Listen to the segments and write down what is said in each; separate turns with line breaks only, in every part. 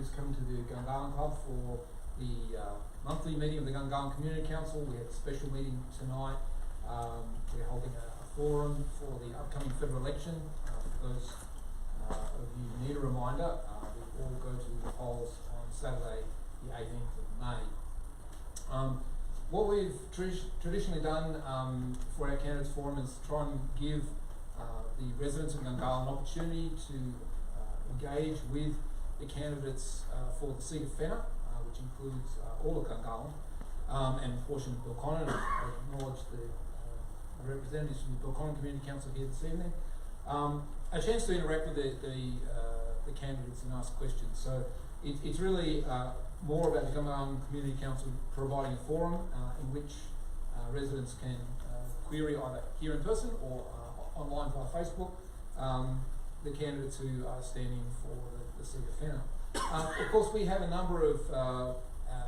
Andrew's come to the Gungahlin Club for the monthly meeting of the Gungahlin Community Council. We had a special meeting tonight. We're holding a forum for the upcoming federal election. For those of you who need a reminder, we all go to the polls on Saturday, the 18th of May. What we've traditionally done for our candidates forum is try and give the residents of Gungahlin an opportunity to engage with the candidates for the seat of Fenner, which includes all of Gungahlin and a portion of Belconnen. I acknowledge the representatives from the Belconnen Community Council here this evening. A chance to interact with the candidates and ask questions. So it's really more about the Gungahlin Community Council providing a forum in which residents can query either here in person or online via Facebook the candidates who are standing for the seat of Fenner. Of course, we have a number of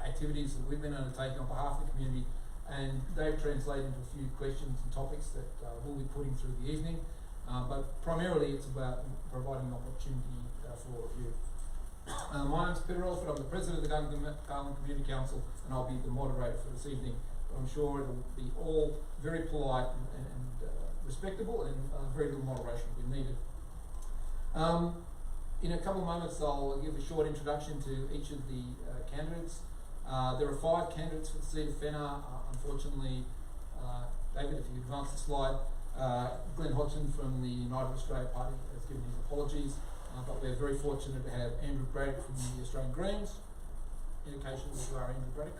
activities that we've been undertaking on behalf of the community, and they've translated into a few questions and topics that we'll be putting through the evening. But primarily it's about providing an opportunity for all of you. My name's Peter Elford. I'm the President of the Gungahlin Community Council, and I'll be the moderator for this evening. But I'm sure it'll be all very polite and respectable, and very little moderation will be needed. In a couple of moments I'll give a short introduction to each of the candidates. There are 5 candidates for the seat of Fenner. Unfortunately, David, if you advance the slide, Glenn Hodgson from the United Australia Party has given his apologies, but we're very fortunate to have Andrew Braddock from the Australian Greens. Indication that you are Andrew Braddock.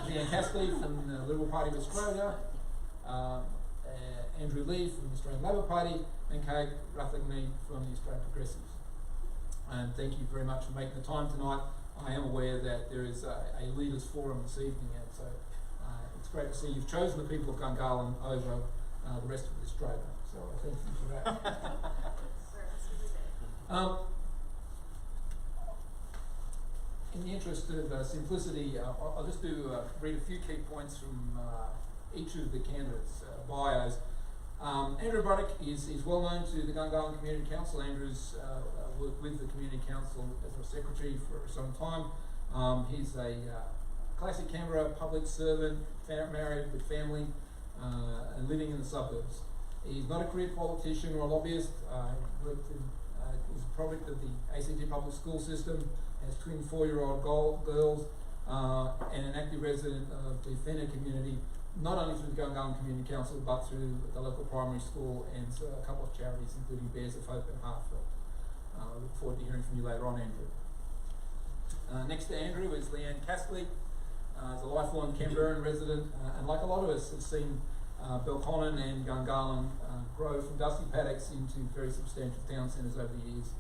Leanne Castley from the Liberal Party of Australia, Andrew Lee from the Australian Labor Party, and Kate Rutherford from the Australian Progressives. And thank you very much for making the time tonight. I am aware that there is a leaders forum this evening, and so it's great to see you've chosen the people of Gungahlin over the rest of Australia. So thank you for that. In the interest of simplicity, I'll just read a few key points from each of the candidates' bios. Andrew Braddock is well known to the Gungahlin Community Council. Andrew's worked with the Community Council as a secretary for some time. He's a classic Canberra public servant, married with family, and living in the suburbs. He's not a career politician or a lobbyist. He's a product of the ACT public school system, has twin 4-year-old girls, and an active resident of the Fenner community, not only through the Gungahlin Community Council, but through the local primary school and a couple of charities, including Bears of Hope and Heartfelt. I look forward to hearing from you later on, Andrew. Next to Andrew is Leanne Castley. Is a lifelong Canberran resident, and like a lot of us, has seen Belconnen and Gungahlin grow from dusty paddocks into very substantial town centres over the years.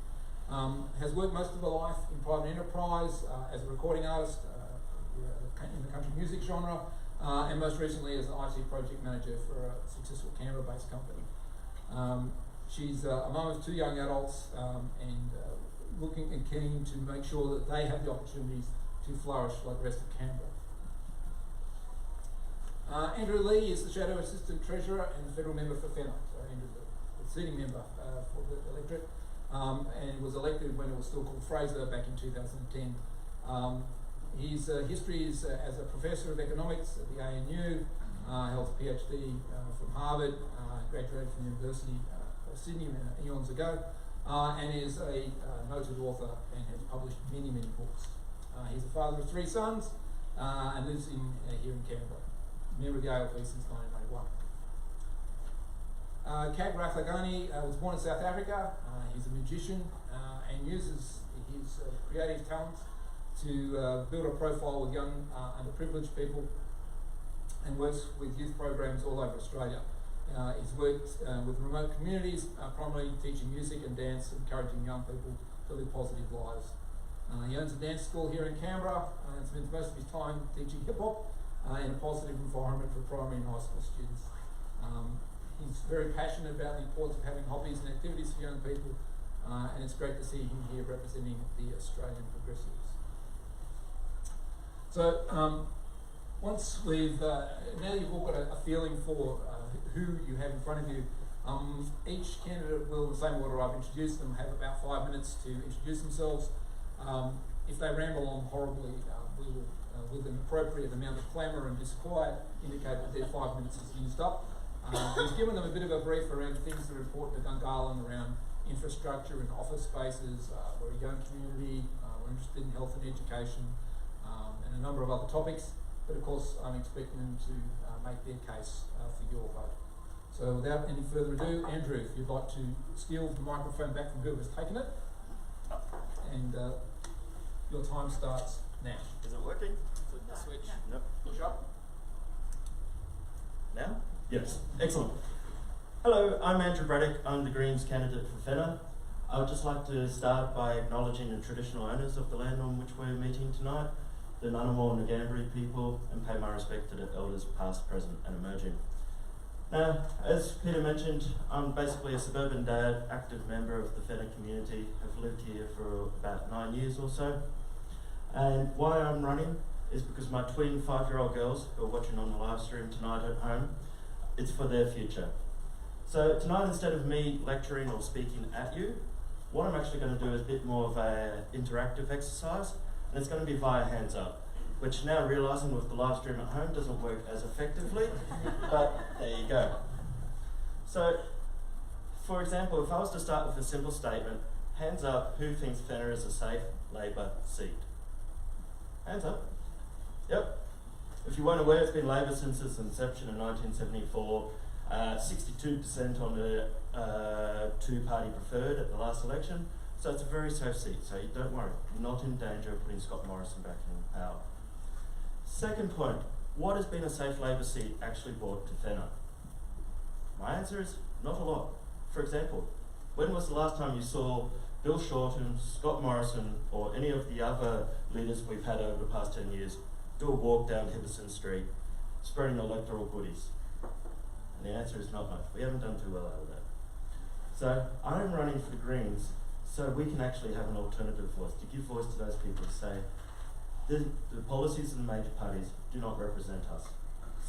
Has worked most of her life in private enterprise as a recording artist in the country music genre, and most recently as an IT project manager for a successful Canberra-based company. She's a mum of 2 young adults, and looking and keen to make sure that they have the opportunities to flourish like the rest of Canberra. Andrew Lee is the Shadow Assistant Treasurer and the Federal Member for Fenner. So Andrew's the sitting member for the electorate, and was elected when it was still called Fraser back in 2010. His history is as a Professor of Economics at the ANU, held a PhD from Harvard, graduated from the University of Sydney eons ago, and is a noted author and has published many books. He's the father of 3 sons and lives here in Canberra. Member of the ALP since 1991. Kate Rutherford was born in South Africa. He's a magician and uses his creative talents to build a profile with young underprivileged people, and works with youth programs all over Australia. He's worked with remote communities, primarily teaching music and dance, encouraging young people to live positive lives. He owns a dance school here in Canberra and spends most of his time teaching hip-hop in a positive environment for primary and high school students. He's very passionate about the importance of having hobbies and activities for young people, and it's great to see him here representing the Australian Progressives. So once we've, now you've all got a feeling for who you have in front of you, each candidate will, in the same order I've introduced them, have about 5 minutes to introduce themselves. If they ramble on horribly, we will, with an appropriate amount of clamour and disquiet, indicate that their 5 minutes is used up. We've given them a bit of a brief around things that are important to Gungahlin, around infrastructure and office spaces. We're a young community, we're interested in health and education, and a number of other topics. But of course, I'm expecting them to make their case for your vote. So without any further ado, Andrew, if you'd like to steal the microphone back from whoever's taken it, and your time starts now.
Is it working?
Flip the switch.
Nope.
Push up.
Now? Yes. Excellent. Hello, I'm Andrew Braddock. I'm the Greens candidate for Fenner. I would just like to start by acknowledging the traditional owners of the land on which we're meeting tonight, the Ngunnawal and Ngambri people, and pay my respect to the elders past, present and emerging. Now, as Peter mentioned, I'm basically a suburban dad, active member of the Fenner community. I've lived here for about 9 years or so. And why I'm running is because my twin 5-year-old girls who are watching on the live stream tonight at home, it's for their future. So tonight, instead of me lecturing or speaking at you, what I'm actually going to do is a bit more of an interactive exercise, and it's going to be via hands up, which now realising with the live stream at home doesn't work as effectively, but there you go. So, for example, if I was to start with a simple statement, hands up, who thinks Fenner is a safe Labor seat? Hands up. Yep. If you weren't aware, it's been Labor since its inception in 1974. 62% on the two-party preferred at the last election. So it's a very safe seat, so you don't worry. You're not in danger of putting Scott Morrison back in power. Second point, what has been a safe Labor seat actually brought to Fenner? My answer is not a lot. For example, when was the last time you saw Bill Shorten, Scott Morrison, or any of the other leaders we've had over the past 10 years do a walk down Hibberson Street, spreading electoral goodies? And the answer is not much. We haven't done too well out of that. So I'm running for the Greens so we can actually have an alternative voice, to give voice to those people to say, the policies of the major parties do not represent us.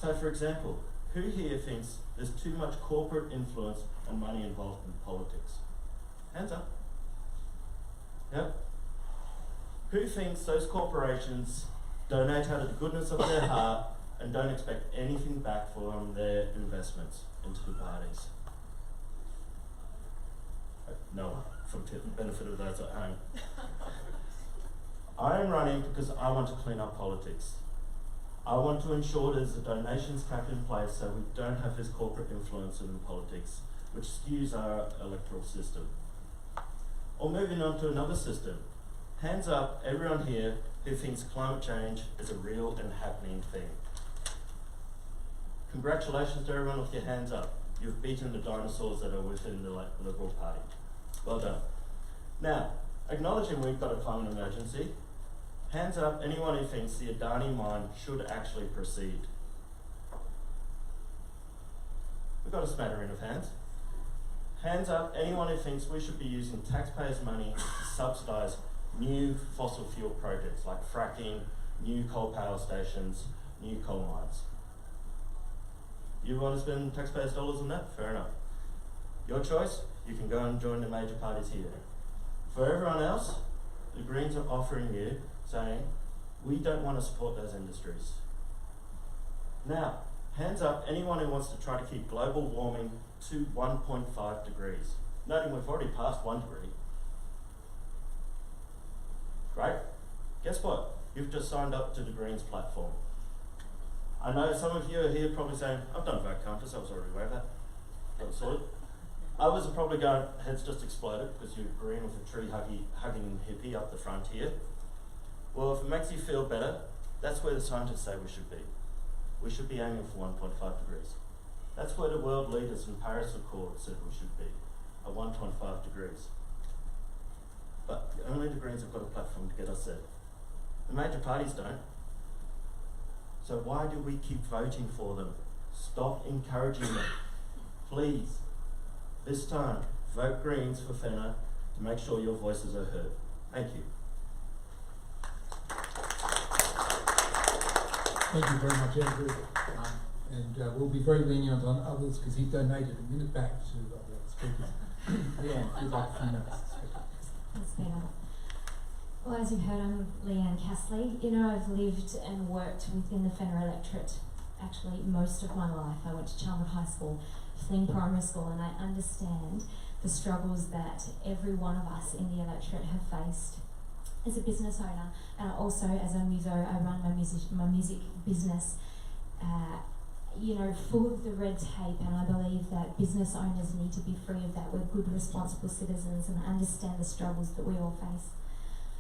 So for example, who here thinks there's too much corporate influence and money involved in politics? Hands up. Yep. Who thinks those corporations donate out of the goodness of their heart and don't expect anything back from their investments into the parties? No one, for the benefit of those at home. I am running because I want to clean up politics. I want to ensure there's a donations cap in place so we don't have this corporate influence in politics, which skews our electoral system. Or moving on to another system. Hands up, everyone here who thinks climate change is a real and happening thing. Congratulations to everyone with your hands up. You've beaten the dinosaurs that are within the Liberal Party. Well done. Now, acknowledging we've got a climate emergency, hands up anyone who thinks the Adani mine should actually proceed. We've got a smattering of hands. Hands up anyone who thinks we should be using taxpayers' money to subsidise new fossil fuel projects like fracking, new coal power stations, new coal mines. You want to spend taxpayers' dollars on that? Fair enough. Your choice, you can go and join the major parties here. For everyone else, the Greens are offering you, saying, we don't want to support those industries. Now, hands up anyone who wants to try to keep global warming to 1.5 degrees. Noting we've already passed 1 degree. Great. Guess what? You've just signed up to the Greens platform. I know some of you are here probably saying, I've done vote compass, I was already aware of that. That was sorted. Others are probably going, heads just exploded because you're agreeing with a tree hugging hippie up the front here. Well, if it makes you feel better, that's where the scientists say we should be. We should be aiming for 1.5 degrees. That's where the world leaders in Paris Accord said we should be, at 1.5 degrees. But only the Greens have got a platform to get us there. The major parties don't. So why do we keep voting for them? Stop encouraging them. Please, this time, vote Greens for Fenner to make sure your voices are heard. Thank you.
Thank you very much, Andrew. And we'll be very lenient on others because he donated a minute back to the speakers. Yeah, you'd like a few minutes.
Well, as you've heard, I'm Leanne Castley. You know, I've lived and worked within the Fenner electorate actually most of my life. I went to Chelmsford High School, Fling Primary School, and I understand the struggles that every one of us in the electorate have faced. As a business owner, and also as a muso, I run my music business, you know, full of the red tape, and I believe that business owners need to be free of that. We're good, responsible citizens and understand the struggles that we all face.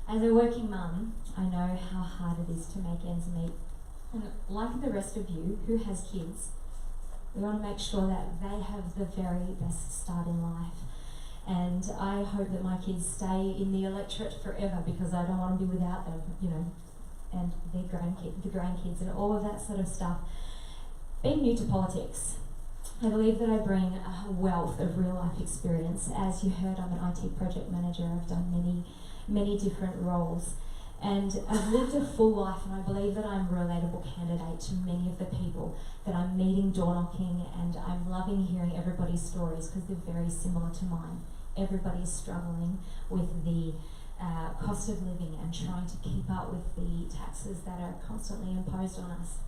As a working mum, I know how hard it is to make ends meet. And like the rest of you who has kids, we want to make sure that they have the very best start in life. And I hope that my kids stay in the electorate forever, because I don't want to be without them, you know, and their grandkids and all of that sort of stuff. Being new to politics, I believe that I bring a wealth of real life experience. As you heard, I'm an IT project manager. I've done many different roles. And I've lived a full life, and I believe that I'm a relatable candidate to many of the people that I'm meeting door knocking, and I'm loving hearing everybody's stories because they're very similar to mine. Everybody is struggling with the cost of living and trying to keep up with the taxes that are constantly imposed on us.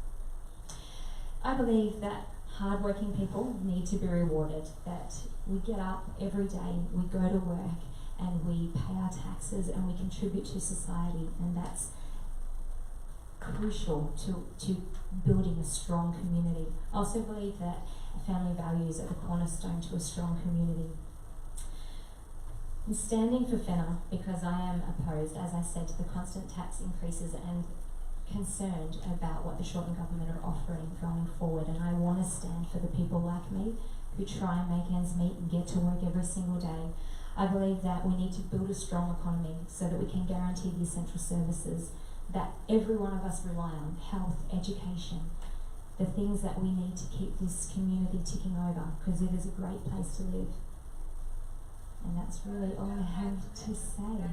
I believe that hardworking people need to be rewarded, that we get up every day, we go to work, and we pay our taxes and we contribute to society, and that's crucial to building a strong community. I also believe that family values are the cornerstone to a strong community. I'm standing for Fenner because I am opposed, as I said, to the constant tax increases and concerned about what the Shortland government are offering going forward, and I want to stand for the people like me who try and make ends meet and get to work every single day. I believe that we need to build a strong economy so that we can guarantee the essential services that every one of us rely on: health, education, the things that we need to keep this community ticking over, because it is a great place to live. And that's really all I have to say.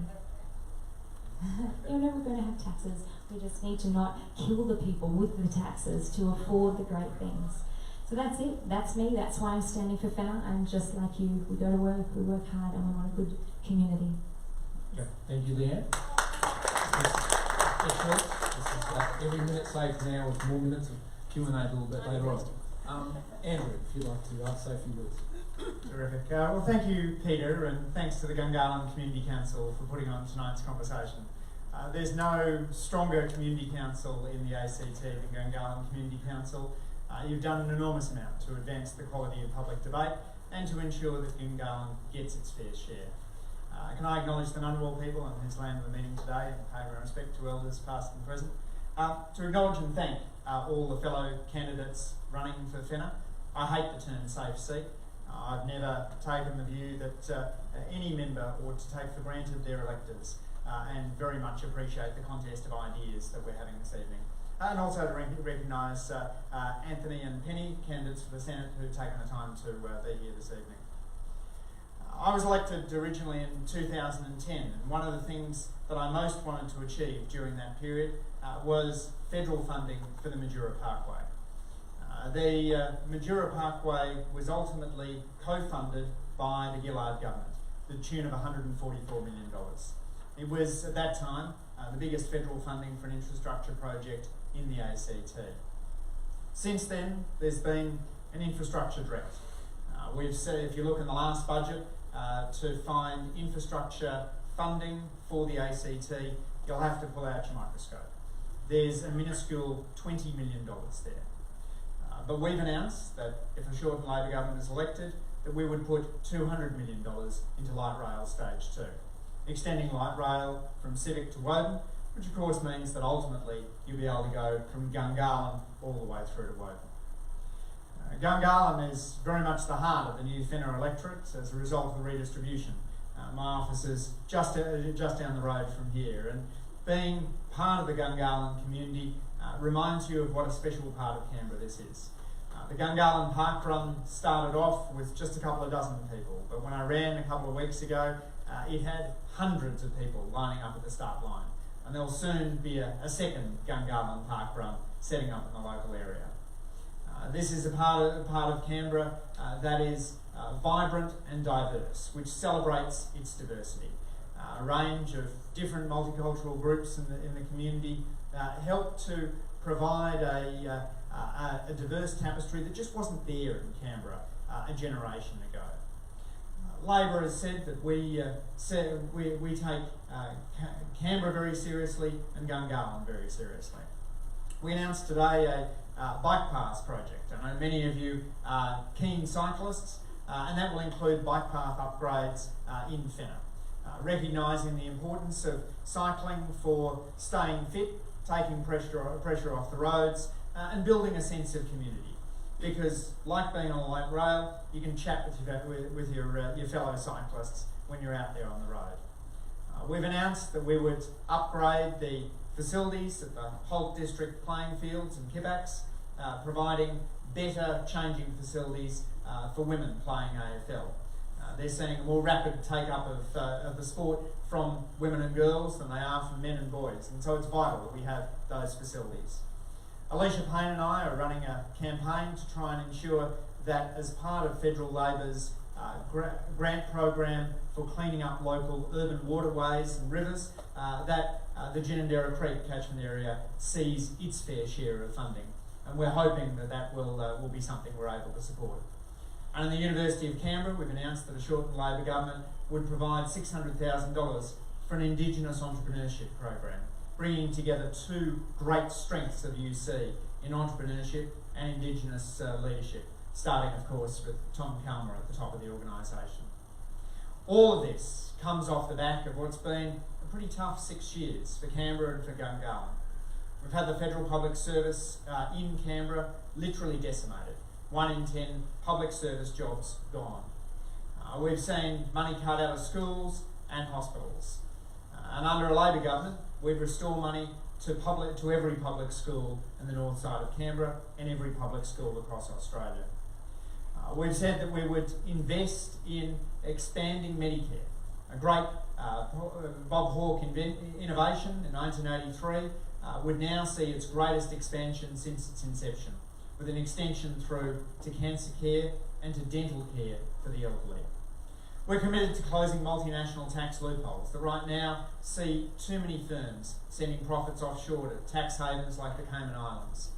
You're never going to have taxes. We just need to not kill the people with the taxes to afford the great things. So that's it. That's me. That's why I'm standing for Fenner. I'm just like you. We go to work, we work hard, and we want a good community.
Okay. Thank you, Leanne. Excellent. This is like every minute saved now with more minutes of Q&A a little bit later on. Andrew, if you'd like to say a few words.
Terrific. Well, thank you, Peter, and thanks to the Gungahlin Community Council for putting on tonight's conversation. There's no stronger community council in the ACT than Gungahlin Community Council. You've done an enormous amount to advance the quality of public debate and to ensure that Gungahlin gets its fair share. Can I acknowledge the Ngunnawal people on whose land we're meeting today, and pay my respect to elders past and present. To acknowledge and thank all the fellow candidates running for Fenner. I hate the term safe seat. I've never taken the view that any member ought to take for granted their electors, and very much appreciate the contest of ideas that we're having this evening. And also to recognise Anthony and Penny, candidates for the Senate, who've taken the time to be here this evening. I was elected originally in 2010, and one of the things that I most wanted to achieve during that period was federal funding for the Majura Parkway. The Majura Parkway was ultimately co-funded by the Gillard government to the tune of $144 million. It was, at that time, the biggest federal funding for an infrastructure project in the ACT. Since then, there's been an infrastructure drought. We've said, if you look in the last budget, to find infrastructure funding for the ACT, you'll have to pull out your microscope. There's a minuscule $20 million there. But we've announced that if a Shortland Labor government is elected, that we would put $200 million into light rail stage 2, extending light rail from Civic to Woden, which of course means that ultimately you'll be able to go from Gungahlin all the way through to Woden. Gungahlin is very much the heart of the new Fenner electorate as a result of the redistribution. My office is just down the road from here, and being part of the Gungahlin community reminds you of what a special part of Canberra this is. The Gungahlin Park Run started off with just a couple of dozen people, but when I ran a couple of weeks ago, it had hundreds of people lining up at the start line, and there'll soon be a second Gungahlin Park Run setting up in the local area. This is a part of Canberra that is vibrant and diverse, which celebrates its diversity. a range of different multicultural groups in the community, helped to provide a diverse tapestry that just wasn't there in Canberra a generation ago. Labor has said that we take Canberra very seriously and Gungahlin very seriously. We announced today a bike paths project. I know many of you are keen cyclists, and that will include bike path upgrades in Fenner, recognising the importance of cycling for staying fit, taking pressure off the roads, and building a sense of community. Because, like being on the light rail, you can chat with your fellow cyclists when you're out there on the road. We've announced that we would upgrade the facilities at the Holt District playing fields and Kippax, providing better changing facilities for women playing AFL. They're seeing a more rapid take-up of the sport from women and girls than they are from men and boys, and so it's vital that we have those facilities. Alicia Payne and I are running a campaign to try and ensure that as part of Federal Labor's grant program for cleaning up local urban waterways and rivers, that the Ginninderra Creek catchment area sees its fair share of funding. And we're hoping that will be something we're able to support. And in the University of Canberra, we've announced that a Shorten Labor government would provide $600,000 for an Indigenous entrepreneurship program, bringing together two great strengths of UC in entrepreneurship and Indigenous leadership, starting, of course, with Tom Calmer at the top of the organisation. All of this comes off the back of what's been a pretty tough 6 years for Canberra and for Gungahlin. We've had the federal public service in Canberra literally decimated. 1 in 10 public service jobs gone. We've seen money cut out of schools and hospitals. And under a Labor government, we'd restore money to every public school in the north side of Canberra and every public school across Australia. We've said that we would invest in expanding Medicare, a great Bob Hawke innovation in 1983 would now see its greatest expansion since its inception, with an extension through to cancer care and to dental care for the elderly. We're committed to closing multinational tax loopholes that right now see too many firms sending profits offshore to tax havens like the Cayman Islands.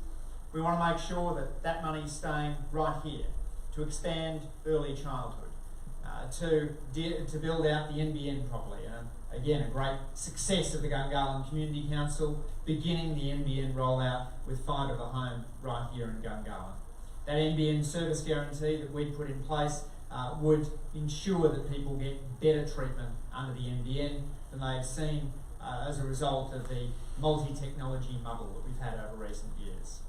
We want to make sure that that money is staying right here, to expand early childhood, to build out the NBN properly. Again, a great success of the Gungahlin Community Council, beginning the NBN rollout with fibre to the home right here in Gungahlin. That NBN service guarantee that we'd put in place would ensure that people get better treatment under the NBN than they've seen as a result of the multi-technology muddle that we've had over recent years.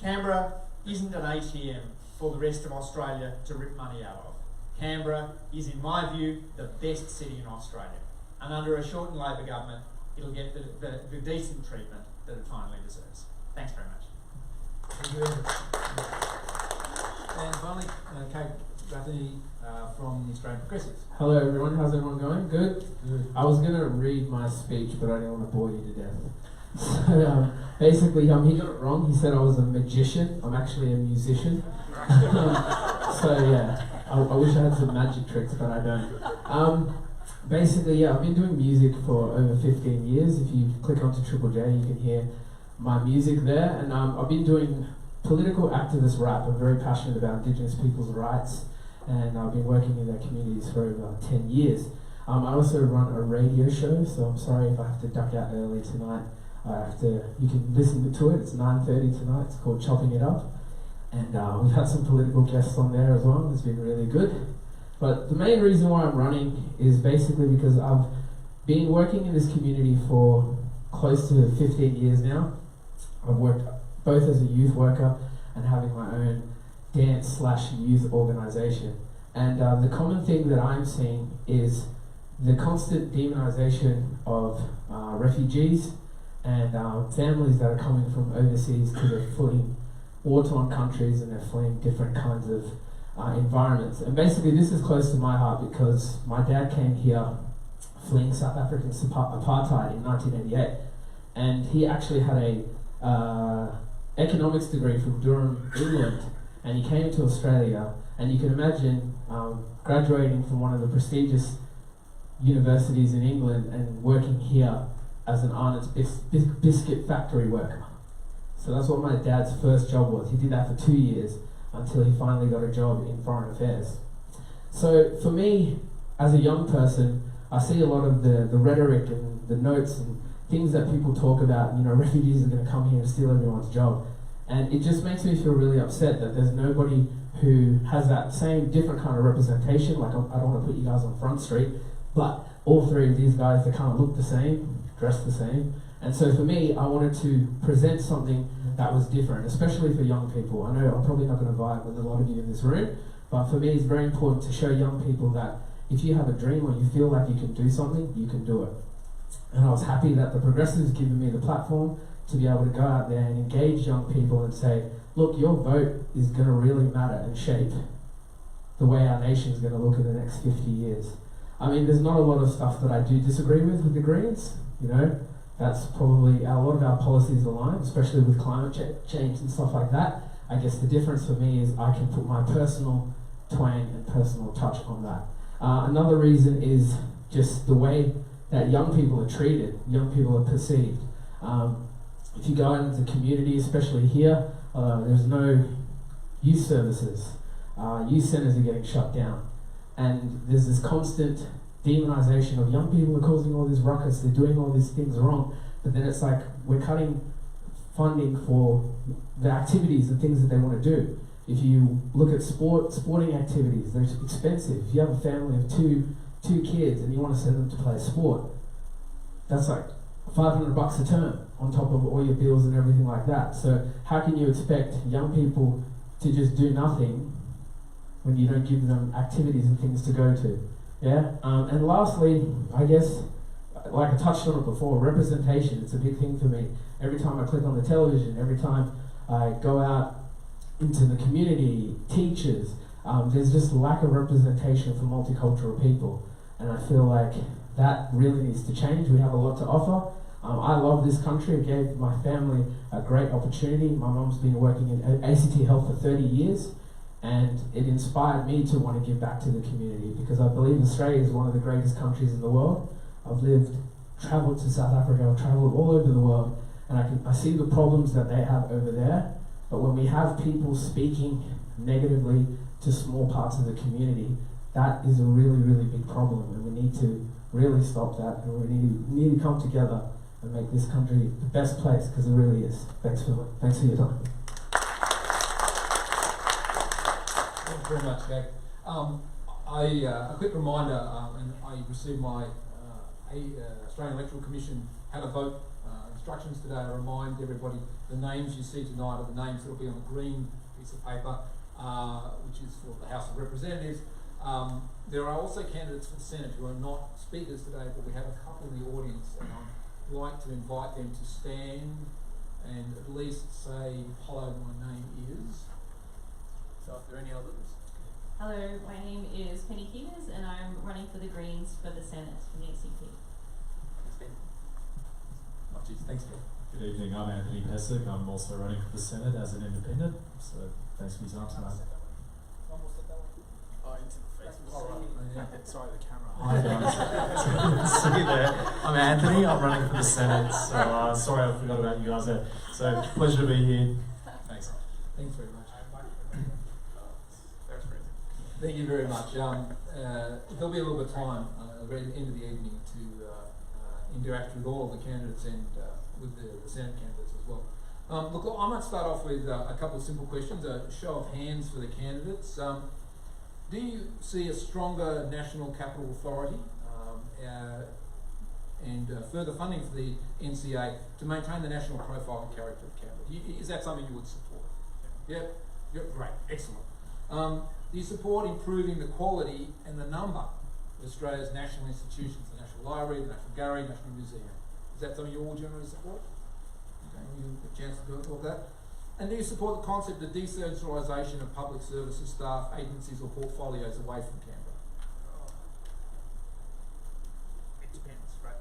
Canberra isn't an ATM for the rest of Australia to rip money out of. Canberra is, in my view, the best city in Australia. And under a Shorten Labor government, it'll get the decent treatment that it finally deserves. Thanks very much.
Thank you, Andrew. And finally, Kate Rafferty from the Australian Progressives.
Hello everyone, how's everyone going? Good? Good. I was going to read my speech, but I didn't want to bore you to death. So basically, he got it wrong. He said I was a magician. I'm actually a musician. So yeah, I wish I had some magic tricks, but I don't. Basically, yeah, I've been doing music for over 15 years. If you click onto Triple J, you can hear my music there. And I've been doing political activist rap. I'm very passionate about Indigenous people's rights, and I've been working in their communities for over 10 years. I also run a radio show, so I'm sorry if I have to duck out early tonight. You can listen to it. It's 9:30 tonight. It's called Chopping It Up. And we've had some political guests on there as well. It's been really good. But the main reason why I'm running is basically because I've been working in this community for close to 15 years now. I've worked both as a youth worker and having my own dance/youth organisation. And the common thing that I'm seeing is the constant demonisation of refugees and families that are coming from overseas because they're fleeing war-torn countries and they're fleeing different kinds of environments. And basically this is close to my heart because my dad came here fleeing South African apartheid in 1988, and he actually had a economics degree from Durham, England, and he came to Australia, and you can imagine graduating from one of the prestigious universities in England and working here as an Arnott's biscuit factory worker. So that's what my dad's first job was. He did that for 2 years until he finally got a job in foreign affairs. So for me, as a young person, I see a lot of the rhetoric and the notes and things that people talk about, refugees are going to come here and steal everyone's job. And it just makes me feel really upset that there's nobody who has that same different kind of representation. Like, I don't want to put you guys on Front Street, but all three of these guys, they kind of look the same, dress the same. And so for me, I wanted to present something that was different, especially for young people. I know I'm probably not going to vibe with a lot of you in this room, but for me it's very important to show young people that if you have a dream or you feel like you can do something, you can do it. And I was happy that the Progressives given me the platform to be able to go out there and engage young people and say, look, your vote is going to really matter and shape the way our nation is going to look in the next 50 years. I mean, there's not a lot of stuff that I do disagree with the Greens, That's probably a lot of our policies align, especially with climate change and stuff like that. I guess the difference for me is I can put my personal twang and personal touch on that. Another reason is just the way that young people are treated, young people are perceived. If you go into the community, especially here, there's no youth services. Youth centres are getting shut down. And there's this constant demonisation of young people are causing all this ruckus, they're doing all these things wrong, but then it's like we're cutting funding for the activities and things that they want to do. If you look at sporting activities, they're expensive. If you have a family of two kids and you want to send them to play sport, that's like $500 a term on top of all your bills and everything like that. So how can you expect young people to just do nothing when you don't give them activities and things to go to? Yeah, and lastly, I guess, like I touched on it before, representation, it's a big thing for me. Every time I click on the television, every time I go out into the community, teachers, there's just a lack of representation for multicultural people. And I feel like that really needs to change. We have a lot to offer. I love this country. It gave my family a great opportunity. My mum's been working in ACT Health for 30 years. And it inspired me to want to give back to the community because I believe Australia is one of the greatest countries in the world. I've travelled to South Africa, I've travelled all over the world, and I see the problems that they have over there. But when we have people speaking negatively to small parts of the community, that is a really, really big problem, and we need to really stop that, and we need to come together and make this country the best place, because it really is. Thanks for your time.
Thank you very much, Gag. A quick reminder, and I received my Australian Electoral Commission had a vote instructions today. I remind everybody the names you see tonight are the names that will be on the green piece of paper, which is for the House of Representatives. There are also candidates for the Senate who are not speakers today, but we have a couple in the audience, and I'd like to invite them to stand and at least say, hello, my name is. So if there are any others.
Hello, my name is Penny Keeners and I'm running for the Greens for the Senate for the ACT.
Thanks, Ben. Oh, geez, thanks, Ben.
Good evening, I'm Anthony Pesic. I'm also running for the Senate as an independent, so thanks for your time tonight.
Oh, into the face.
All right.
Sorry, the camera.
Hi guys. See you there. I'm Anthony, I'm running for the Senate, so sorry I forgot about you guys there. So, pleasure to be here. Thanks.
Thanks very much. Thank you very much. There'll be a little bit of time at the end of the evening to interact with all of the candidates and with the Senate candidates as well. Look, I might start off with a couple of simple questions, a show of hands for the candidates. Do you see a stronger national capital authority and further funding for the NCA to maintain the national profile and character of Canberra? Is that something you would support? Yep. Great. Excellent. Do you support improving the quality and the number of Australia's national institutions, the National Library, the National Gallery, National Museum? Is that something you all generally support? Okay, you have a chance to talk about that. And do you support the concept of decentralisation of public services, staff, agencies or portfolios away from Canberra? It depends, right?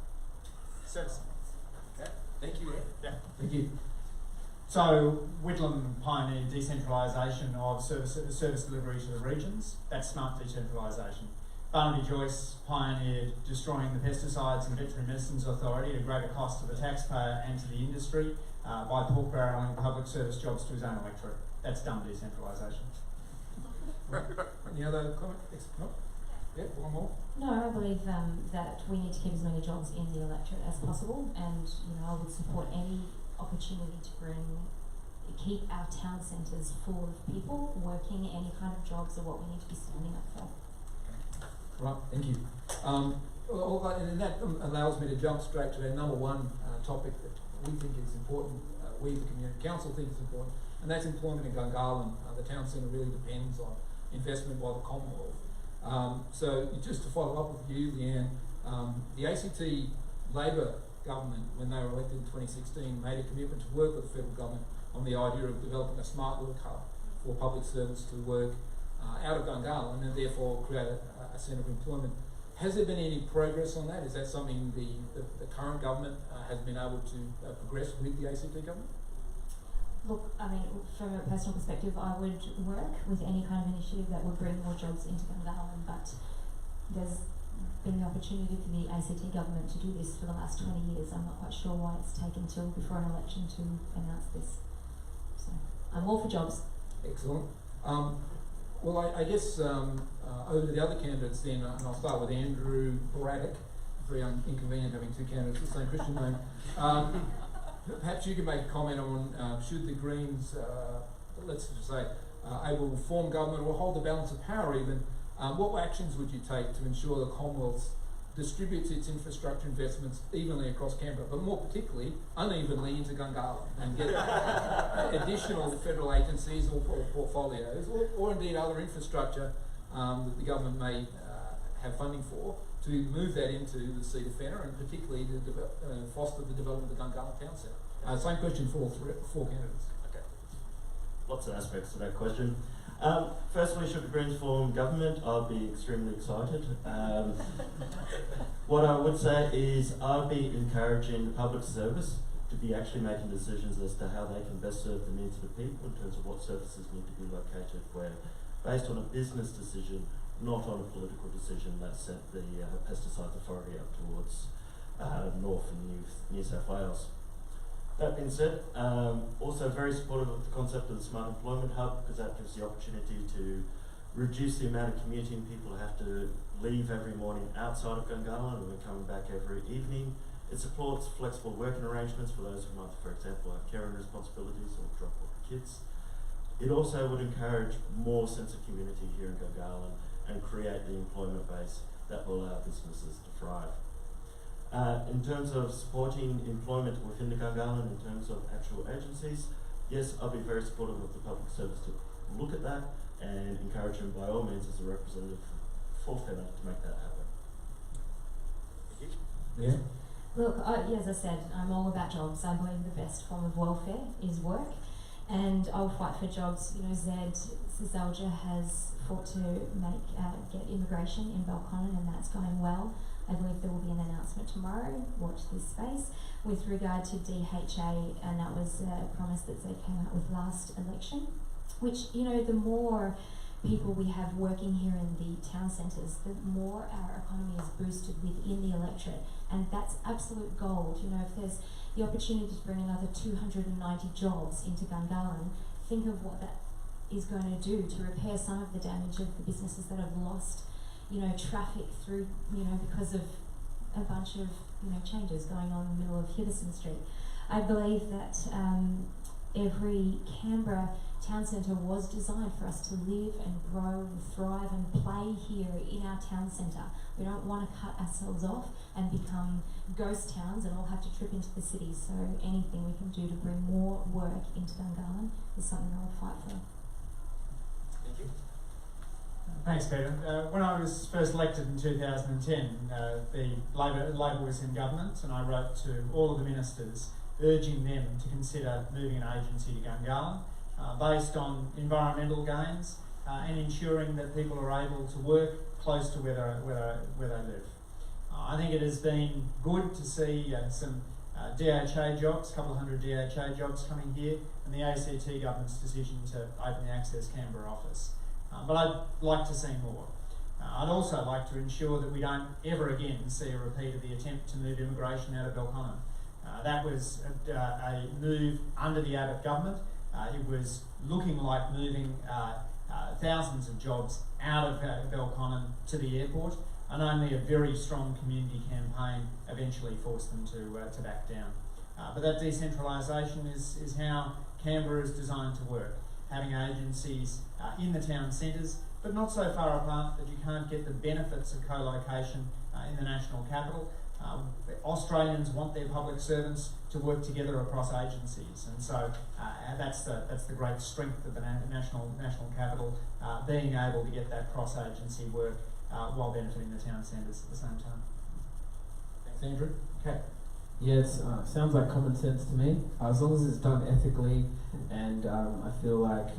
Service. Okay, thank you. Yeah, thank you.
So Whitlam pioneered decentralisation of service delivery to the regions. That's smart decentralisation. Barnaby Joyce pioneered destroying the Pesticides and Veterinary Medicines Authority at a greater cost to the taxpayer and to the industry by pork barrelling public service jobs to his own electorate. That's dumb decentralisation.
Any other comment? No? Yeah, one more.
No, I believe that we need to keep as many jobs in the electorate as possible, and I would support any opportunity to keep our town centres full of people working any kind of jobs are what we need to be standing up for.
Right, thank you. And that allows me to jump straight to our number one topic that we think is important, we the Community Council think is important, and that's employment in Gungahlin. The town centre really depends on investment by the Commonwealth. So just to follow up with you, Leanne, the ACT Labor government, when they were elected in 2016, made a commitment to work with the federal government on the idea of developing a smart work hub for public servants to work out of Gungahlin and therefore create a centre of employment. Has there been any progress on that? Is that something the current government has been able to progress with the ACT government?
Look, I mean, from a personal perspective, I would work with any kind of initiative that would bring more jobs into Gungahlin, but there's been the opportunity for the ACT government to do this for the last 20 years. I'm not quite sure why it's taken till before an election to announce this. So, I'm all for jobs.
Excellent. Well, I guess over to the other candidates then, and I'll start with Andrew Braddock. Very inconvenient having two candidates with the same Christian name. Perhaps you can make a comment on should the Greens, let's just say, able to form government or hold the balance of power even, what actions would you take to ensure the Commonwealth distributes its infrastructure investments evenly across Canberra, but more particularly unevenly into Gungahlin, and get additional federal agencies or portfolios or indeed other infrastructure that the government may have funding for to move that into the seat of Fenner and particularly to foster the development of the Gungahlin Town Centre? Same question for all four candidates.
Okay. Lots of aspects to that question. Firstly, should the Greens form government, I'd be extremely excited. What I would say is I'd be encouraging the public service to be actually making decisions as to how they can best serve the needs of the people in terms of what services need to be located where, based on a business decision, not on a political decision that sent the Pesticides Authority up towards North and New South Wales. That being said, also very supportive of the concept of the Smart Employment Hub because that gives the opportunity to reduce the amount of commuting people have to leave every morning outside of Gungahlin and then coming back every evening. It supports flexible working arrangements for those who might, for example, have caring responsibilities or drop off kids. It also would encourage more sense of community here in Gungahlin and create the employment base that will allow businesses to thrive. In terms of supporting employment within the Gungahlin, in terms of actual agencies, yes, I'll be very supportive of the public service to look at that and encourage them by all means as a representative for Fenner to make that happen.
Yeah.
Look, as I said, I'm all about jobs. I believe the best form of welfare is work, and I'll fight for jobs. Zed Cisalja has fought to get immigration in Belconnen, and that's going well. I believe there will be an announcement tomorrow, watch this space, with regard to DHA, and that was a promise that Zed came out with last election, which, the more people we have working here in the town centres, the more our economy is boosted within the electorate, and that's absolute gold. If there's the opportunity to bring another 290 jobs into Gungahlin, think of what that is going to do to repair some of the damage of the businesses that have lost traffic through, because of a bunch of, changes going on in the middle of Hiddison Street. I believe that every Canberra town centre was designed for us to live and grow and thrive and play here in our town centre. We don't want to cut ourselves off and become ghost towns and all have to trip into the city. So anything we can do to bring more work into Gungahlin is something I'll fight for.
Thank you.
Thanks, Peter. When I was first elected in 2010, the Labor was in government, and I wrote to all of the ministers urging them to consider moving an agency to Gungahlin based on environmental gains and ensuring that people are able to work close to where they live. I think it has been good to see some DHA jobs, a couple of hundred DHA jobs coming here, and the ACT government's decision to open the Access Canberra office. But I'd like to see more. I'd also like to ensure that we don't ever again see a repeat of the attempt to move immigration out of Belconnen. That was a move under the Abbott government. It was looking like moving thousands of jobs out of Belconnen to the airport, and only a very strong community campaign eventually forced them to back down. But that decentralisation is how Canberra is designed to work, having agencies in the town centres, but not so far apart that you can't get the benefits of co-location in the national capital. Australians want their public servants to work together across agencies, and so that's the great strength of the national capital, being able to get that cross-agency work while benefiting the town centres at the same time.
Thanks, Andrew. Okay.
Yeah, it sounds like common sense to me. As long as it's done ethically, and I feel like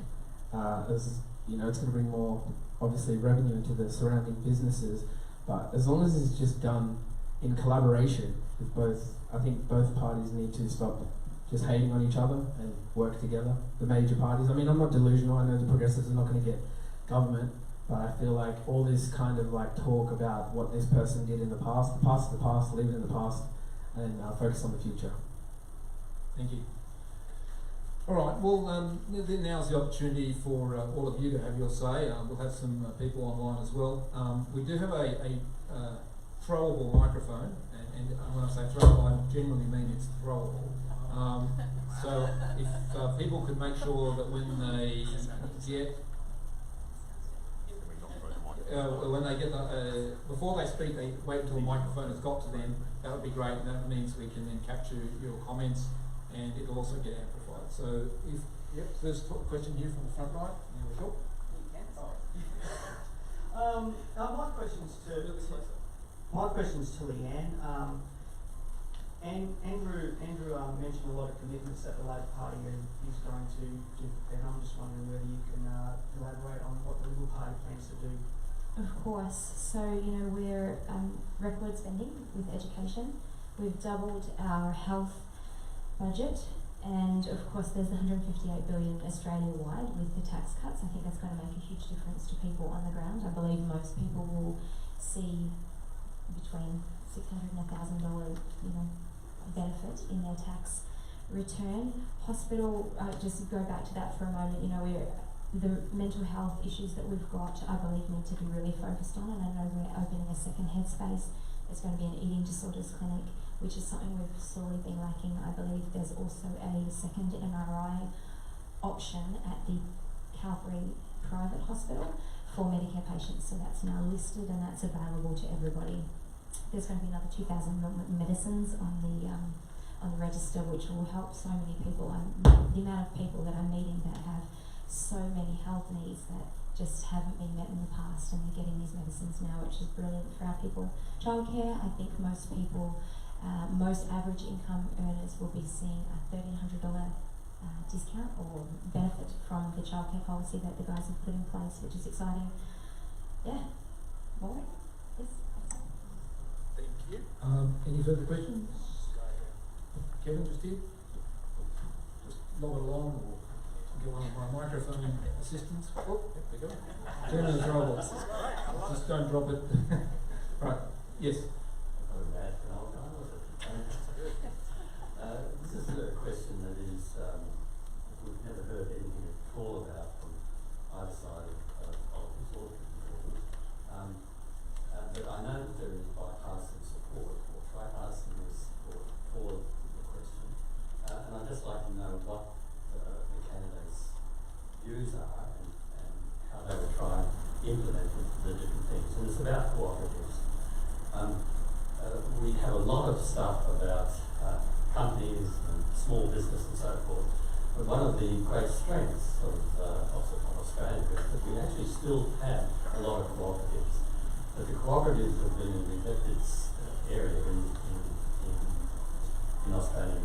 as you know, it's going to bring more, obviously, revenue into the surrounding businesses. But as long as it's just done in collaboration with both, I think both parties need to stop just hating on each other and work together. The major parties. I mean, I'm not delusional. I know the Progressives are not going to get government, but I feel like all this kind of like talk about what this person did in the past is the past, leave it in the past, and focus on the future.
Thank you. All right, well, now's the opportunity for all of you to have your say. We'll have some people online as well. We do have a throwable microphone, and when I say throwable, I genuinely mean it's throwable. So if people could make sure that when they get before they speak, they wait until the microphone has got to them. That would be great, and that means we can then capture your comments, and it'll also get amplified. So, first question here from the front right. Now we talk.
My question's to Leanne. Andrew mentioned a lot of commitments that the Labor Party is going to do, and I'm just wondering whether you can elaborate on what the Liberal Party plans to do.
Of course. So, we're record spending with education. We've doubled our health budget, and of course there's the 158 billion Australia-wide with the tax cuts. I think that's going to make a huge difference to people on the ground. I believe most people will see between $600 and $1,000, benefit in their tax return. Hospital, just go back to that for a moment. The mental health issues that we've got, I believe, need to be really focused on, and I know we're opening a second headspace. There's going to be an eating disorders clinic, which is something we've sorely been lacking. I believe there's also a second MRI option at the Calvary private hospital for Medicare patients, so that's now listed and that's available to everybody. There's going to be another 2,000 medicines on the register, which will help so many people. The amount of people that I'm meeting that have so many health needs that just haven't been met in the past, and they're getting these medicines now, which is brilliant for our people. Childcare, I think most people, most average income earners will be seeing a $1,300 discount or benefit from the childcare policy that the guys have put in place, which is exciting. Yeah, more? Yes.
Thank you. Any further questions? Kevin, just here. Just lob it along, or get one of my microphone assistants. Oh, there we go. Turn on the throwable. Just don't drop it. Right. Yes.
This is a question that is we've never heard anything at all about from either side of politics or government. But I know that there is bipartisan support or tripartisan support for the question, and I'd just like to know what the candidates' views are and how they will try and implement the different things. And it's about cooperatives. We have a lot of stuff about companies and small business and so forth. But one of the great strengths of Australia is that we actually still have a lot of cooperatives. But the cooperatives have been in the ethics area in Australia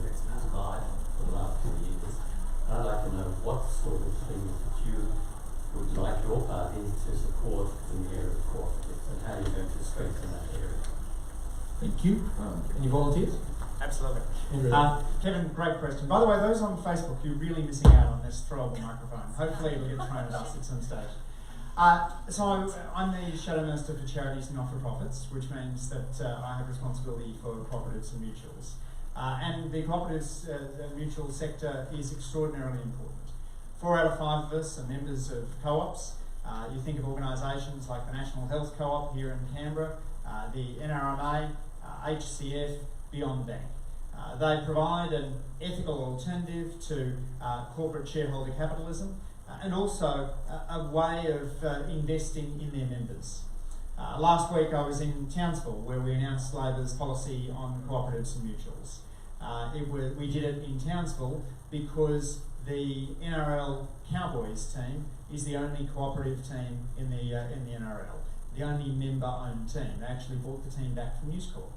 life for the last 2 years. And I'd like to know what sort of things that you would like your party to support in the area of cooperatives and how you're going to strengthen that area.
Thank you. Any volunteers?
Absolutely.
Andrew.
Kevin, great question. By the way, those on Facebook, you're really missing out on this throwable microphone. Hopefully it'll get thrown at us at some stage. So I'm the Shadow Minister for Charities and Not-for-Profits, which means that I have responsibility for cooperatives and mutuals. And the cooperatives the mutual sector is extraordinarily important. 4 out of 5 of us are members of co-ops. You think of organisations like the National Health Co-op here in Canberra, the NRMA, HCF, Beyond Bank. They provide an ethical alternative to corporate shareholder capitalism and also a way of investing in their members. Last week I was in Townsville where we announced Labor's policy on cooperatives and mutuals. We did it in Townsville because the NRL Cowboys team is the only cooperative team in the NRL, the only member-owned team. They actually bought the team back from News Corp.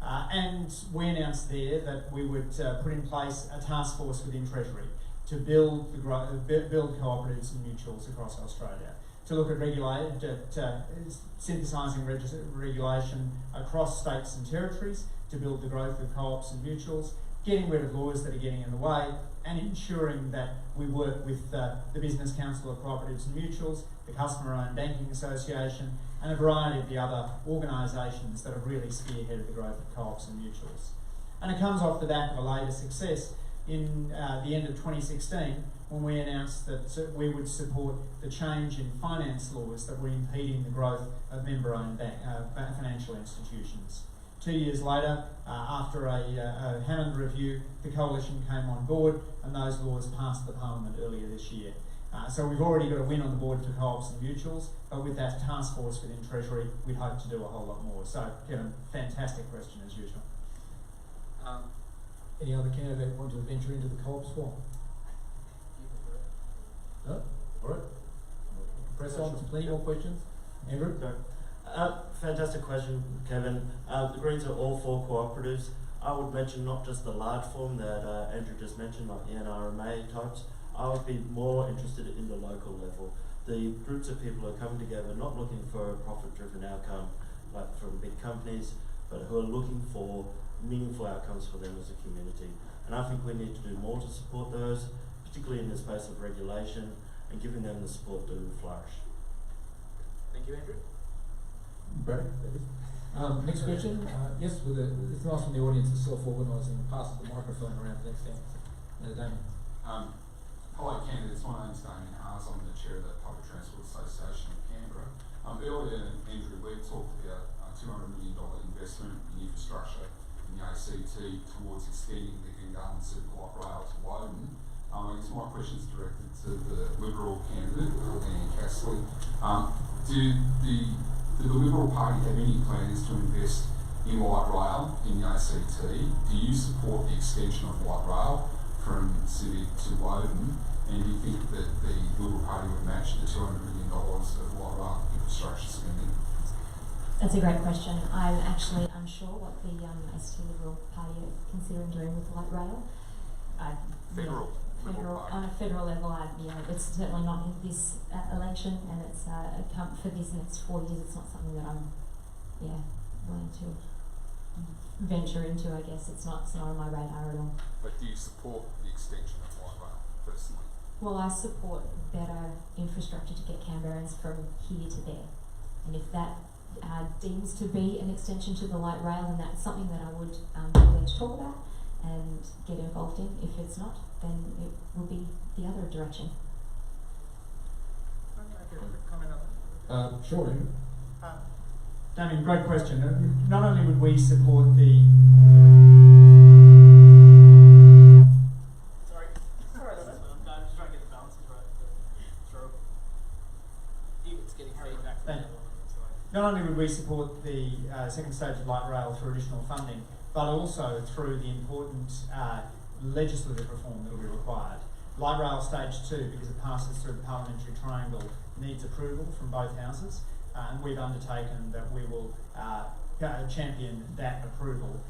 And we announced there that we would put in place a task force within Treasury to build cooperatives and mutuals across Australia, to look at synthesising regulation across states and territories, to build the growth of co-ops and mutuals, getting rid of laws that are getting in the way, and ensuring that we work with the Business Council of Cooperatives and Mutuals, the Customer-Owned Banking Association, and a variety of the other organisations that have really spearheaded the growth of co-ops and mutuals. And it comes off the back of a later success in the end of 2016 when we announced that we would support the change in finance laws that were impeding the growth of member-owned financial institutions. 2 years later, after a Hammond review, the Coalition came on board and those laws passed the Parliament earlier this year. So we've already got a win on the board for co-ops and mutuals, but with that task force within Treasury, we'd hope to do a whole lot more. So, Kevin, fantastic question as usual.
Any other candidate want to venture into the co-op swamp? No? All right. Press on. There's plenty more questions. Andrew?
Fantastic question, Kevin. The Greens are all for cooperatives. I would mention not just the large form that Andrew just mentioned, like the NRMA types. I would be more interested in the local level. The groups of people who are coming together, not looking for a profit-driven outcome, like from big companies, but who are looking for meaningful outcomes for them as a community. And I think we need to do more to support those, particularly in the space of regulation, and giving them the support to flourish.
Thank you, Andrew. Brad, next question. Yes, it's nice when the audience is self-organising and passes the microphone around the next thing. Damien.
Hello, candidates. My name's Damien Haas. I'm the chair of the Public Transport Association of Canberra. Earlier, Andrew, we talked about a $200 million investment in infrastructure in the ACT towards extending the Gungahlin Light Rail to Woden. I guess my question is directed to the Liberal candidate, Leanne Castley. Do the Liberal Party have any plans to invest in light rail in the ACT? Do you support the extension of light rail from Civic to Woden? And do you think that the Liberal Party would match the $200 million of light rail infrastructure spending?
That's a great question. I'm actually unsure what the ST Liberal Party are considering doing with light rail.
Federal
on a federal level, it's certainly not in this election, and it's for this next 4 years. It's not something that I'm, willing to venture into. I guess it's not on my radar at all.
But do you support the extension of light rail personally?
Well, I support better infrastructure to get Canberrans from here to there, and if that deems to be an extension to the light rail, then that's something that I would be willing to talk about and get involved in. If it's not, then it will be the other direction.
Sure, Andrew.
Damien, great question. Not only would we support the...
Sorry, I'm just trying to get the balances right. Sure. It's getting feedback.
Not only would we support the second stage of light rail through additional funding, but also through the important legislative reform that will be required. Light rail stage 2, because it passes through the parliamentary triangle, needs approval from both houses, and we've undertaken that we will champion that approval,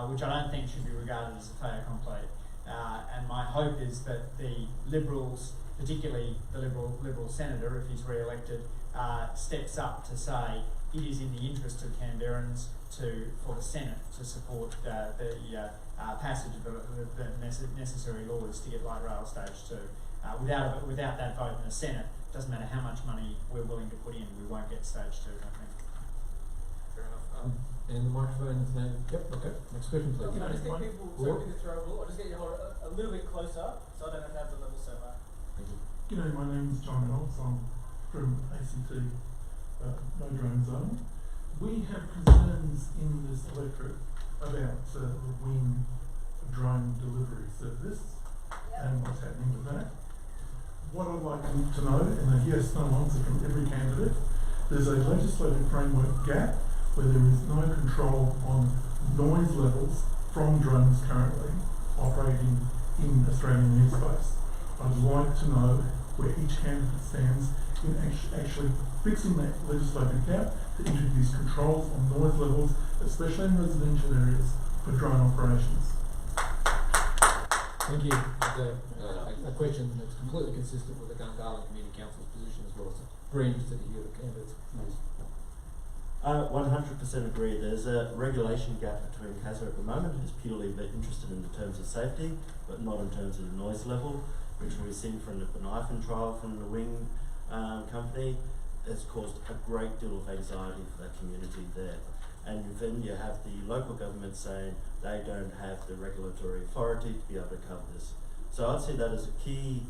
which I don't think should be regarded as a fait accompli. And my hope is that the Liberals, particularly the Liberal senator, if he's re-elected, steps up to say it is in the interest of Canberrans for the Senate to support the passage of the necessary laws to get light rail stage 2. Without that vote in the Senate, doesn't matter how much money we're willing to put in, we won't get stage 2, I think.
Fair enough. And the microphone's then, yep, okay, next question please.
Can I just get people,
Lord?
sorry to throw a little, I'll just get you a little bit closer so I don't have to have the level so high.
Thank you.
G'day, my name's John Reynolds. I'm from ACT No Drone Zone. We have concerns in this electorate about the wing drone delivery service and what's happening with that. What I'd like to know, and I hear some answer from every candidate, there's a legislative framework gap where there is no control on noise levels from drones currently operating in Australian airspace. I'd like to know where each candidate stands in actually fixing that legislative gap to introduce controls on noise levels, especially in residential areas, for drone operations.
Thank you. A question that's completely consistent with the Gungahlin Community Council's position as well, so very interested to hear the candidates' views.
100% agree. There's a regulation gap between CASA at the moment, who's purely interested in the terms of safety, but not in terms of the noise level, which we've seen from the Gungahlin trial from the Wing company, has caused a great deal of anxiety for that community there. And then you have the local government saying they don't have the regulatory authority to be able to cover this. So I'd see that as a key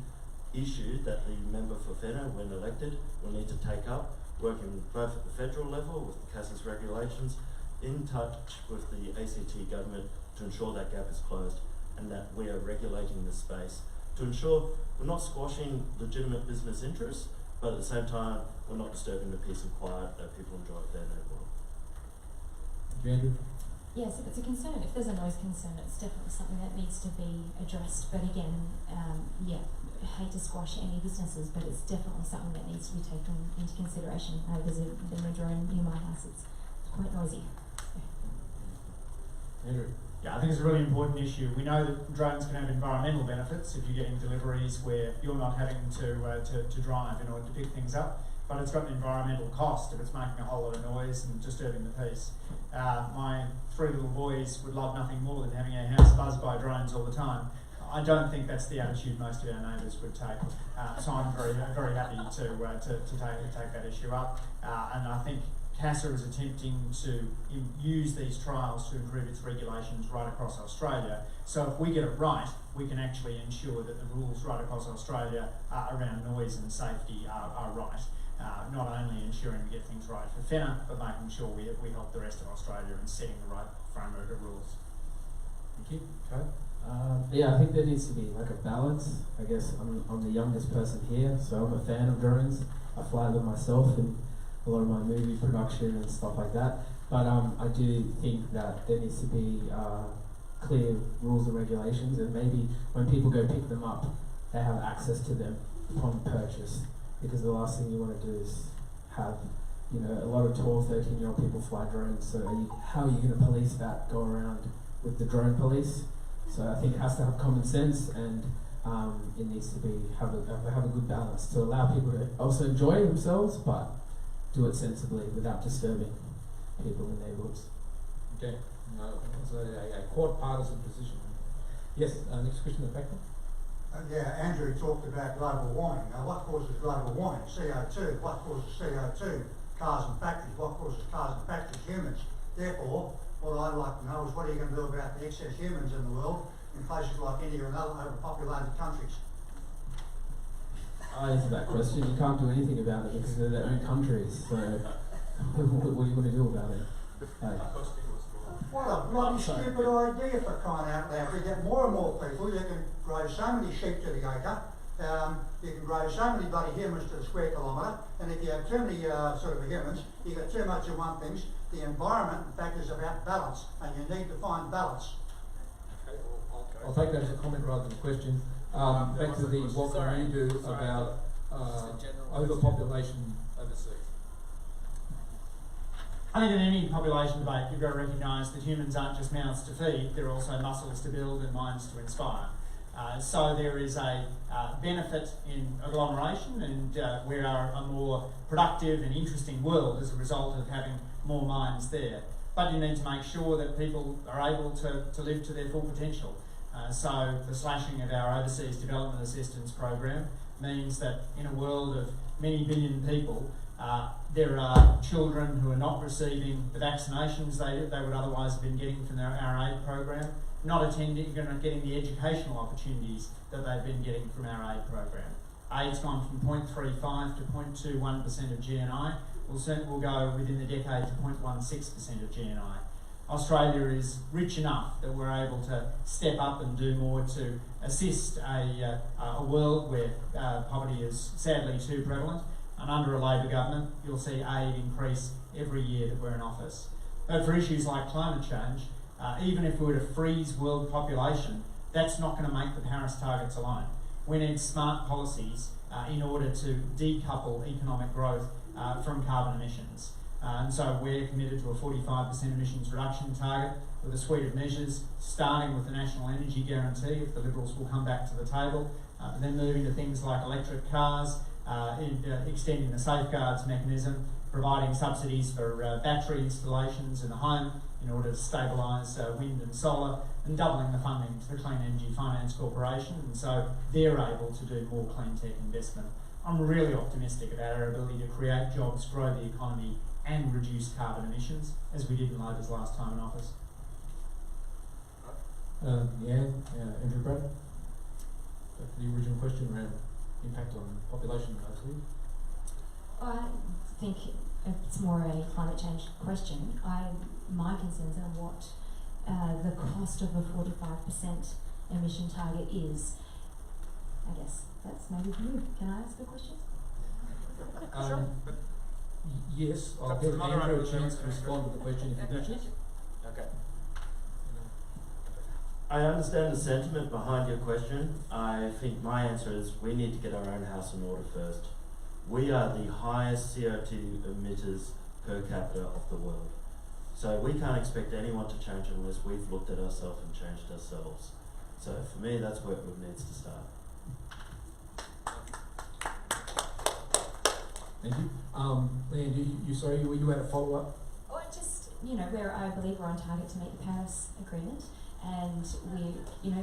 issue that the member for Fenner, when elected, will need to take up, working both at the federal level with the CASA's regulations, in touch with the ACT government to ensure that gap is closed and that we are regulating this space to ensure we're not squashing legitimate business interests, but at the same time we're not disturbing the peace and quiet that people enjoy at their neighbourhood.
Andrew?
Yes, if it's a concern, if there's a noise concern, it's definitely something that needs to be addressed. But again, I hate to squash any businesses, but it's definitely something that needs to be taken into consideration. There's a drone near my house, it's quite noisy.
Andrew?
Yeah, I think it's a really important issue. We know that drones can have environmental benefits if you're getting deliveries where you're not having to drive in order to pick things up, but it's got an environmental cost if it's making a whole lot of noise and disturbing the peace. My 3 little boys would love nothing more than having our house buzzed by drones all the time. I don't think that's the attitude most of our neighbours would take. So I'm very happy to take that issue up. And I think CASA is attempting to use these trials to improve its regulations right across Australia. So if we get it right, we can actually ensure that the rules right across Australia around noise and safety are right. Not only ensuring we get things right for Fenner, but making sure we help the rest of Australia in setting the right framework of rules.
Thank you. Okay.
Yeah, I think there needs to be like a balance. I guess I'm the youngest person here, so I'm a fan of drones. I fly them myself in a lot of my movie production and stuff like that. But I do think that there needs to be clear rules and regulations, and maybe when people go pick them up, they have access to them upon purchase. Because the last thing you want to do is have, a lot of 12, 13-year-old people fly drones. So how are you going to police that? Go around with the drone police? So I think it has to have common sense, and it needs to have a good balance to allow people to also enjoy themselves, but do it sensibly without disturbing people in neighbourhoods.
Okay. It's a quad partisan position. Yes. Next question in the back.
Andrew talked about global warming. Now, what causes global warming? CO2. What causes CO2? Cars and factories. What causes cars and factories? Humans. Therefore, what I'd like to know is what are you going to do about the excess humans in the world in places like India and other overpopulated countries?
I answer that question. You can't do anything about it because they're their own countries. So what are you going to do about it?
What a bloody stupid idea, for crying out loud. If you get more and more people, you can grow so many sheep to the acre, you can grow so many bloody humans to the square kilometre, and if you have too many humans, you get too much of one thing. The environment, in fact, is about balance, and you need to find balance.
Okay, I'll take that as a comment rather than a question. Back to the what can you do about overpopulation overseas?
I think in any population debate, you've got to recognise that humans aren't just mouths to feed, they're also muscles to build and minds to inspire. So there is a benefit in agglomeration, and we are a more productive and interesting world as a result of having more minds there. But you need to make sure that people are able to live to their full potential. So the slashing of our overseas development assistance program means that in a world of many billion people, there are children who are not receiving the vaccinations they would otherwise have been getting from our aid program, not getting the educational opportunities that they've been getting from our aid program. Aid's gone from 0.35 to 0.21% of GNI. Will go within the decade to 0.16% of GNI. Australia is rich enough that we're able to step up and do more to assist a world where poverty is sadly too prevalent. And under a Labor government, you'll see aid increase every year that we're in office. But for issues like climate change, even if we were to freeze world population, that's not going to make the Paris targets alone. We need smart policies in order to decouple economic growth from carbon emissions. And so we're committed to a 45% emissions reduction target with a suite of measures, starting with the National Energy Guarantee, if the Liberals will come back to the table, but then moving to things like electric cars, extending the safeguards mechanism, providing subsidies for battery installations in the home in order to stabilise wind and solar, and doubling the funding to the Clean Energy Finance Corporation, and so they're able to do more clean tech investment. I'm really optimistic about our ability to create jobs, grow the economy, and reduce carbon emissions, as we did in Labor's last time in office.
Andrew Brad, back to the original question around impact on population mostly.
I think it's more a climate change question. My concerns are what the cost of a 45% emission target is. I guess that's maybe for you. Can I ask a question?
Yes, I'll give Andrew a chance to respond to the question if he wishes.
Okay.
I understand the sentiment behind your question. I think my answer is we need to get our own house in order first. We are the highest CO2 emitters per capita of the world. So we can't expect anyone to change unless we've looked at ourselves and changed ourselves. So for me, that's where it needs to start.
Thank you. Leanne, you had a follow-up?
Or just, where I believe we're on target to meet the Paris Agreement, and we're,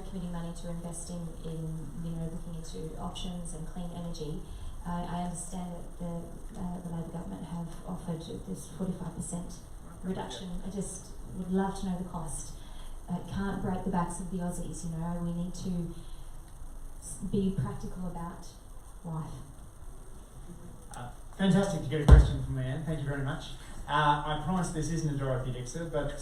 committing money to investing in, looking into options and clean energy. I understand that the Labor government have offered this 45% reduction. I just would love to know the cost. It can't break the backs of the Aussies, we need to be practical about life.
Fantastic to get a question from Leanne. Thank you very much. I promise this isn't a Dorothy Dixer, but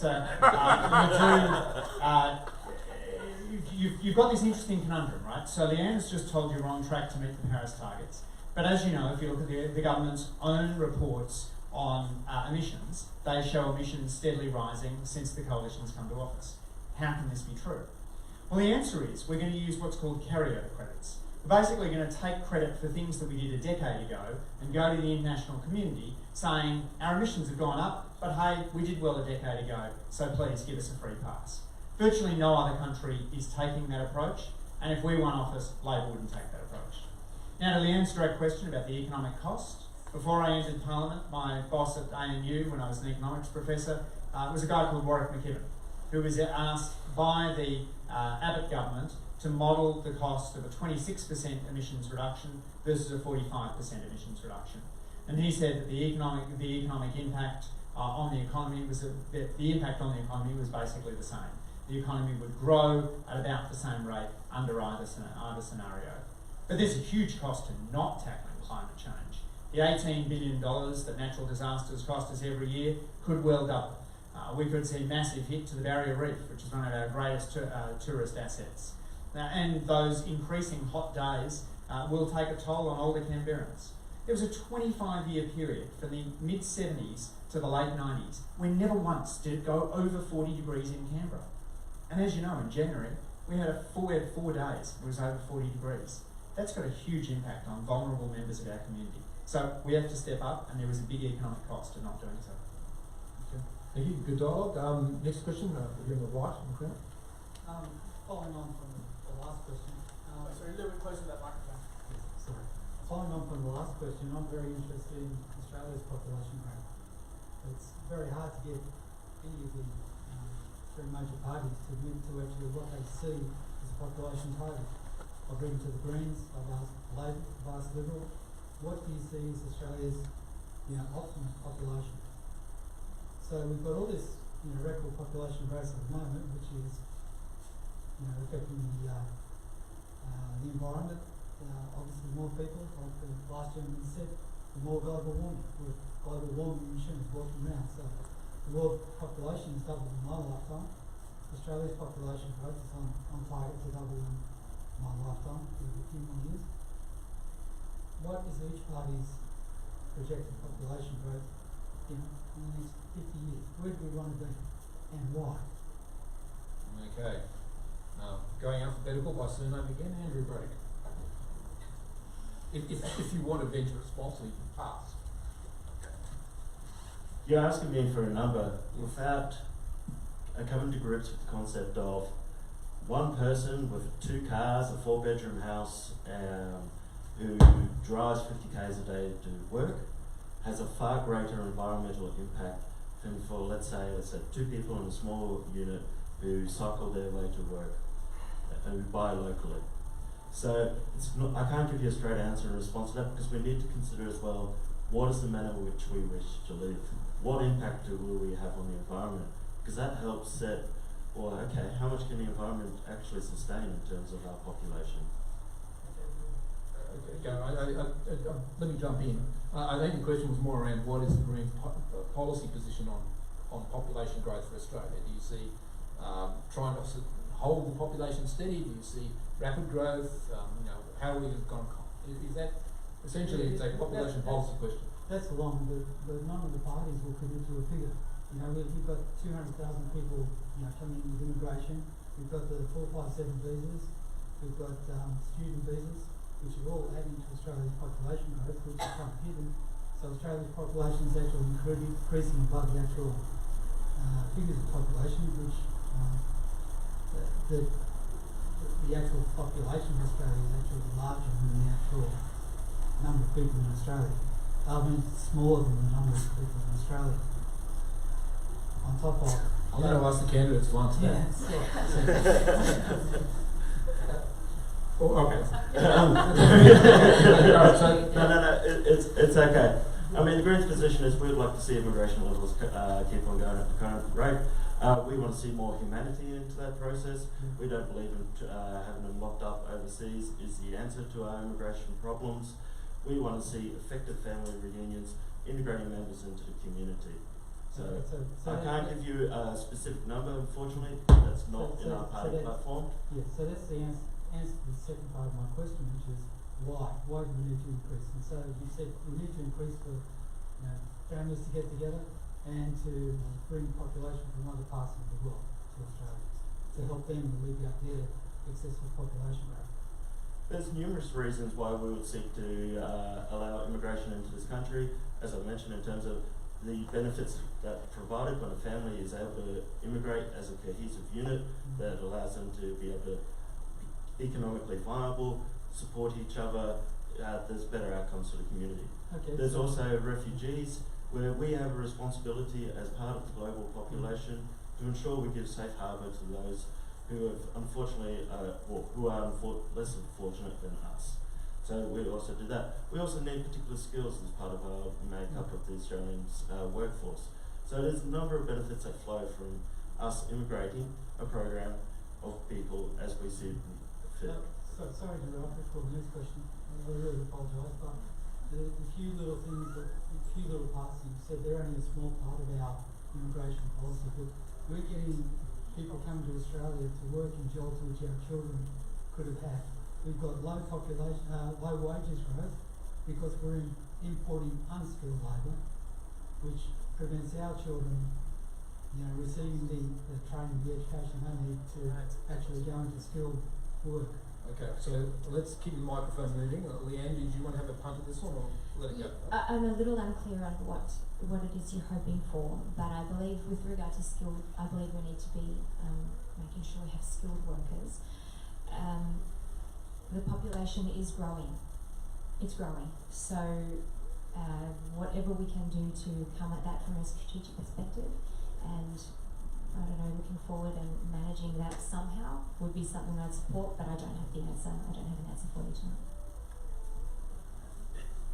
you've got this interesting conundrum, right? So Leanne's just told you we're on track to meet the Paris targets. But as you know, if you look at the government's own reports on emissions, they show emissions steadily rising since the coalition's come to office. How can this be true? Well, the answer is we're going to use what's called carryover credits. We're basically going to take credit for things that we did a decade ago and go to the international community saying our emissions have gone up, but hey, we did well a decade ago, so please give us a free pass. Virtually no other country is taking that approach, and if we won office, Labor wouldn't take that approach. Now to Leanne's direct question about the economic cost. Before I entered Parliament, my boss at ANU, when I was an economics professor, was a guy called Warwick McKibben, who was asked by the Abbott government to model the cost of a 26% emissions reduction versus a 45% emissions reduction. And he said that the economic impact on the economy was the impact on the economy was basically the same. The economy would grow at about the same rate under either scenario. But there's a huge cost to not tackling climate change. The $18 billion that natural disasters cost us every year could well double. We could see massive hit to the Barrier Reef, which is one of our greatest tourist assets. And those increasing hot days will take a toll on older Canberrans. There was a 25-year period from the mid-70s to the late 90s when never once did it go over 40 degrees in Canberra. And as you know, in January, we had 4 days it was over 40 degrees. That's got a huge impact on vulnerable members of our community. So we have to step up, and there is a big economic cost to not doing so.
Okay. Thank you. Good dialogue. Next question, here on the right in the crowd.
Following on from the last question.
Sorry, a little bit closer to that microphone.
Sorry. Following on from the last question, I'm very interested in Australia's population growth. It's very hard to get any of the three major parties to admit to actually what they see as a population target.
I've written to the Greens, I've asked Labor, I've asked Liberal, what do you see as Australia's, optimum population? So we've got all this, record population growth at the moment, which is, affecting the environment. Obviously more people, like the last gentleman said, the more global warming. We're global warming machines walking around. So the world population has doubled in my lifetime. Australia's population growth is on target to double in my lifetime, in a few more years. What is each party's projected population growth in the next 50 years? Where do we want to be and why?
Okay. Going alphabetical by surname again, Andrew Braddock. If you want to venture responsibly, you can pass.
You're asking me for a number without coming to grips with the concept of one person with 2 cars, a 4-bedroom house, who drives 50 k's a day to work, has a far greater environmental impact than for, let's say 2 people in a small unit who cycle their way to work, who buy locally. So I can't give you a straight answer in response to that, because we need to consider as well, what is the manner in which we wish to live? What impact will we have on the environment? Because that helps set, how much can the environment actually sustain in terms of our population?
Okay, let me jump in. I think the question was more around what is the Greens' policy position on population growth for Australia? Do you see trying to hold the population steady? Do you see rapid growth? How are we going to... Is that essentially it's a population policy question?
That's long, but none of the parties will commit to a figure. We've got 200,000 people, coming in with immigration. We've got the 457 visas. We've got student visas, which are all adding to Australia's population growth, which is quite hidden. So Australia's population is actually increasing above the actual figures of population, which the actual population of Australia is actually larger than the actual number of people in Australia. It's smaller than the number of people in Australia. On top of...
I'm going to ask the candidates to answer that. Okay.
No, it's okay. The Greens' position is we'd like to see immigration levels keep on going at the current rate. We want to see more humanity into that process. We don't believe in having them locked up overseas is the answer to our immigration problems. We want to see effective family reunions, integrating members into the community. So I can't give you a specific number, unfortunately. That's not in our party platform.
Yeah, so that's the answer to the second part of my question, which is why? Why do we need to increase? And so you said we need to increase for families to get together and to bring population from other parts of the world to Australia to help them alleviate their excessive population rate.
There's numerous reasons why we would seek to allow immigration into this country. As I mentioned, in terms of the benefits that are provided when a family is able to immigrate as a cohesive unit, that allows them to be able to be economically viable, support each other. There's better outcomes for the community.
Okay,
there's also refugees, where we have a responsibility as part of the global population to ensure we give safe harbour to those who have unfortunately, who are less fortunate than us. So we also do that. We also need particular skills as part of our makeup of the Australian workforce. So there's a number of benefits that flow from us immigrating a program of people as we see fit.
Sorry to interrupt before the next question. I really apologise, but the few little things, the few little parts that you said, they're only a small part of our immigration policy. But we're getting people coming to Australia to work in jobs which our children could have had. We've got low population, low wages growth because we're importing unskilled labour, which prevents our children, receiving the training, the education they need to actually go into skilled work.
Okay, so let's keep the microphones moving. Leanne, did you want to have a punt at this one, or let it go?
I'm a little unclear on what it is you're hoping for, but I believe with regard to skilled, I believe we need to be making sure we have skilled workers. The population is growing. It's growing. So whatever we can do to come at that from a strategic perspective and I don't know, looking forward and managing that somehow would be something I'd support, but I don't have the answer. I don't have an answer for you tonight.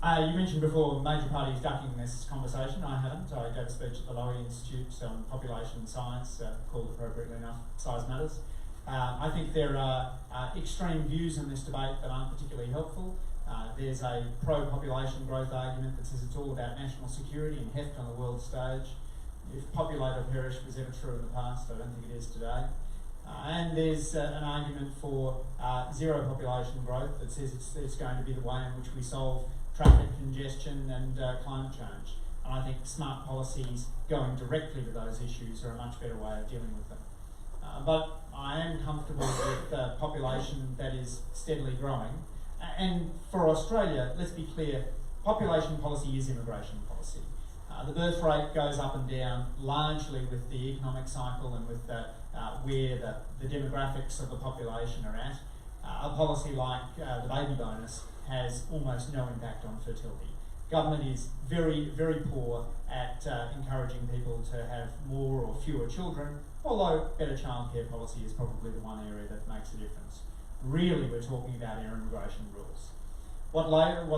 You mentioned before major parties ducking this conversation. I haven't. I gave a speech at the Lowy Institute on population science, called appropriately enough Size Matters. I think there are extreme views in this debate that aren't particularly helpful. There's a pro-population growth argument that says it's all about national security and heft on the world stage. If populate or perish was ever true in the past, I don't think it is today. And there's an argument for zero population growth that says it's going to be the way in which we solve traffic congestion and climate change. And I think smart policies going directly to those issues are a much better way of dealing with them. But I am comfortable with a population that is steadily growing. And for Australia, let's be clear, population policy is immigration policy. The birth rate goes up and down largely with the economic cycle and with where the demographics of the population are at. A policy like the baby bonus has almost no impact on fertility. Government is very, very poor at encouraging people to have more or fewer children, although better childcare policy is probably the one area that makes a difference. Really, we're talking about our immigration rules. What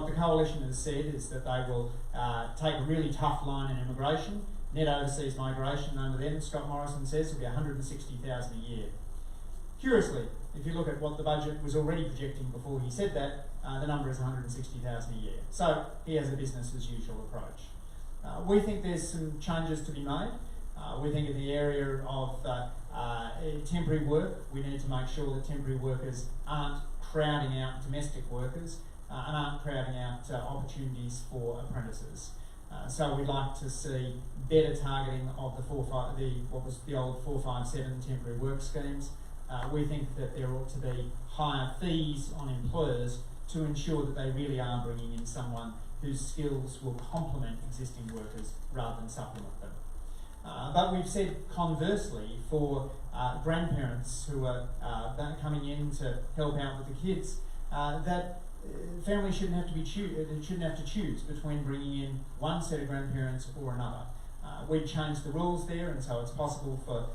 the coalition has said is that they will take a really tough line in immigration. Net overseas migration under them, Scott Morrison says, will be 160,000 a year. Curiously, if you look at what the budget was already projecting before he said that, the number is 160,000 a year. So he has a business as usual approach. We think there's some changes to be made. We think in the area of temporary work, we need to make sure that temporary workers aren't crowding out domestic workers and aren't crowding out opportunities for apprentices. So we'd like to see better targeting of what was the old 457 temporary work schemes. We think that there ought to be higher fees on employers to ensure that they really are bringing in someone whose skills will complement existing workers rather than supplement them. But we've said conversely for grandparents who are coming in to help out with the kids that families shouldn't have to choose between bringing in one set of grandparents or another. We'd change the rules there, and so it's possible for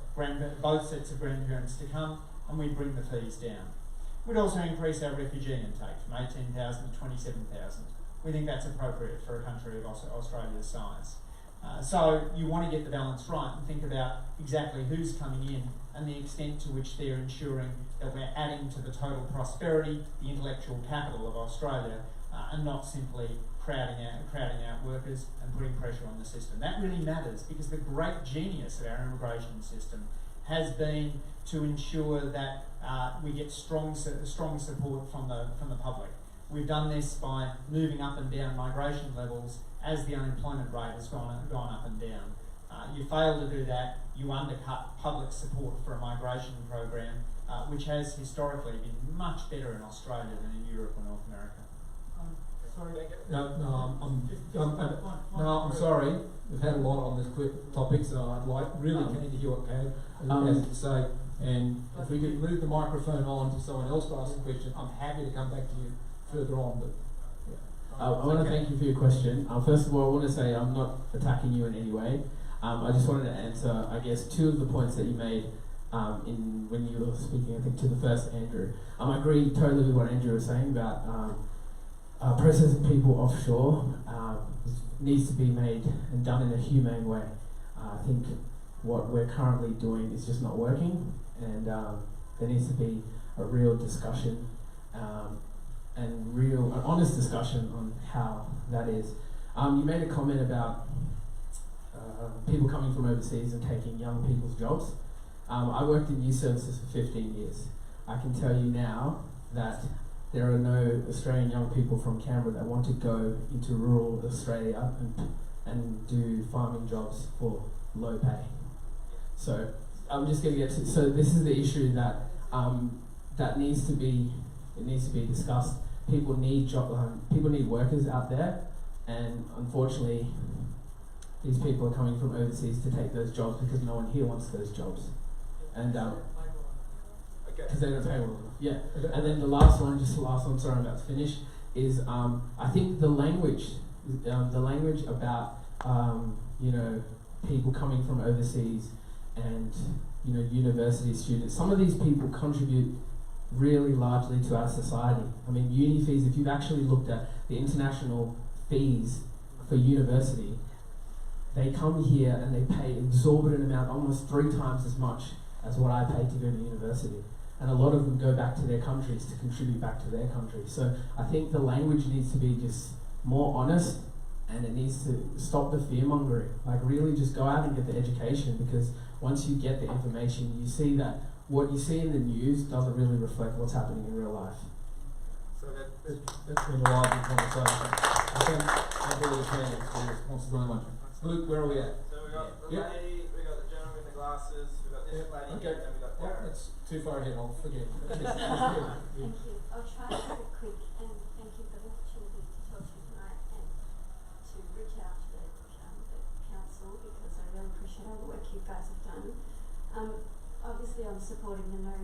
both sets of grandparents to come, and we'd bring the fees down. We'd also increase our refugee intake from 18,000 to 27,000. We think that's appropriate for a country of Australia's size. So you want to get the balance right and think about exactly who's coming in and the extent to which they're ensuring that we're adding to the total prosperity, the intellectual capital of Australia, and not simply crowding out workers and putting pressure on the system. That really matters because the great genius of our immigration system has been to ensure that we get strong support from the public. We've done this by moving up and down migration levels as the unemployment rate has gone up and down. You fail to do that, you undercut public support for a migration program, which has historically been much better in Australia than in Europe or North America.
I'm sorry. We've had a lot on this quick topic, so I'd really keen to hear what Pam has to say. And if we could move the microphone on to someone else to ask a question, I'm happy to come back to you further on. But
I want to thank you for your question. First of all, I want to say I'm not attacking you in any way. I just wanted to answer, I guess, two of the points that you made when you were speaking, I think, to the first Andrew. I agree totally with what Andrew was saying about processing people offshore needs to be made and done in a humane way. I think what we're currently doing is just not working, and there needs to be a real discussion and an honest discussion on how that is. You made a comment about people coming from overseas and taking young people's jobs. I worked in youth services for 15 years. I can tell you now that there are no Australian young people from Canberra that want to go into rural Australia and do farming jobs for low pay. So I'm just going to get to. So this is the issue that that needs to be discussed. People need people need workers out there, and unfortunately, these people are coming from overseas to take those jobs because no one here wants those jobs, and because they don't pay well. Yeah, and then the last one, sorry, I'm about to finish, is I think the language about people coming from overseas and university students. Some of these people contribute really largely to our society. I mean, uni fees, if you've actually looked at the international fees for university, they come here and they pay exorbitant amount, almost 3 times as much as what I pay to go to university. And a lot of them go back to their countries to contribute back to their country. So I think the language needs to be just more honest, and it needs to stop the fear-mongering. Like, really just go out and get the education, because once you get the information, you see that what you see in the news doesn't really reflect what's happening in real life.
So that's been a lively conversation. I think everybody's hands for the responses on that one. Luke, where are we at?
So we got the lady, we got the gentleman with the glasses, we got this lady,
Okay.
and then we got
Well,
Darren.
that's too far ahead, I'll forget.
Thank you. I'll try to keep it quick, and thank you for the opportunity to talk to you tonight and to reach out to the council, because I really appreciate all the work you guys have done. Obviously I'm supporting the No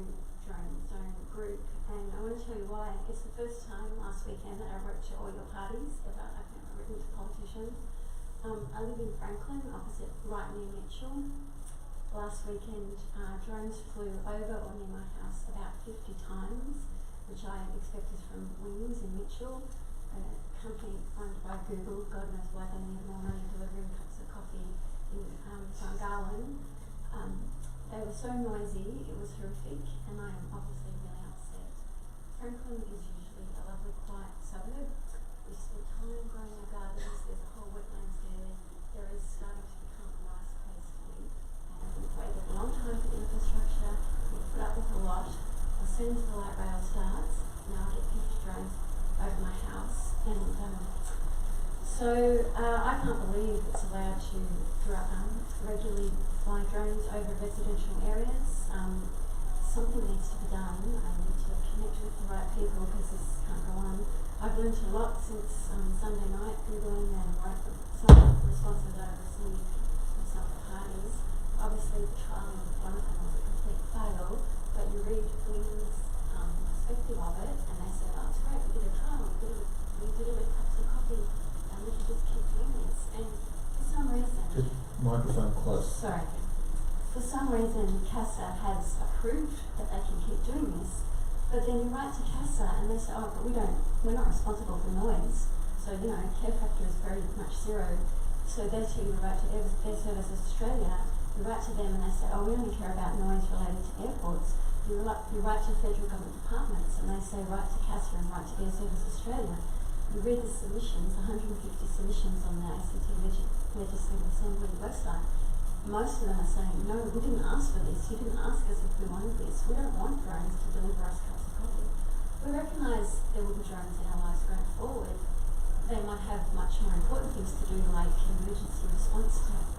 Drone Zone group, and I want to tell you why. It's the first time last weekend that I wrote to all your parties ever. I've never written to politicians. I live in Franklin, opposite right near Mitchell. Last weekend, drones flew over or near my house about 50 times, which I expected from Wings in Mitchell, a company owned by Google. God knows why they need more money delivering cups of coffee in Gungahlin. They were so noisy, it was horrific, and I am obviously really upset. Franklin is usually a lovely, quiet suburb. We spend time growing our gardens, there's a whole wetlands there. There is starting to become a nice place to live. And we've waited a long time for the infrastructure, we've put up with a lot. As soon as the light rail starts, now I get 50 drones over my house. And so I can't believe it's allowed to regularly fly drones over residential areas. Something needs to be done. I need to connect with the right people, because this can't go on. I've learned a lot since Sunday night, Googling and some of the responses that I've received from some of the parties. Obviously the trial of one of them was a complete fail, but you read Wings' perspective of it, and they said, oh, it's great, we did a trial, we did it with cups of coffee, and we can just keep doing this. And for some reason...
Just microphone close.
Sorry. For some reason, CASA has approved that they can keep doing this, but then you write to CASA and they say, oh, but we're not responsible for noise. So, care factor is very much zero. So they too, you write to Air Services Australia, you write to them and they say, oh, we only care about noise related to airports. You write to federal government departments and they say, write to CASA and write to Air Services Australia. You read the submissions, 150 submissions on the ACT Legislative Assembly website. Most of them are saying, no, we didn't ask for this, you didn't ask us if we wanted this, we don't want drones to deliver us cups of coffee. We recognise there will be drones in our lives going forward. They might have much more important things to do, like emergency response type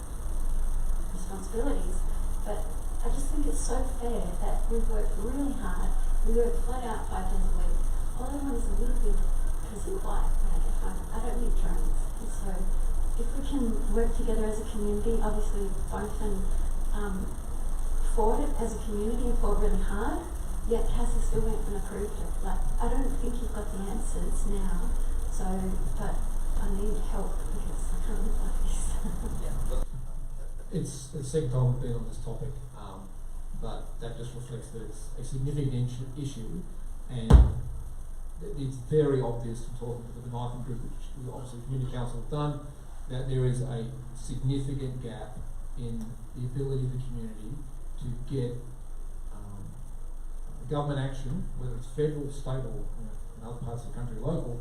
responsibilities, but I just think it's so fair that we've worked really hard, we work flat out 5 days a week. All I want is a little bit of peace and quiet when I get home. I don't need drones. And so if we can work together as a community, obviously both and fought it as a community and fought really hard, yet CASA still went and approved it. Like, I don't think you've got the answers now, so, but I need help because I can't live like this.
It's the second time we've been on this topic, but that just reflects that it's a significant issue, and it's very obvious from talking to the Gungahlin group, which obviously the Community Council have done, that there is a significant gap in the ability of the community to get government action, whether it's federal, state, or in other parts of the country, local,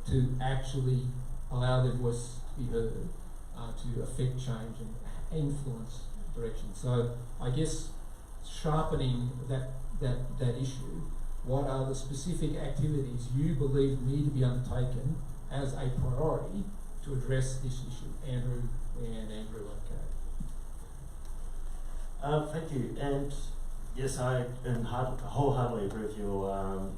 to actually allow their voice to be heard, to affect change and influence direction. So I guess sharpening that issue, what are the specific activities you believe need to be undertaken as a priority to address this issue? Andrew, okay.
Thank you. And yes, I wholeheartedly agree with your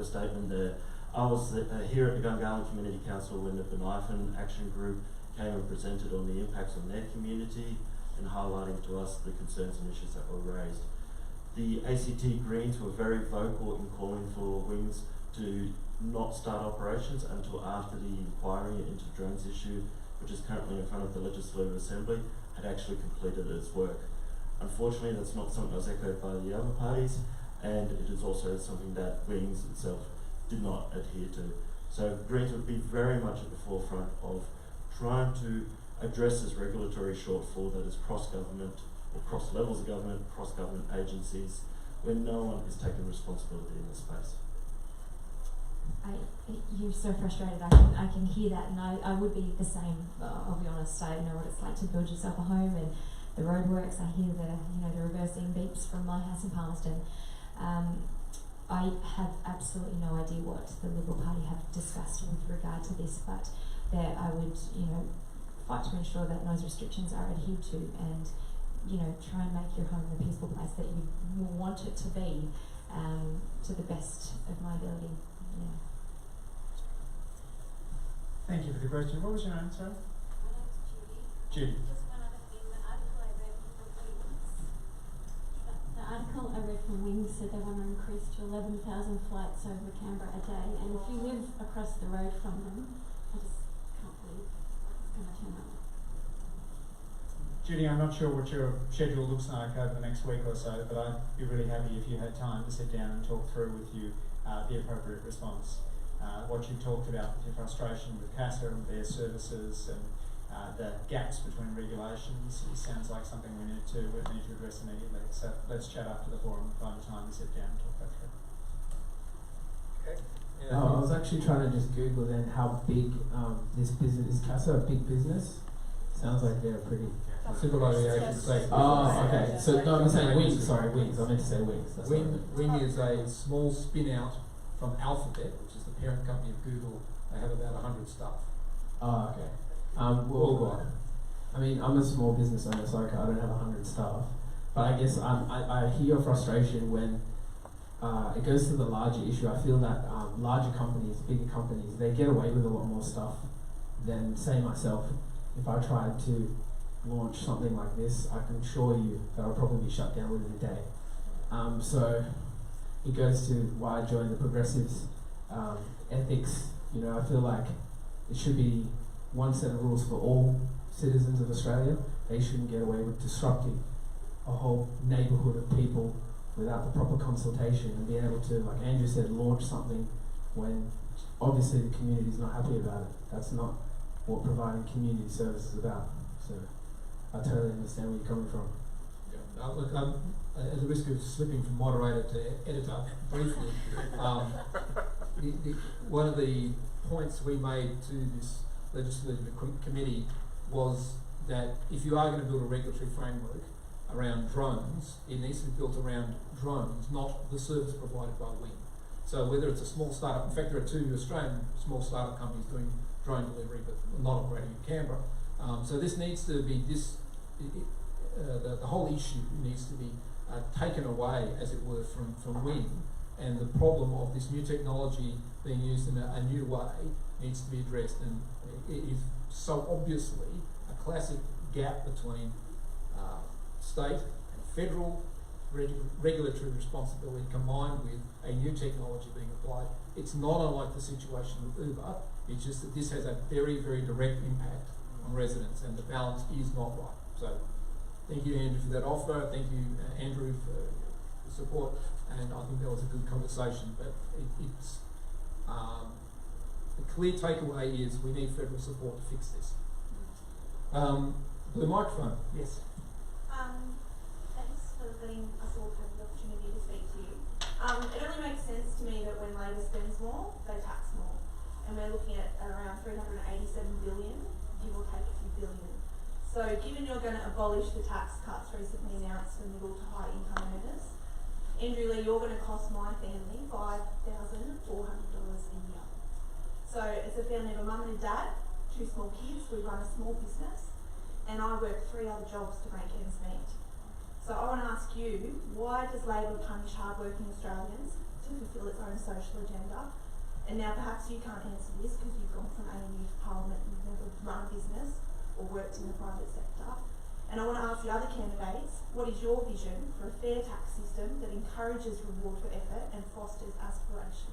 statement there. I was here at the Gungahlin Community Council when the Gungahlin Action Group came and presented on the impacts on their community and highlighting to us the concerns and issues that were raised. The ACT Greens were very vocal in calling for Wings to not start operations until after the inquiry into drones issue, which is currently in front of the Legislative Assembly, had actually completed its work. Unfortunately, that's not something that was echoed by the other parties, and it is also something that Greens itself did not adhere to. So Greens would be very much at the forefront of trying to address this regulatory shortfall that is cross-government, or cross levels of government, cross-government agencies, where no one is taking responsibility in this space.
You're so frustrated. I can hear that, and I would be the same. I'll be honest. I know what it's like to build yourself a home, and the roadworks. I hear the reversing beeps from my house in Palmerston. I have absolutely no idea what the Liberal Party have discussed with regard to this, but that I would fight to ensure that noise restrictions are adhered to, and try and make your home the peaceful place that you want it to be, to the best of my ability. Yeah.
Thank you for the question. What was your name, sorry?
My name's Judy.
Judy.
Just one other thing, the article I read from Wings said they want to increase to 11,000 flights over Canberra a day, and if you live across the road from them, I just can't believe it's going to turn out.
Judy, I'm not sure what your schedule looks like over the next week or so, but I'd be really happy if you had time to sit down and talk through with you the appropriate response. What you talked about with your frustration with CASA and their services and the gaps between regulations, it sounds like something we need to address immediately. So let's chat after the forum, find a time to sit down and talk that through.
Okay.
I was actually trying to just Google then how big this business is. CASA a big business? Sounds like they're pretty.
Civil aviation safety.
Oh, okay. So no, I'm saying Wings. Sorry, Wings. I meant to say Wings. That's
Wing is a small spin out from Alphabet, which is the parent company of Google. They have about 100 staff.
Oh, okay. Well, I mean, I'm a small business owner, so I don't have 100 staff. But I guess I hear your frustration when it goes to the larger issue. I feel that larger companies, bigger companies, they get away with a lot more stuff than, say, myself. If I tried to launch something like this, I can assure you that I'll probably be shut down within a day. So it goes to why I joined the Progressives. Ethics, I feel like it should be one set of rules for all citizens of Australia. They shouldn't get away with disrupting a whole neighbourhood of people without the proper consultation and being able to, like Andrew said, launch something when obviously the community is not happy about it. That's not what providing community service is about. So I totally understand where you're coming from.
Yeah. Look, at the risk of slipping from moderator to editor briefly, one of the points we made to this legislative committee was that if you are going to build a regulatory framework around drones, it needs to be built around drones, not the service provided by Wing. So whether it's a small startup, in fact there are 2 Australian small startup companies doing drone delivery but not operating in Canberra. So this needs to be, the whole issue needs to be taken away, as it were, from Wing, and the problem of this new technology being used in a new way needs to be addressed, and it is so obviously a classic gap between state and federal regulatory responsibility combined with a new technology being applied. It's not unlike the situation with Uber, it's just that this has a very, very direct impact on residents, and the balance is not right. So thank you, Andrew, for that offer. Thank you, Andrew, for the support, and I think that was a good conversation, but it's the clear takeaway is we need federal support to fix this. The microphone, yes.
Thanks for letting us all have the opportunity to speak to you. It only makes sense to me that when Labor spends more, they tax more. And we're looking at around 387 billion, give or take a few billion. So given you're going to abolish the tax cuts recently announced for middle to high income earners, Andrew Lee, you're going to cost my family $5,400 a year. So it's a family of a mum and a dad, 2 small kids, we run a small business, and I work 3 other jobs to make ends meet. So I want to ask you, why does Labor punish hard-working Australians to fulfil its own social agenda? And now perhaps you can't answer this because you've gone from AMU to Parliament and you've never run a business or worked in the private sector. And I want to ask the other candidates, what is your vision for a fair tax system that encourages reward for effort and fosters aspiration?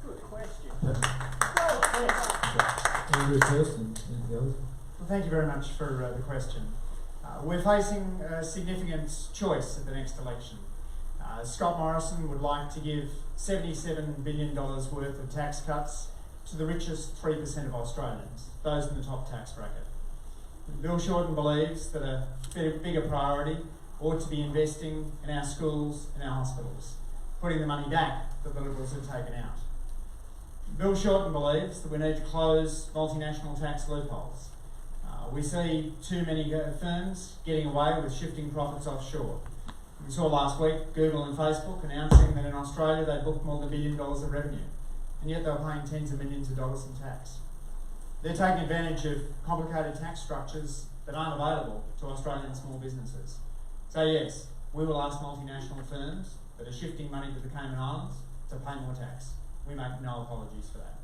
Good question.
Andrew first and the others.
Well, thank you very much for the question. We're facing a significant choice at the next election. Scott Morrison would like to give $77 billion worth of tax cuts to the richest 3% of Australians, those in the top tax bracket. Bill Shorten believes that a bigger priority ought to be investing in our schools and our hospitals, putting the money back that the Liberals have taken out. Bill Shorten believes that we need to close multinational tax loopholes. We see too many firms getting away with shifting profits offshore. We saw last week Google and Facebook announcing that in Australia they booked more than $1 billion of revenue, and yet they were paying tens of millions of dollars in tax. They're taking advantage of complicated tax structures that aren't available to Australian small businesses. So yes, we will ask multinational firms that are shifting money to the Cayman Islands to pay more tax. We make no apologies for that.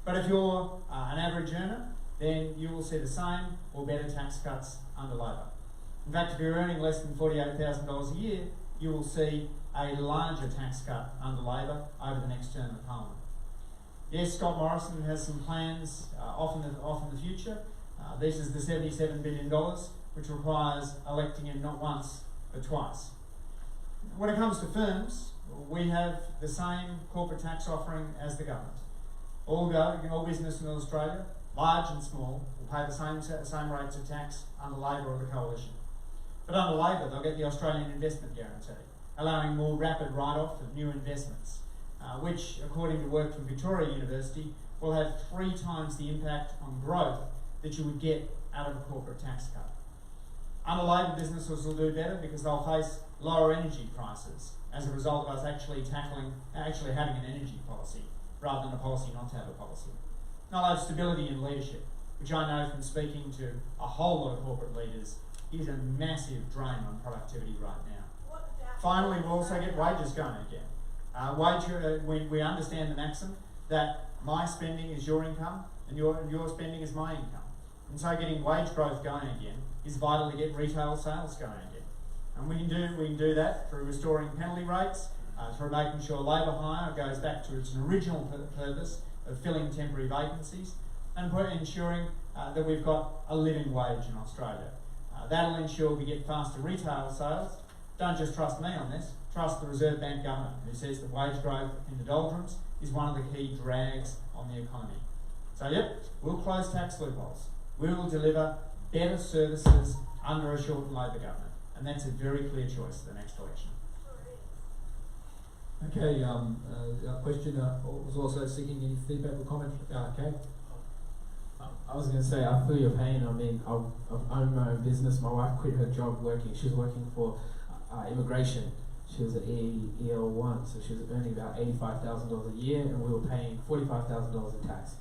But if you're an average earner, then you will see the same or better tax cuts under Labor. In fact, if you're earning less than $48,000 a year, you will see a larger tax cut under Labor over the next term of Parliament. Yes, Scott Morrison has some plans off in the future. This is the $77 billion, which requires electing him not once, but twice. When it comes to firms, we have the same corporate tax offering as the government. All business in Australia, large and small, will pay the same rates of tax under Labor or the Coalition. But under Labor, they'll get the Australian Investment Guarantee, allowing more rapid write-off of new investments, which, according to work from Victoria University, will have 3 times the impact on growth that you would get out of a corporate tax cut. Under Labor, businesses will do better because they'll face lower energy prices as a result of us actually having an energy policy rather than a policy not to have a policy. They'll have stability in leadership, which I know from speaking to a whole lot of corporate leaders is a massive drain on productivity right now. Finally, we'll also get wages going again. We understand the maxim that my spending is your income and your spending is my income. And so getting wage growth going again is vital to get retail sales going again. And we can do that through restoring penalty rates, through making sure labour hire goes back to its original purpose of filling temporary vacancies, and ensuring that we've got a living wage in Australia. That'll ensure we get faster retail sales. Don't just trust me on this, trust the Reserve Bank Governor, who says that wage growth in the doldrums is one of the key drags on the economy. So yep, we'll close tax loopholes. We will deliver better services under a shortened Labor government, and that's a very clear choice for the next election.
Okay, our question was also seeking any feedback or comment. Okay.
I was going to say, I feel your pain. I mean, I own my own business. My wife quit her job working. She was working for immigration. She was at EL1, so she was earning about $85,000 a year, and we were paying $45,000 in tax.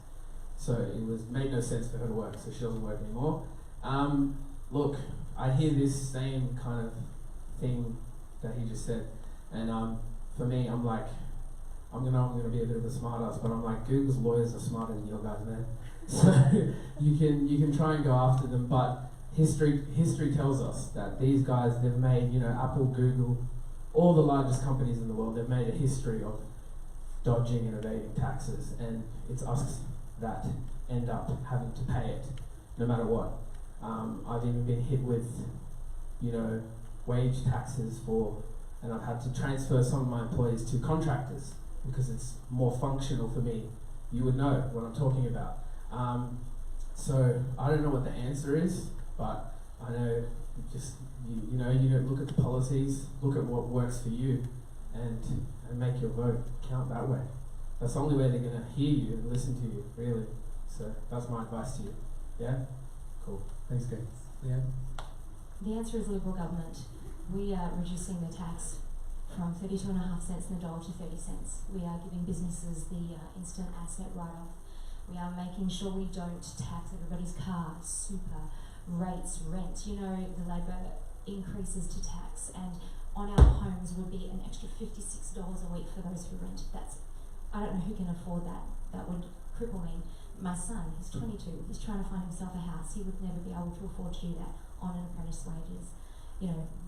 So it made no sense for her to work, so she doesn't work anymore. Look, I hear this same kind of thing that he just said, and for me, I'm like, I'm gonna be a bit of a smart ass, but I'm like, Google's lawyers are smarter than your guys, man. So you can try and go after them, but history tells us that these guys, they've made, Apple, Google, all the largest companies in the world, they've made a history of dodging and evading taxes, and it's us that end up having to pay it, no matter what. I've even been hit with, wage taxes and I've had to transfer some of my employees to contractors because it's more functional for me. You would know what I'm talking about. So I don't know what the answer is, but I know just you look at the policies, look at what works for you, and make your vote count that way. That's the only way they're going to hear you and listen to you, really. So that's my advice to you. Yeah? Cool. Thanks, Kate. Yeah?
The answer is Liberal government. We are reducing the tax from 32.5 cents in the dollar to 30 cents. We are giving businesses the instant asset write-off. We are making sure we don't tax everybody's car, super, rates, rent. The Labor increases to tax, and on our homes would be an extra $56 a week for those who rent. I don't know who can afford that. That would cripple me. My son, he's 22, he's trying to find himself a house. He would never be able to afford to do that on an apprentice wages.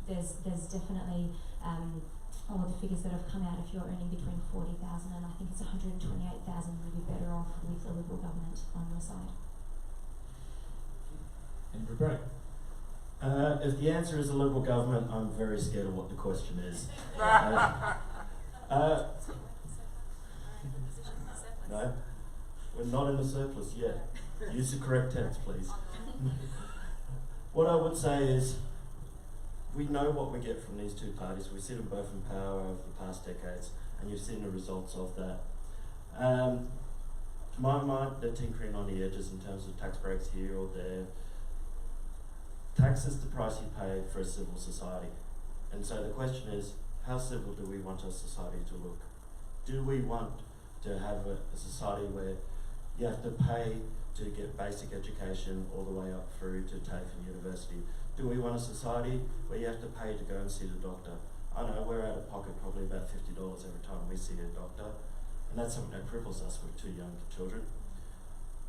There's definitely all the figures that have come out. If you're earning between 40,000 and I think it's 128,000, you'd be better off with a Liberal government on your side.
Andrew Braddock.
If the answer is a Liberal government, I'm very scared of what the question is. No, we're not in the surplus yet. Use the correct tense, please. What I would say is, we know what we get from these two parties. We see them both in power over the past decades, and you've seen the results of that. To my mind, they're tinkering on the edges in terms of tax breaks here or there. Tax is the price you pay for a civil society. And so the question is, how civil do we want our society to look? Do we want to have a society where you have to pay to get basic education all the way up through to TAFE and university? Do we want a society where you have to pay to go and see the doctor? I know we're out of pocket probably about $50 every time we see a doctor, and that's something that cripples us with 2 young children.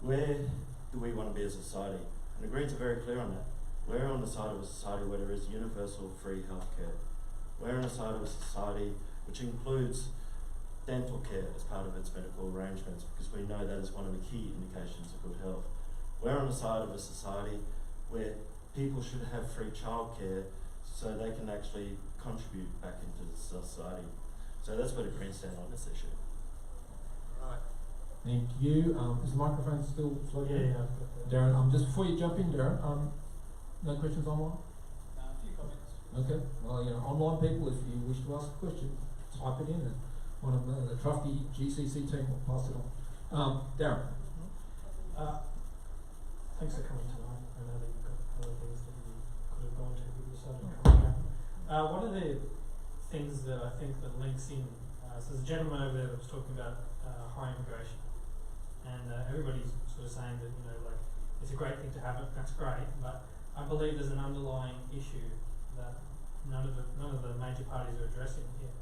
Where do we want to be as a society? And the Greens are very clear on that. We're on the side of a society where there is universal free healthcare. We're on the side of a society which includes dental care as part of its medical arrangements, because we know that is one of the key indications of good health. We're on the side of a society where people should have free childcare so they can actually contribute back into the society. So that's where the Greens stand on this issue.
Right.
Thank you. Is the microphone still floating?
Yeah.
Darren, just before you jump in, Darren, no questions online?
A few comments.
Okay. Well, online people, if you wish to ask a question, type it in, and one of the trusty GCC team will pass it on. Darren.
Thanks for coming tonight. I know that you've got other things that you could have gone to, but you decided to come here. One of the things that I think that links in, so there's a gentleman over there that was talking about high immigration, and everybody's sort of saying that it's a great thing to have it. That's great, but I believe there's an underlying issue that none of the major parties are addressing here,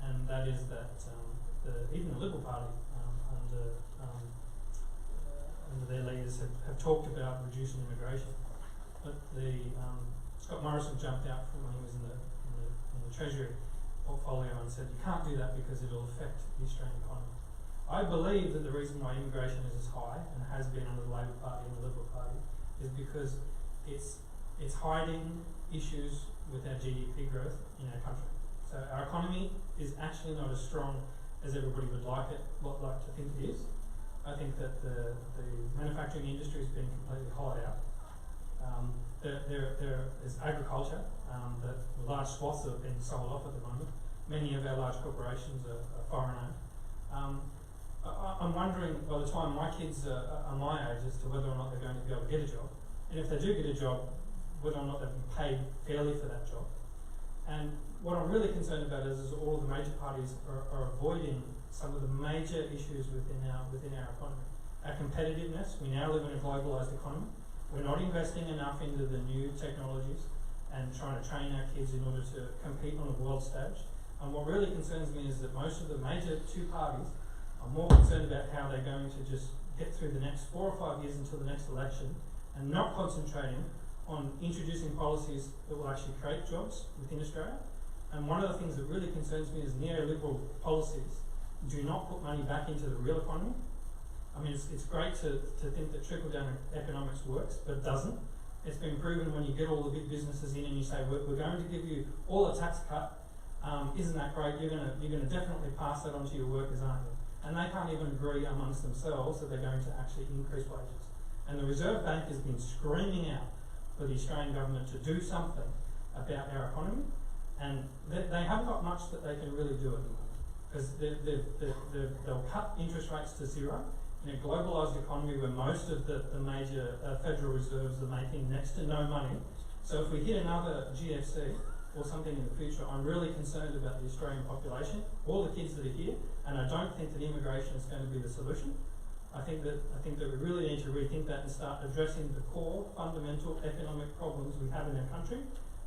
and that is that even the Liberal Party under their leaders have talked about reducing immigration, but Scott Morrison jumped out from when he was in the Treasury portfolio and said you can't do that because it'll affect the Australian economy. I believe that the reason why immigration is as high and has been under the Labor Party and the Liberal Party is because it's hiding issues with our GDP growth in our country. So our economy is actually not as strong as everybody would like to think it is. I think that the manufacturing industry has been completely hollowed out. There is agriculture that large swaths have been sold off at the moment. Many of our large corporations are foreign owned. I'm wondering, by the time my kids are my age, as to whether or not they're going to be able to get a job, and if they do get a job, whether or not they've been paid fairly for that job. And what I'm really concerned about is all of the major parties are avoiding some of the major issues within our economy. Our competitiveness, we now live in a globalised economy. We're not investing enough into the new technologies and trying to train our kids in order to compete on a world stage. And what really concerns me is that most of the major 2 parties are more concerned about how they're going to just get through the next 4 or 5 years until the next election, and not concentrating on introducing policies that will actually create jobs within Australia. And one of the things that really concerns me is neoliberal policies do not put money back into the real economy. I mean, it's great to think that trickle-down economics works, but it doesn't. It's been proven when you get all the big businesses in and you say, we're going to give you all a tax cut, isn't that great? You're going to definitely pass that on to your workers, aren't you? And they can't even agree amongst themselves that they're going to actually increase wages. And the Reserve Bank has been screaming out for the Australian government to do something about our economy, and they haven't got much that they can really do at the moment, because they'll cut interest rates to zero in a globalised economy where most of the major federal reserves are making next to no money. So if we hit another GFC or something in the future, I'm really concerned about the Australian population, all the kids that are here, and I don't think that immigration is going to be the solution. I think that we really need to rethink that and start addressing the core fundamental economic problems we have in our country,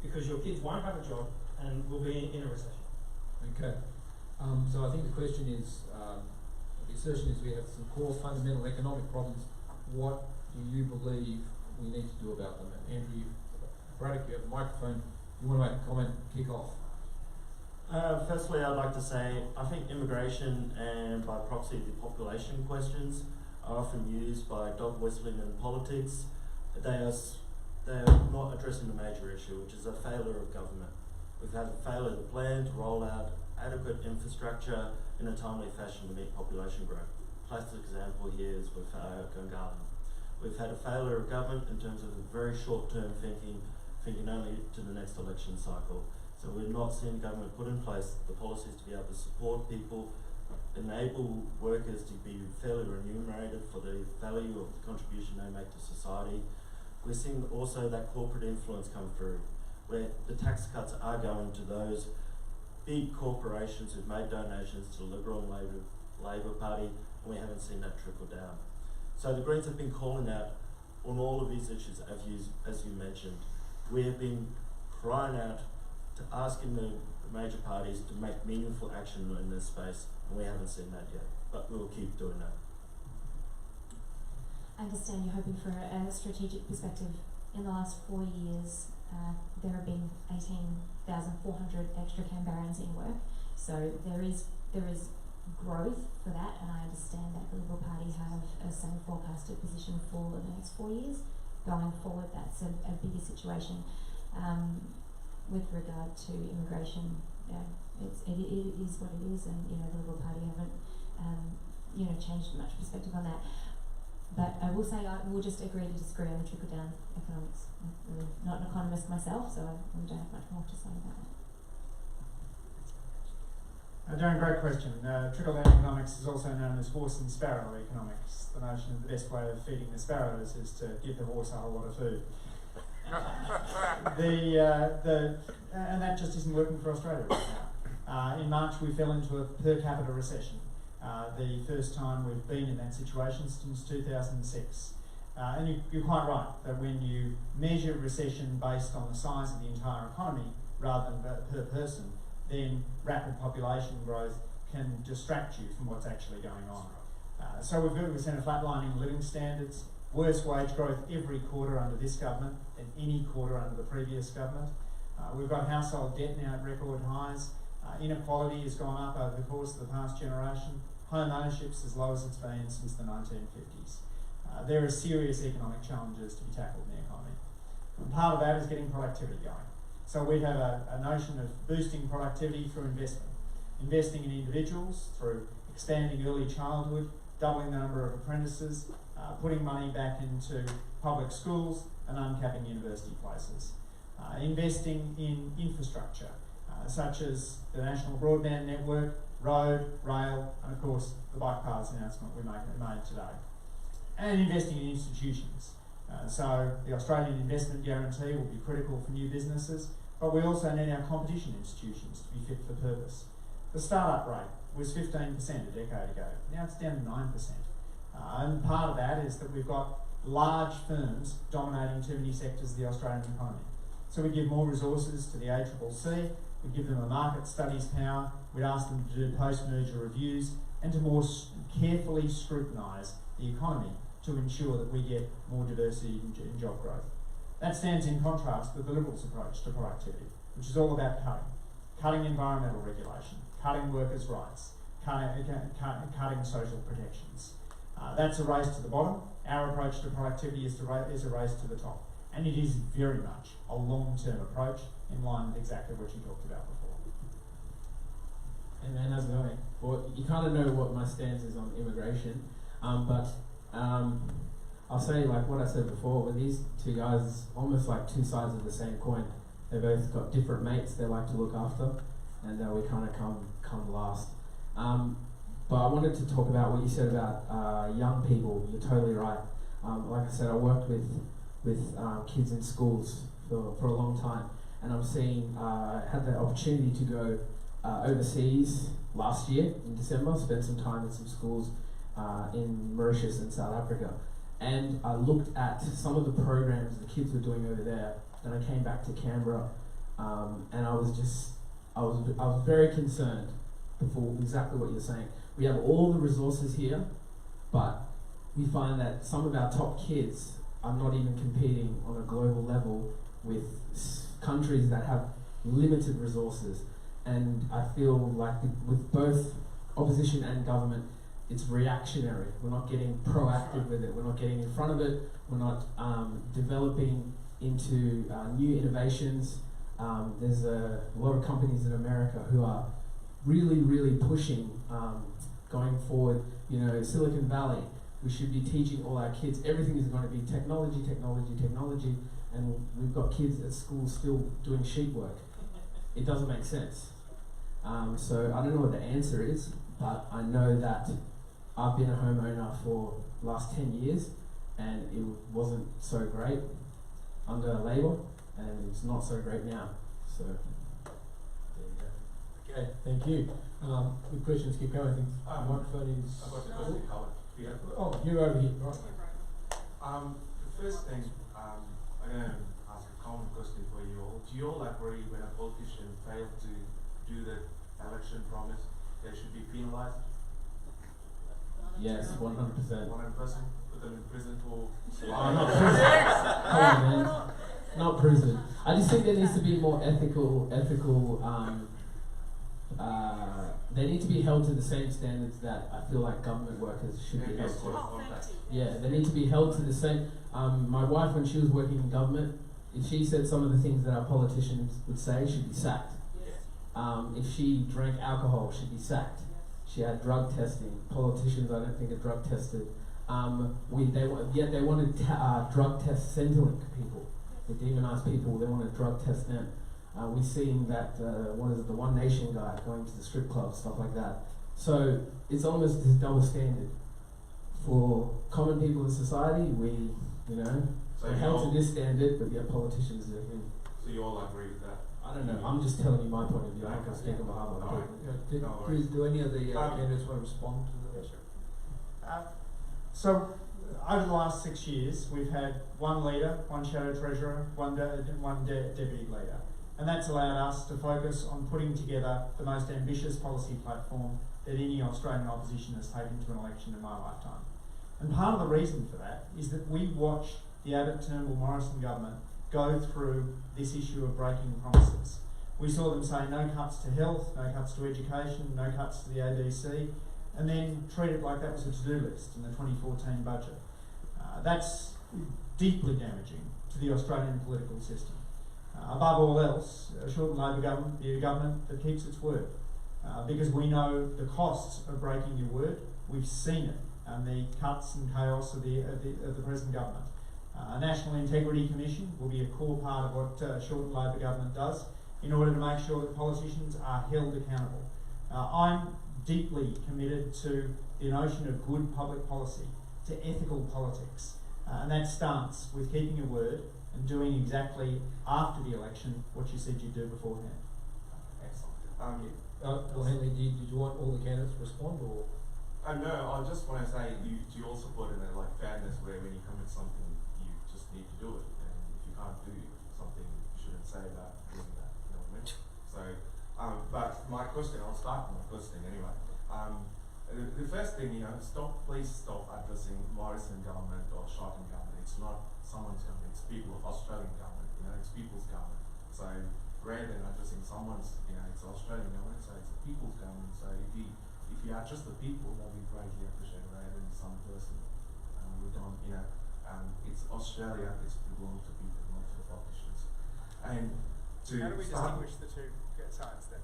because your kids won't have a job and will be in a recession.
Okay. So I think the question is, the assertion is we have some core fundamental economic problems. What do you believe we need to do about them? And Andrew Braddock, you have the microphone. You want to make a comment, kick off?
Firstly, I'd like to say I think immigration and by proxy the population questions are often used by dog whistling in politics. They are they're not addressing the major issue, which is a failure of government. We've had a failure of the plan to roll out adequate infrastructure in a timely fashion to meet population growth. Classic example here is with Gungahlin. We've had a failure of government in terms of very short-term thinking only to the next election cycle. So we're not seeing government put in place the policies to be able to support people, enable workers to be fairly remunerated for the value of the contribution they make to society. We're seeing also that corporate influence come through, where the tax cuts are going to those big corporations who've made donations to the Liberal and Labor Party, and we haven't seen that trickle down. So the Greens have been calling out on all of these issues, as you mentioned. We have been crying out to asking the major parties to make meaningful action in this space, and we haven't seen that yet, but we'll keep doing that.
I understand you're hoping for a strategic perspective. In the last 4 years, there have been 18,400 extra Canberrans in work, so there is growth for that, and I understand that the Liberal Party have a same forecasted position for the next 4 years. Going forward, that's a bigger situation. With regard to immigration, it is what it is, and the Liberal Party haven't changed much perspective on that. But I will say I will just agree to disagree on the trickle down economics. I'm really not an economist myself, so I don't have much more to say about that.
Darren, great question. Trickle-down economics is also known as horse and sparrow economics. The notion of the best way of feeding the sparrows is to give the horse a whole lot of food. And that just isn't working for Australia right now. In March, we fell into a per capita recession. The first time we've been in that situation since 2006. And you're quite right that when you measure recession based on the size of the entire economy rather than per person, then rapid population growth can distract you from what's actually going on. So we've seen a flatlining of living standards, worse wage growth every quarter under this government than any quarter under the previous government. We've got household debt now at record highs. Inequality has gone up over the course of the past generation. Home ownership's as low as it's been since the 1950s. There are serious economic challenges to be tackled in the economy. And part of that is getting productivity going. So we have a notion of boosting productivity through investment. Investing in individuals through expanding early childhood, doubling the number of apprentices, putting money back into public schools and uncapping university places. Investing in infrastructure, such as the national broadband network, road, rail, and of course the bike paths announcement we made today. And investing in institutions. So the Australian Investment Guarantee will be critical for new businesses, but we also need our competition institutions to be fit for purpose. The startup rate was 15% a decade ago. Now it's down to 9%. And part of that is that we've got large firms dominating too many sectors of the Australian economy. So we give more resources to the ACCC, we give them a market studies power, we'd ask them to do post-merger reviews and to more carefully scrutinise the economy to ensure that we get more diversity in job growth. That stands in contrast with the Liberals' approach to productivity, which is all about cutting environmental regulation, cutting workers' rights, cutting social protections. That's a race to the bottom. Our approach to productivity is a race to the top. And it is very much a long-term approach in line with exactly what you talked about before.
Hey man, how's it going? Well, you kind of know what my stance is on immigration, but I'll say like what I said before, when these two guys, it's almost like two sides of the same coin. They both got different mates they like to look after, and we kind of come last. But I wanted to talk about what you said about young people. You're totally right. Like I said, I worked with kids in schools for a long time, and I'm seeing, I had the opportunity to go overseas last year in December, spend some time in some schools in Mauritius and South Africa, and I looked at some of the programs the kids were doing over there. Then I came back to Canberra, and I was very concerned for exactly what you're saying. We have all the resources here, but we find that some of our top kids are not even competing on a global level with countries that have limited resources. And I feel like with both opposition and government, it's reactionary. We're not getting proactive with it. We're not getting in front of it. We're not developing into new innovations. There's a lot of companies in America who are really pushing going forward. You know, Silicon Valley, we should be teaching all our kids, everything is going to be technology, and we've got kids at school still doing sheet work. It doesn't make sense. So I don't know what the answer is, but I know that I've been a homeowner for the last 10 years, and it wasn't so great under Labor, and it's not so great now. So there you go.
Okay, thank you. Good questions, keep going. I think the microphone is.
I've got the question covered. Yeah.
Oh, you're over here, right.
The first thing, I'm going to ask a common question for you all. Do you all agree when a politician fails to do the election promise, they should be penalised?
Yes, 100%.
100%? Put them in prison for...
not prison. Come on, man. Not prison. I just think there needs to be more ethical, they need to be held to the same standards that I feel like government workers should be held to. Yeah, they need to be held to the same. My wife, when she was working in government, if she said some of the things that our politicians would say, she'd be sacked. If she drank alcohol, she'd be sacked. She had drug testing. Politicians, I don't think, are drug tested. They wanted drug test Centrelink people. They demonise people. They want to drug test them. We've seen that, the One Nation guy going to the strip club, stuff like that. So it's almost this double standard. For common people in society, we're held to this standard, but yet politicians do.
So you all agree with that?
I don't know. I'm just telling you my point of view. I'm not going to speak on behalf of other people.
Do any of the candidates want to respond to the question?
So, over the last 6 years, we've had one leader, one shadow treasurer, one deputy leader. And that's allowed us to focus on putting together the most ambitious policy platform that any Australian opposition has taken to an election in my lifetime. And part of the reason for that is that we watched the Abbott-Turnbull-Morrison government go through this issue of breaking promises. We saw them say no cuts to health, no cuts to education, no cuts to the ABC, and then treat it like that was a to-do list in the 2014 budget. That's deeply damaging to the Australian political system. Above all else, a Shorten Labor government be a government that keeps its word. Because we know the costs of breaking your word. We've seen it, the cuts and chaos of the present government. A National Integrity Commission will be a core part of what Shorten Labor government does in order to make sure that politicians are held accountable. I'm deeply committed to the notion of good public policy, to ethical politics, and that starts with keeping your word and doing exactly after the election what you said you'd do beforehand.
Excellent.
Well, Henley, did you want all the candidates to respond, or?
No, I just want to say, do you all support in a fairness where when you commit something, you just need to do it, and if you can't do something, you shouldn't say about doing that. You know what I mean? So, but my question, I'll start with my first thing anyway. The first thing, please stop addressing Morrison government or Shorten government. It's not someone's government, it's people of Australian government, it's people's government. So rather than addressing someone's, it's Australian government, so it's the people's government. So if you address the people, that'll be greatly appreciated rather than some person. We don't, it's Australia, it's belongs to people, not to the politicians. And
how do we distinguish the two sides then?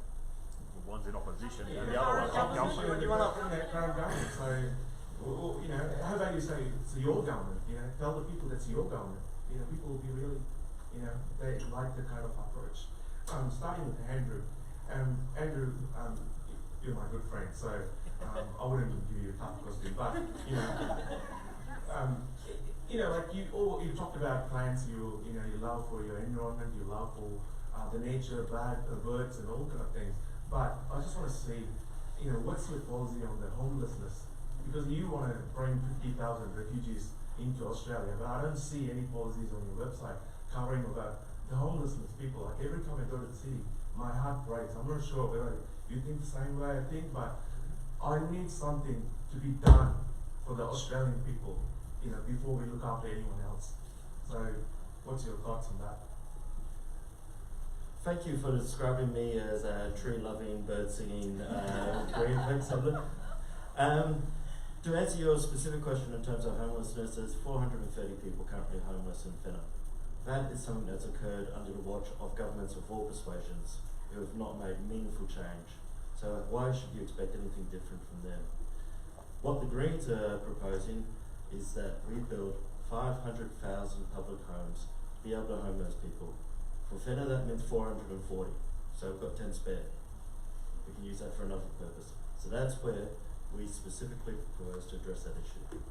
One's in opposition and the
other
one's in government.
You want to that current government, so how about you say it's your government? Tell the people that's your government. People will be really, they like the kind of approach. Starting with Andrew. Andrew, you're my good friend, so I wouldn't give you a tough question, but you talked about plants. You love for your environment, you love for the nature, birds, and all kind of things. But I just want to see, what's your policy on the homelessness? Because you want to bring 50,000 refugees into Australia, but I don't see any policies on your website covering about the homelessness people. Like every time I go to the city, my heart breaks. I'm not sure whether you think the same way I think, but I need something to be done for the Australian people, before we look after anyone else. So, what's your thoughts on that?
Thank you for describing me as a tree-loving, bird-singing greenpeace subject. To answer your specific question in terms of homelessness, there's 430 people currently homeless in Fenner. That is something that's occurred under the watch of governments of all persuasions who have not made meaningful change. So why should you expect anything different from them? What the Greens are proposing is that we build 500,000 public homes to be able to home those people. For Fenner that meant 440, so we've got 10 spare. We can use that for another purpose. So that's where we specifically propose to address that issue.
Okay,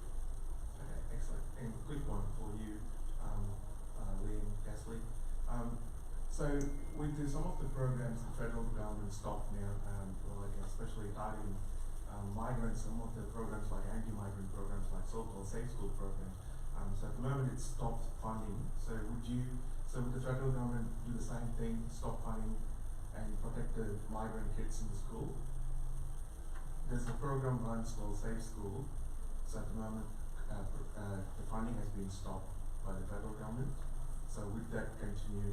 excellent. And quick one for you, Liam Gasley. So with some of the programs the federal government stopped now, like especially targeting migrants, some of the programs like anti-migrant programs, like so-called safe school programs. So at the moment it's stopped funding. So would the federal government do the same thing, stop funding and protect the migrant kids in the school? There's a program runs called Safe School. So at the moment the funding has been stopped by the federal government. So would that continue?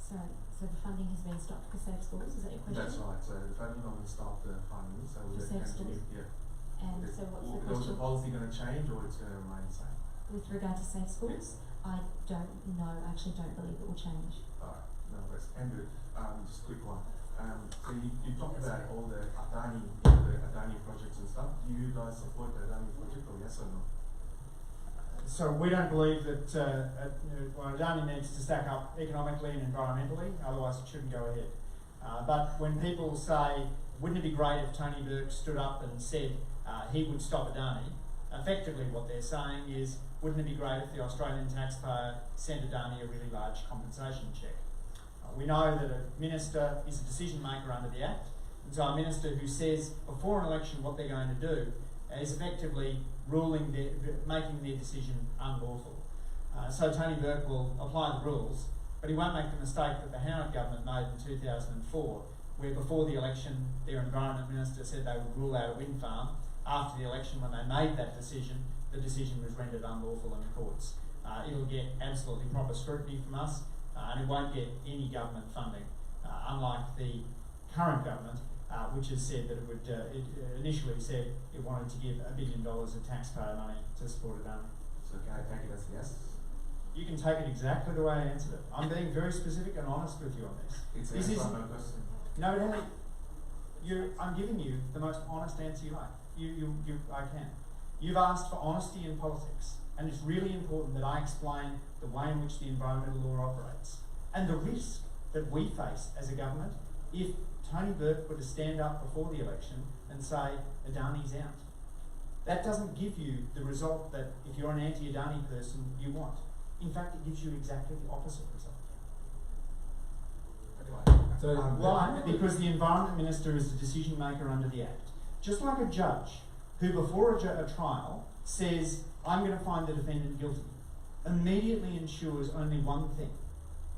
Sorry, so the funding has been stopped for safe schools, is that your question?
That's right. So the federal government stopped the funding, so
For
will it
safe
continue?
schools?
Yeah.
And so what's the
Was
question?
the policy going to change or it's going to remain the same?
With regard to safe schools, I don't know, I actually don't believe it will change.
Alright, no worries. Andrew, just a quick one. So you talked about all the Adani projects and stuff. Do you guys support the Adani project or yes or no?
So we don't believe that Adani needs to stack up economically and environmentally, otherwise it shouldn't go ahead. But when people say, wouldn't it be great if Tony Burke stood up and said he would stop Adani, effectively what they're saying is, wouldn't it be great if the Australian taxpayer sent Adani a really large compensation cheque? We know that a minister is a decision maker under the Act, and so a minister who says before an election what they're going to do is effectively making their decision unlawful. So Tony Burke will apply the rules, but he won't make the mistake that the Howard government made in 2004, where before the election their environment minister said they would rule out a wind farm. After the election, when they made that decision, the decision was rendered unlawful in the courts. It'll get absolutely proper scrutiny from us, and it won't get any government funding, unlike the current government, which has said that it initially said it wanted to give $1 billion of taxpayer money to support Adani.
So can I take it as yes?
You can take it exactly the way I answered it. I'm being very specific and honest with you on this.
It's an answer my question.
No, it hasn't. I'm giving you the most honest answer you like. I can. You've asked for honesty in politics, and it's really important that I explain the way in which the environmental law operates and the risk that we face as a government if Tony Burke were to stand up before the election and say Adani's out. That doesn't give you the result that if you're an anti-Adani person you want. In fact, it gives you exactly the opposite result.
So,
why? Because the Environment Minister is the decision maker under the Act. Just like a judge who before a trial says, I'm going to find the defendant guilty, immediately ensures only one thing,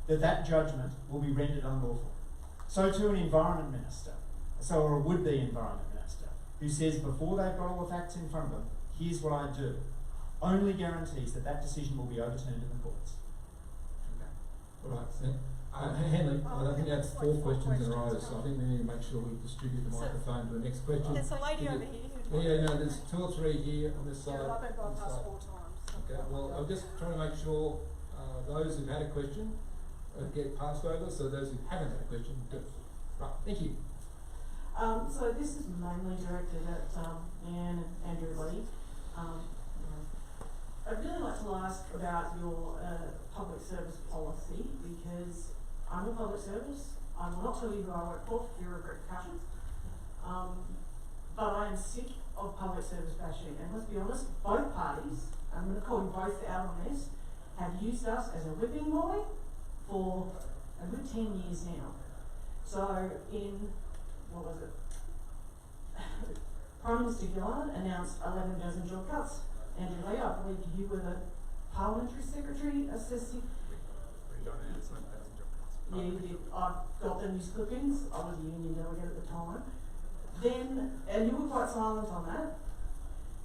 that judgment will be rendered unlawful. So to an Environment Minister, or a would-be Environment Minister, who says before they've got all the facts in front of them, here's what I do, only guarantees that decision will be overturned in the courts.
All right. Henley, I think that's 4 questions in a row, so I think we need to make sure we distribute the microphone to the next question.
There's a lady over here.
Yeah, no, there's 2 or 3 here on this side.
Yeah, I've been bypassed 4 times.
Okay, well, I'm just trying to make sure those who've had a question get passed over, so those who haven't had a question, do. Right, thank you.
So this is mainly directed at Leanne and Andrew Lee. I'd really like to ask about your public service policy, because I'm a public service. I will not tell you who I work for fear of repercussions. But I am sick of public service bashing, and let's be honest, both parties, I'm going to call you both out on this, have used us as a whipping boy for a good 10 years now. So in, what was it? Prime Minister Gillard announced 11 dozen job cuts. Andrew Lee, I believe you were the Parliamentary Secretary assisting. Yeah, you did. I've got the news clippings. I was a union delegate at the time. Then, and you were quite silent on that.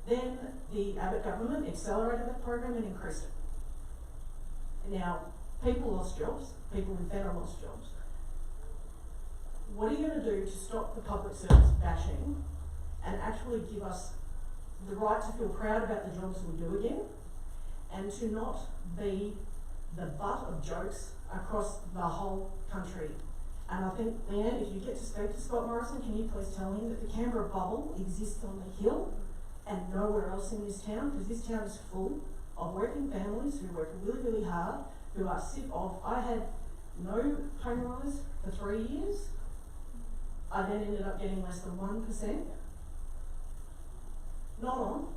Then the Abbott government accelerated that program and increased it. Now, people lost jobs. People in Fenner lost jobs. What are you going to do to stop the public service bashing and actually give us the right to feel proud about the jobs we do again, and to not be the butt of jokes across the whole country. And I think, Leanne, if you get to speak to Scott Morrison, can you please tell him that the Canberra bubble exists on the hill and nowhere else in this town, because this town is full of working families who work really, really hard, who are sick of. I had no pay rise for 3 years. I then ended up getting less than 1%. Not on.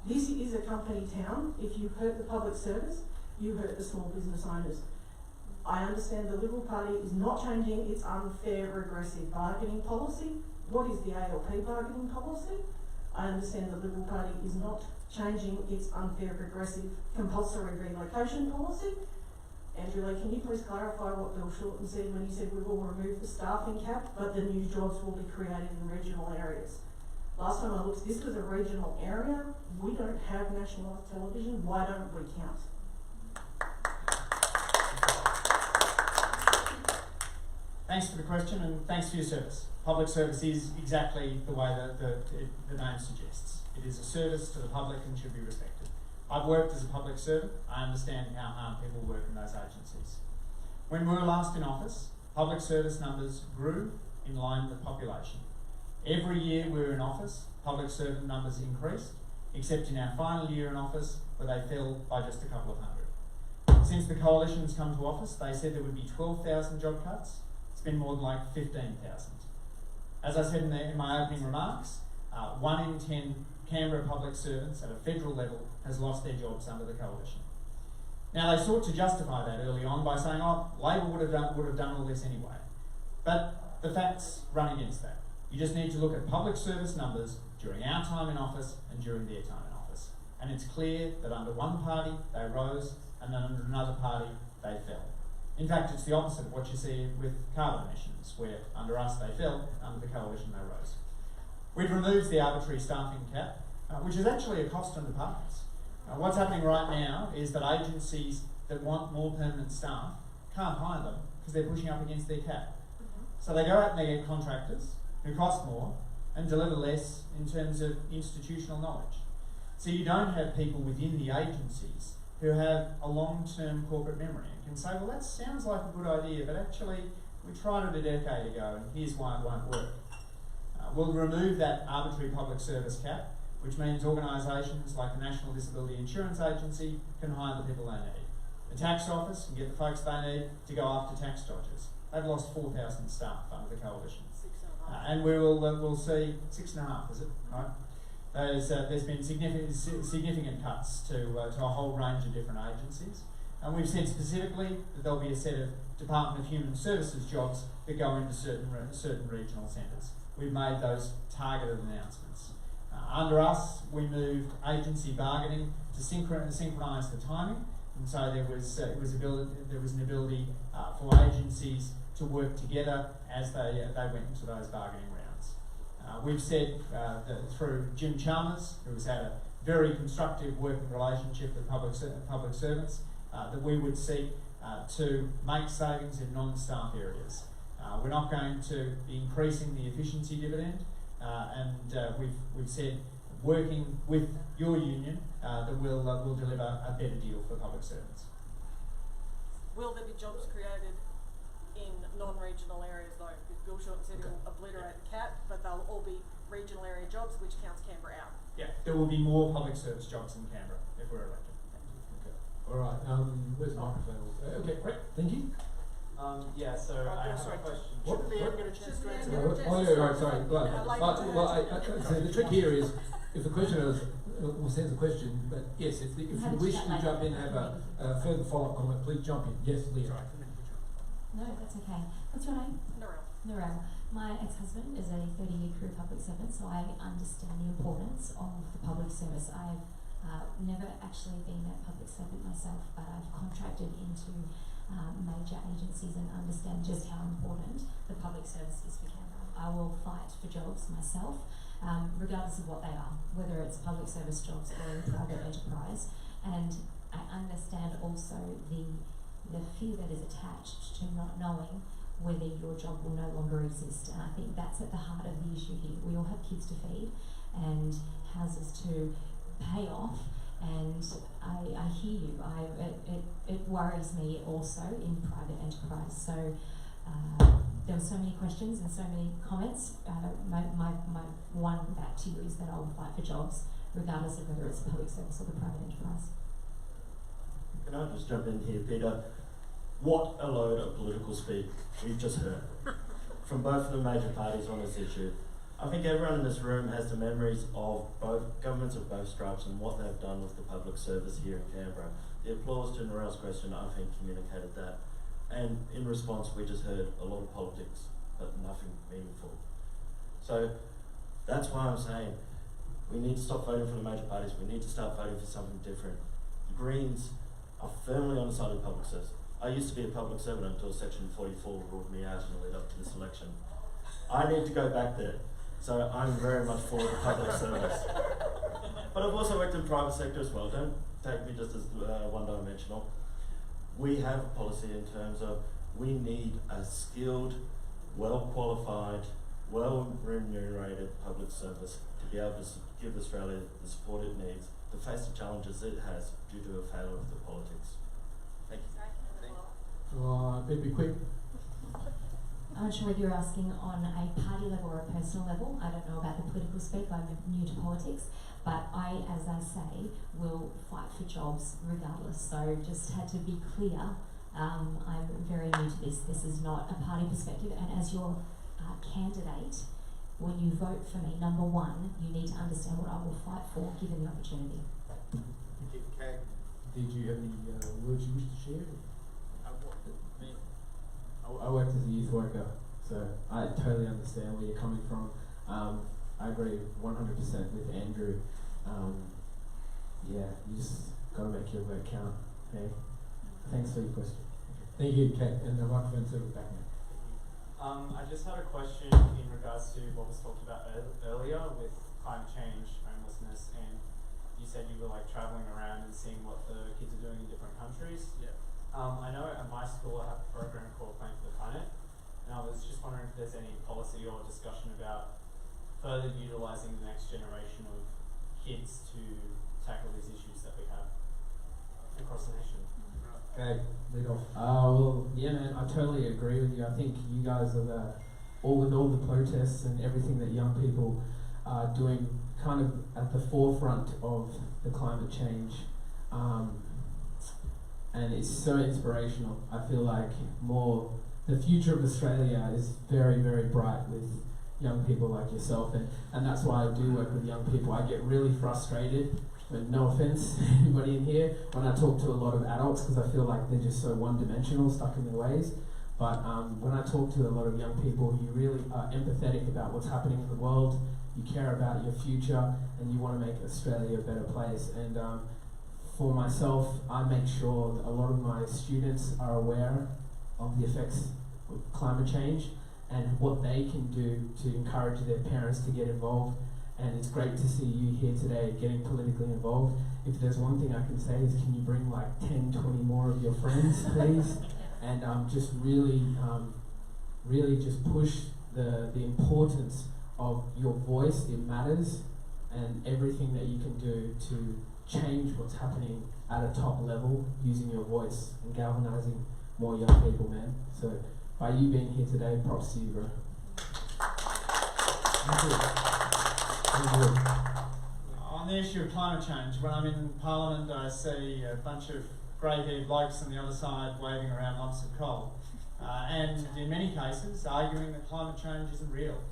This is a company town. If you hurt the public service, you hurt the small business owners. I understand the Liberal Party is not changing its unfair regressive bargaining policy. What is the ALP bargaining policy? I understand the Liberal Party is not changing its unfair regressive compulsory relocation policy. Andrew Lee, can you please clarify what Bill Shorten said when he said we will remove the staffing cap, but the new jobs will be created in regional areas? Last time I looked, this was a regional area. We don't have nationalised television. Why don't we count?
Thanks for the question and thanks for your service. Public service is exactly the way that the name suggests. It is a service to the public and should be respected. I've worked as a public servant. I understand how hard people work in those agencies. When we were last in office, public service numbers grew in line with population. Every year we were in office, public servant numbers increased, except in our final year in office where they fell by just a couple of hundred. Since the coalition's come to office, they said there would be 12,000 job cuts. It's been more than like 15,000. As I said in my opening remarks, 1 in 10 Canberra public servants at a federal level has lost their jobs under the coalition. Now, they sought to justify that early on by saying, oh, Labor would have done all this anyway. But the facts run against that. You just need to look at public service numbers during our time in office and during their time in office. And it's clear that under one party they rose and then under another party they fell. In fact, it's the opposite of what you see with carbon emissions, where under us they fell, under the coalition they rose. We've removed the arbitrary staffing cap, which is actually a cost on departments. What's happening right now is that agencies that want more permanent staff can't hire them because they're pushing up against their cap. So they go out and they get contractors who cost more and deliver less in terms of institutional knowledge. So you don't have people within the agencies who have a long-term corporate memory and can say, well, that sounds like a good idea, but actually we tried it a decade ago and here's why it won't work. We'll remove that arbitrary public service cap, which means organisations like the National Disability Insurance Agency can hire the people they need. The tax office can get the folks they need to go after tax dodgers. They've lost 4,000 staff under the coalition. And we'll see 6.5, is it? Right? There's been significant cuts to a whole range of different agencies. And we've said specifically that there'll be a set of Department of Human Services jobs that go into certain regional centres. We've made those targeted announcements. Under us, we moved agency bargaining to synchronise the timing, and so there was an ability for agencies to work together as they went into those bargaining rounds. We've said that through Jim Chalmers, who's had a very constructive working relationship with public servants, that we would seek to make savings in non-staff areas. We're not going to be increasing the efficiency dividend, and we've said, working with your union, that we'll deliver a better deal for public servants.
Will there be jobs created in non-regional areas though? Because Bill Shorten said he'll obliterate the cap, but they'll all be regional area jobs, which counts Canberra out.
Yeah, there will be more public service jobs in Canberra if we're elected.
Okay. All right. Where's the microphone? Okay, great. Thank you.
Yeah, so I have a question.
What?
Leanne get a chance to answer?
Oh, yeah, right, sorry. So the trick here is, if the questioner sends a question, but yes, if you wish to jump in and have a further follow-up comment, please jump in. Yes, Leah.
No, that's okay. What's your name? Narelle. My ex-husband is a 30-year career public servant, so I understand the importance of the public service. I've never actually been a public servant myself, but I've contracted into major agencies and understand just how important the public service is for Canberra. I will fight for jobs myself, regardless of what they are, whether it's public service jobs or in private enterprise. And I understand also the fear that is attached to not knowing whether your job will no longer exist. And I think that's at the heart of the issue here. We all have kids to feed and houses to pay off, And I hear you. It worries me also in private enterprise. So there were so many questions and so many comments. My one back to you is that I will fight for jobs, regardless of whether it's the public service or the private enterprise.
Can I just jump in here, Peter? What a load of political speak we've just heard from both of the major parties on this issue. I think everyone in this room has the memories of both governments of both stripes and what they've done with the public service here in Canberra. The applause to Narelle's question, I think, communicated that. And in response, we just heard a lot of politics, but nothing meaningful. So that's why I'm saying we need to stop voting for the major parties. We need to start voting for something different. The Greens are firmly on the side of the public service. I used to be a public servant until Section 44 ruled me out in the lead up to this election. I need to go back there. So I'm very much for the public service. But I've also worked in private sector as well. Don't take me just as one-dimensional. We have a policy in terms of we need a skilled, well-qualified, well-remunerated public service to be able to give Australia the support it needs to face the challenges it has due to a failure of the politics. Thank you.
Be quick.
I'm not sure whether you're asking on a party level or a personal level. I don't know about the political speak. I'm new to politics. But I, as I say, will fight for jobs regardless. So just had to be clear. I'm very new to this. This is not a party perspective. And as your candidate, when you vote for me, number one, you need to understand what I will fight for, given the opportunity.
Okay. Did you have any words you wish to share? I worked as a youth worker, so I totally understand where you're coming from. I agree 100% with Andrew. Yeah, you just got to make your vote count. Okay. Thanks for your question. Thank you, Kate, and the microphone to the back now.
I just had a question in regards to what was talked about earlier with climate change, homelessness, and you said you were like traveling around and seeing what the kids are doing in different countries.
Yeah.
I know at my school I have a program called Playing for the Planet, and I was just wondering if there's any policy or discussion about further utilising the next generation of kids to tackle these issues that we have across the nation.
Okay, lead off. Well, yeah, man, I totally agree with you. I think you guys are all the protests and everything that young people are doing kind of at the forefront of the climate change. And it's so inspirational. I feel like the future of Australia is very, very bright with young people like yourself, and that's why I do work with young people. I get really frustrated, but no offense to anybody in here, when I talk to a lot of adults, because I feel like they're just so one-dimensional, stuck in their ways. But when I talk to a lot of young people, you really are empathetic about what's happening in the world, you care about your future, and you want to make Australia a better place. And for myself, I make sure that a lot of my students are aware of the effects of climate change and what they can do to encourage their parents to get involved. And it's great to see you here today getting politically involved. If there's one thing I can say is, can you bring like 10, 20 more of your friends, please? And just really just push the importance of your voice. It matters, and everything that you can do to change what's happening at a top level using your voice and galvanizing more young people, man. So by you being here today, props to you, bro. Thank you.
On the issue of climate change, when I'm in Parliament, I see a bunch of grey-haired blokes on the other side waving around lumps of coal, and in many cases arguing that climate change isn't real,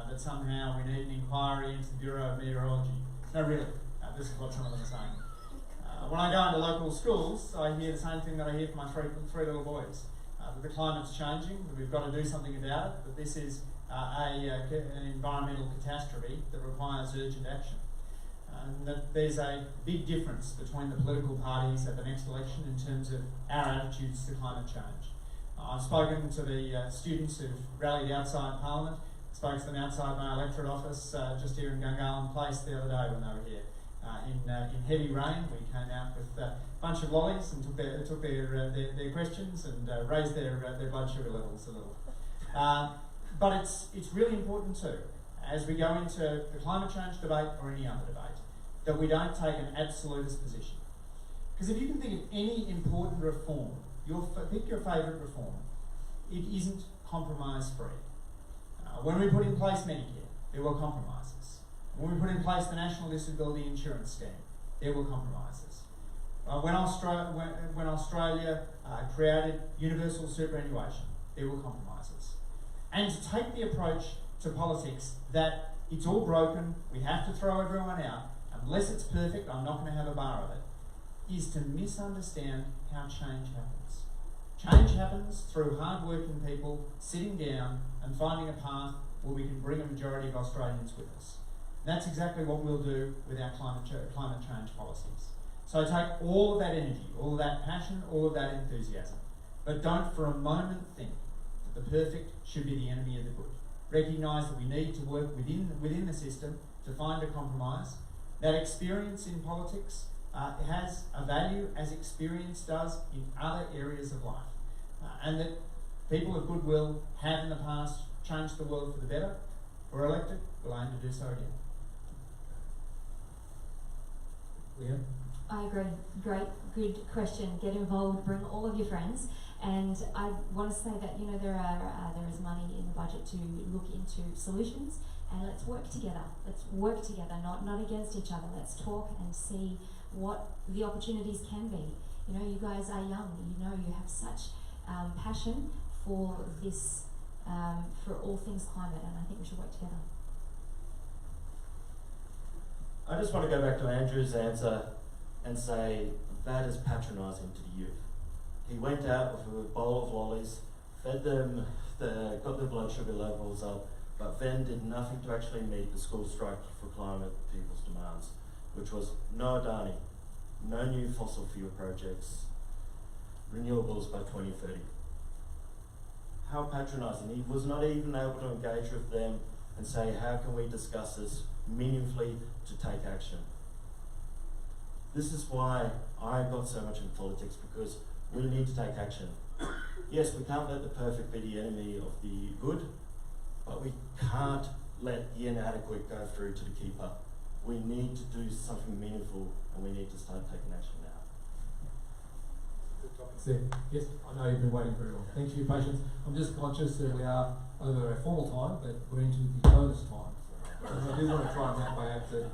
that somehow we need an inquiry into the Bureau of Meteorology. No, really. This is what some of them are saying. When I go into local schools, I hear the same thing that I hear from my three little boys. That the climate's changing, that we've got to do something about it, that this is an environmental catastrophe that requires urgent action. And that there's a big difference between the political parties at the next election in terms of our attitudes to climate change. I've spoken to the students who've rallied outside Parliament, spoke to them outside my electorate office just here in Gungahlin Place the other day when they were here. In heavy rain, we came out with a bunch of lollies and took their questions and raised their blood sugar levels a little. But it's really important too, as we go into the climate change debate or any other debate, that we don't take an absolutist position. Because if you can think of any important reform, pick your favourite reform, it isn't compromise-free. When we put in place Medicare, there were compromises. When we put in place the National Disability Insurance Scheme, there were compromises. When Australia created universal superannuation, there were compromises. And to take the approach to politics that it's all broken, we have to throw everyone out, unless it's perfect, I'm not going to have a bar of it, is to misunderstand how change happens. Change happens through hard-working people sitting down and finding a path where we can bring a majority of Australians with us. And that's exactly what we'll do with our climate change policies. So take all of that energy, all of that passion, all of that enthusiasm, but don't for a moment think that the perfect should be the enemy of the good. Recognise that we need to work within the system to find a compromise. That experience in politics has a value as experience does in other areas of life. And that people of goodwill have in the past changed the world for the better. We're elected, we'll aim to do so again.
Leah?
I agree. Great, good question. Get involved, bring all of your friends. And I want to say that, you know, there is money in the budget to look into solutions, and let's work together. Let's work together, not against each other. Let's talk and see what the opportunities can be. You know, you guys are young. You know, you have such passion for this, for all things climate, and I think we should work together.
I just want to go back to Andrew's answer and say that is patronising to the youth. He went out with a bowl of lollies, fed them, got their blood sugar levels up, but then did nothing to actually meet the school strike for climate people's demands, which was no Adani, no new fossil fuel projects, renewables by 2030. How patronising. He was not even able to engage with them and say, how can we discuss this meaningfully to take action? This is why I got so much in politics, because we need to take action. Yes, we can't let the perfect be the enemy of the good, but we can't let the inadequate go through to the keeper. We need to do something meaningful, and we need to start taking action now.
Good topics there. Yes, I know you've been waiting very long. Thanks for your patience. I'm just conscious that we are over our formal time, but we're into the bonus time. So I do want to try and map my out to,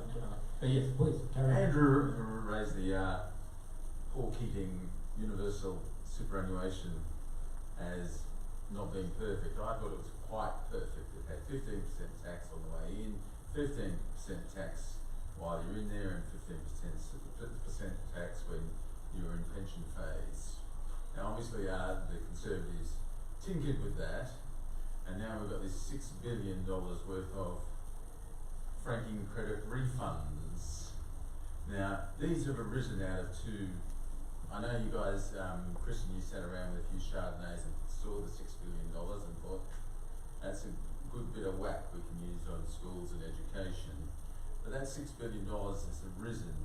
but yes, please, carry on.
Andrew raised the Paul Keating universal superannuation as not being perfect. I thought it was quite perfect. It had 15% tax on the way in, 15% tax while you're in there, and 15% tax when you're in pension phase. Now obviously the Conservatives tinkered with that, and now we've got this $6 billion worth of franking credit refunds. Now these have arisen out of two. I know you guys, Christian, you sat around with a few Chardonnays and saw the $6 billion and thought, that's a good bit of whack we can use on schools and education. But that $6 billion has arisen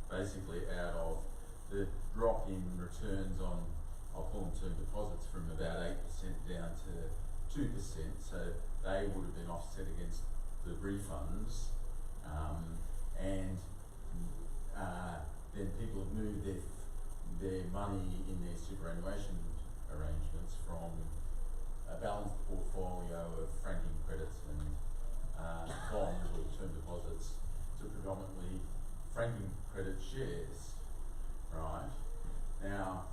basically out of the drop in returns on, I'll call them term deposits, from about 8% down to 2%. So they would have been offset against the refunds. Then people have moved their money in their superannuation arrangements from a balanced portfolio of franking credits and bonds or term deposits to predominantly franking credit shares, right? Now,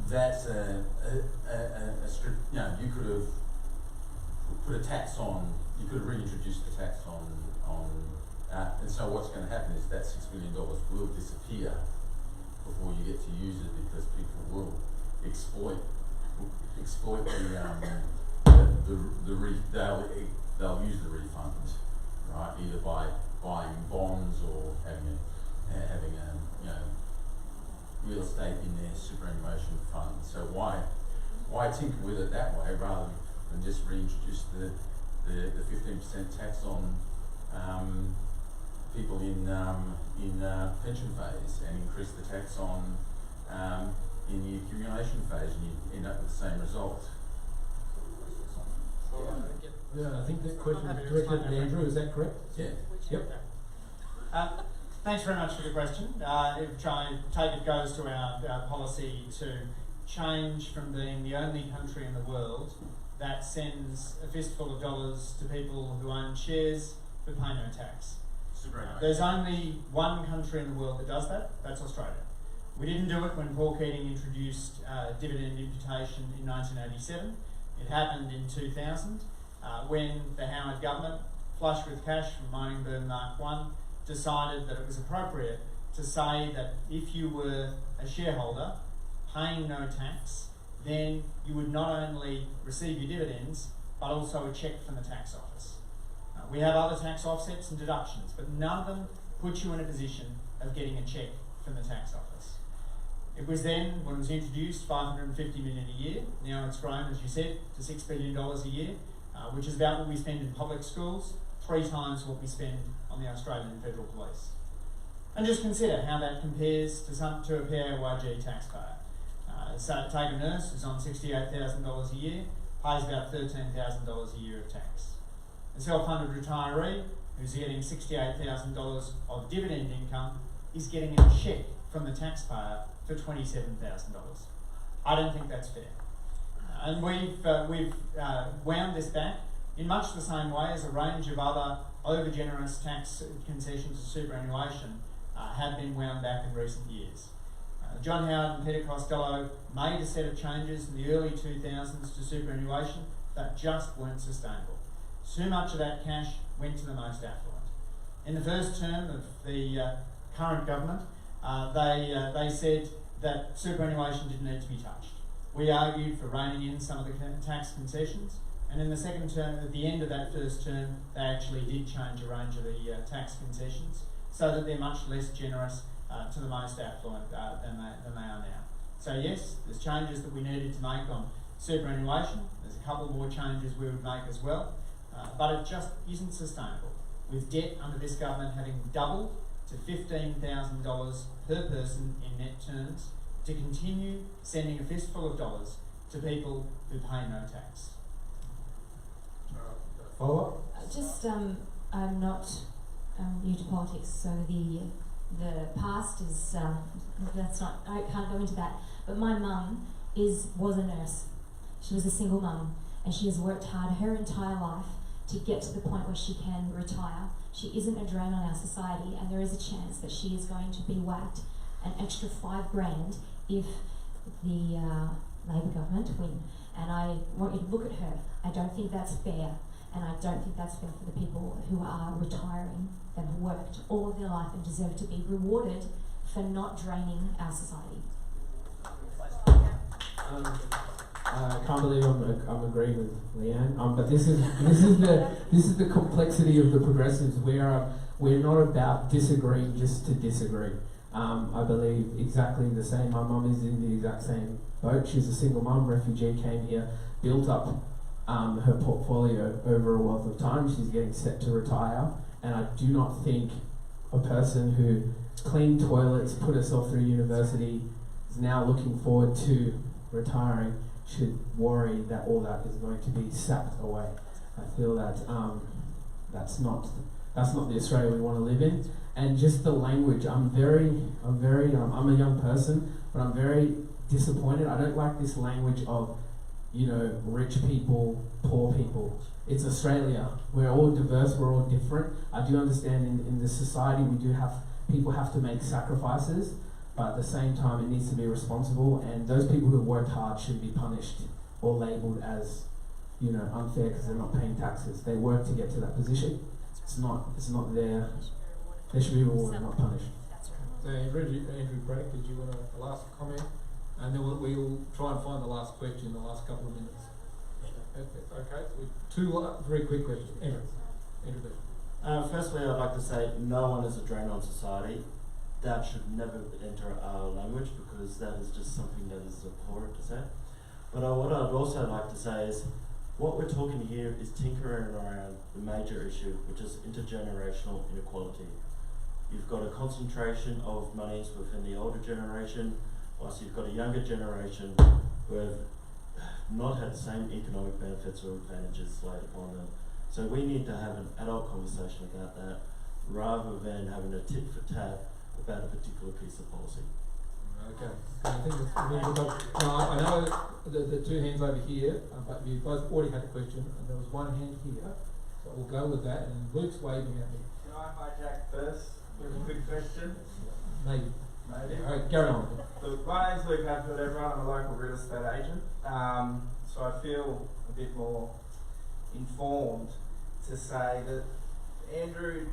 that's you could have put a tax on, you could have reintroduced the tax on and so what's going to happen is that $6 billion will disappear before you get to use it, because people will exploit they'll use the refund, right? Either by buying bonds or having real estate in their superannuation fund. So why tinker with it that way rather than just reintroduce the 15% tax on people in pension phase, and increase the tax on in the accumulation phase, and you end up with the same result.
Yeah. Yeah, I think that question was directed at Andrew, is that correct? Yeah. Yep.
Thanks very much for the question. If I take it goes to our policy to change from being the only country in the world that sends a fistful of dollars to people who own shares but pay no tax. There's only one country in the world that does that, that's Australia. We didn't do it when Paul Keating introduced dividend imputation in 1987. It happened in 2000 when the Howard government, flush with cash from mining boom Mark 1, decided that it was appropriate to say that if you were a shareholder paying no tax, then you would not only receive your dividends, but also a cheque from the tax office. We have other tax offsets and deductions, but none of them put you in a position of getting a cheque from the tax office. It was then, when it was introduced, $550 million a year. Now it's grown, as you said, to $6 billion a year, which is about what we spend in public schools, 3 times what we spend on the Australian Federal Police. And just consider how that compares to a PAYG taxpayer. So take a nurse who's on $68,000 a year, pays about $13,000 a year of tax. A self-funded retiree who's getting $68,000 of dividend income is getting a cheque from the taxpayer for $27,000. I don't think that's fair. And we've wound this back in much the same way as a range of other over-generous tax concessions of superannuation have been wound back in recent years. John Howard and Peter Costello made a set of changes in the early 2000s to superannuation that just weren't sustainable. Too much of that cash went to the most affluent. In the first term of the current government, they said that superannuation didn't need to be touched. We argued for reining in some of the tax concessions, and in the second term, at the end of that first term, they actually did change a range of the tax concessions so that they're much less generous to the most affluent than they are now. So yes, there's changes that we needed to make on superannuation. There's a couple more changes we would make as well, but it just isn't sustainable. With debt under this government having doubled to $15,000 per person in net terms, to continue sending a fistful of dollars to people who pay no tax.
Follow up?
I'm not new to politics, so the past is that's not. I can't go into that. But my mum was a nurse. She was a single mum, and she has worked hard her entire life to get to the point where she can retire. She isn't a drain on our society, and there is a chance that she is going to be whacked an extra $5,000 if the Labor government win. And I want you to look at her. I don't think that's fair. And I don't think that's fair for the people who are retiring, that have worked all of their life and deserve to be rewarded for not draining our society.
I can't believe I'm agreeing with Leanne. But this is the complexity of the progressives. We're not about disagreeing just to disagree. I believe exactly the same. My mum is in the exact same boat. She's a single mum, refugee, came here, built up her portfolio over a wealth of time. She's getting set to retire, and I do not think a person who cleaned toilets, put herself through university, is now looking forward to retiring should worry that all that is going to be sapped away. I feel that that's not the Australia we want to live in. And just the language, I'm a young person, but I'm very disappointed. I don't like this language of, rich people, poor people. It's Australia. We're all diverse, we're all different. I do understand in this society people have to make sacrifices, but at the same time it needs to be responsible, and those people who have worked hard shouldn't be punished or labelled as, unfair because they're not paying taxes. They work to get to that position. It's not there. They should be rewarded, not punished.
So Andrew Braddock, did you want a last comment? And then we'll try and find the last question in the last couple of minutes. Okay, so very quick questions. Andrew.
Firstly, I'd like to say no one is a drain on society. That should never enter our language because that is just something that is abhorrent to say. But what I'd also like to say is what we're talking here is tinkering around the major issue, which is intergenerational inequality. You've got a concentration of monies within the older generation, whilst you've got a younger generation who have not had the same economic benefits or advantages laid upon them So we need to have an adult conversation about that rather than having a tit for tat about a particular piece of policy.
Okay. I think that's for me because I know the two hands over here, but you both already had a question, and there was one hand here, so we'll go with that. And Luke's waving at me.
Can I hijack first with a quick question?
Maybe.
Maybe.
All right, carry on.
Look, my name's Luke Hadfield, everyone. I'm a local real estate agent, so I feel a bit more informed to say that Andrew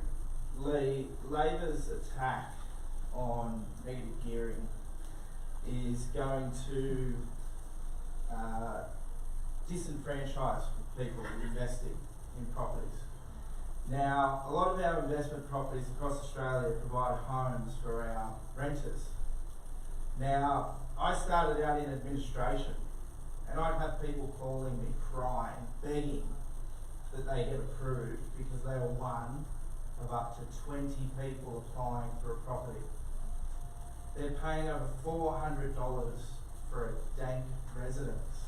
Lee, Labor's attack on negative gearing is going to disenfranchise people investing in properties. Now, a lot of our investment properties across Australia provide homes for our renters. Now, I started out in administration, and I'd have people calling me crying, begging that they get approved because they were one of up to 20 people applying for a property. They're paying over $400 for a dank residence.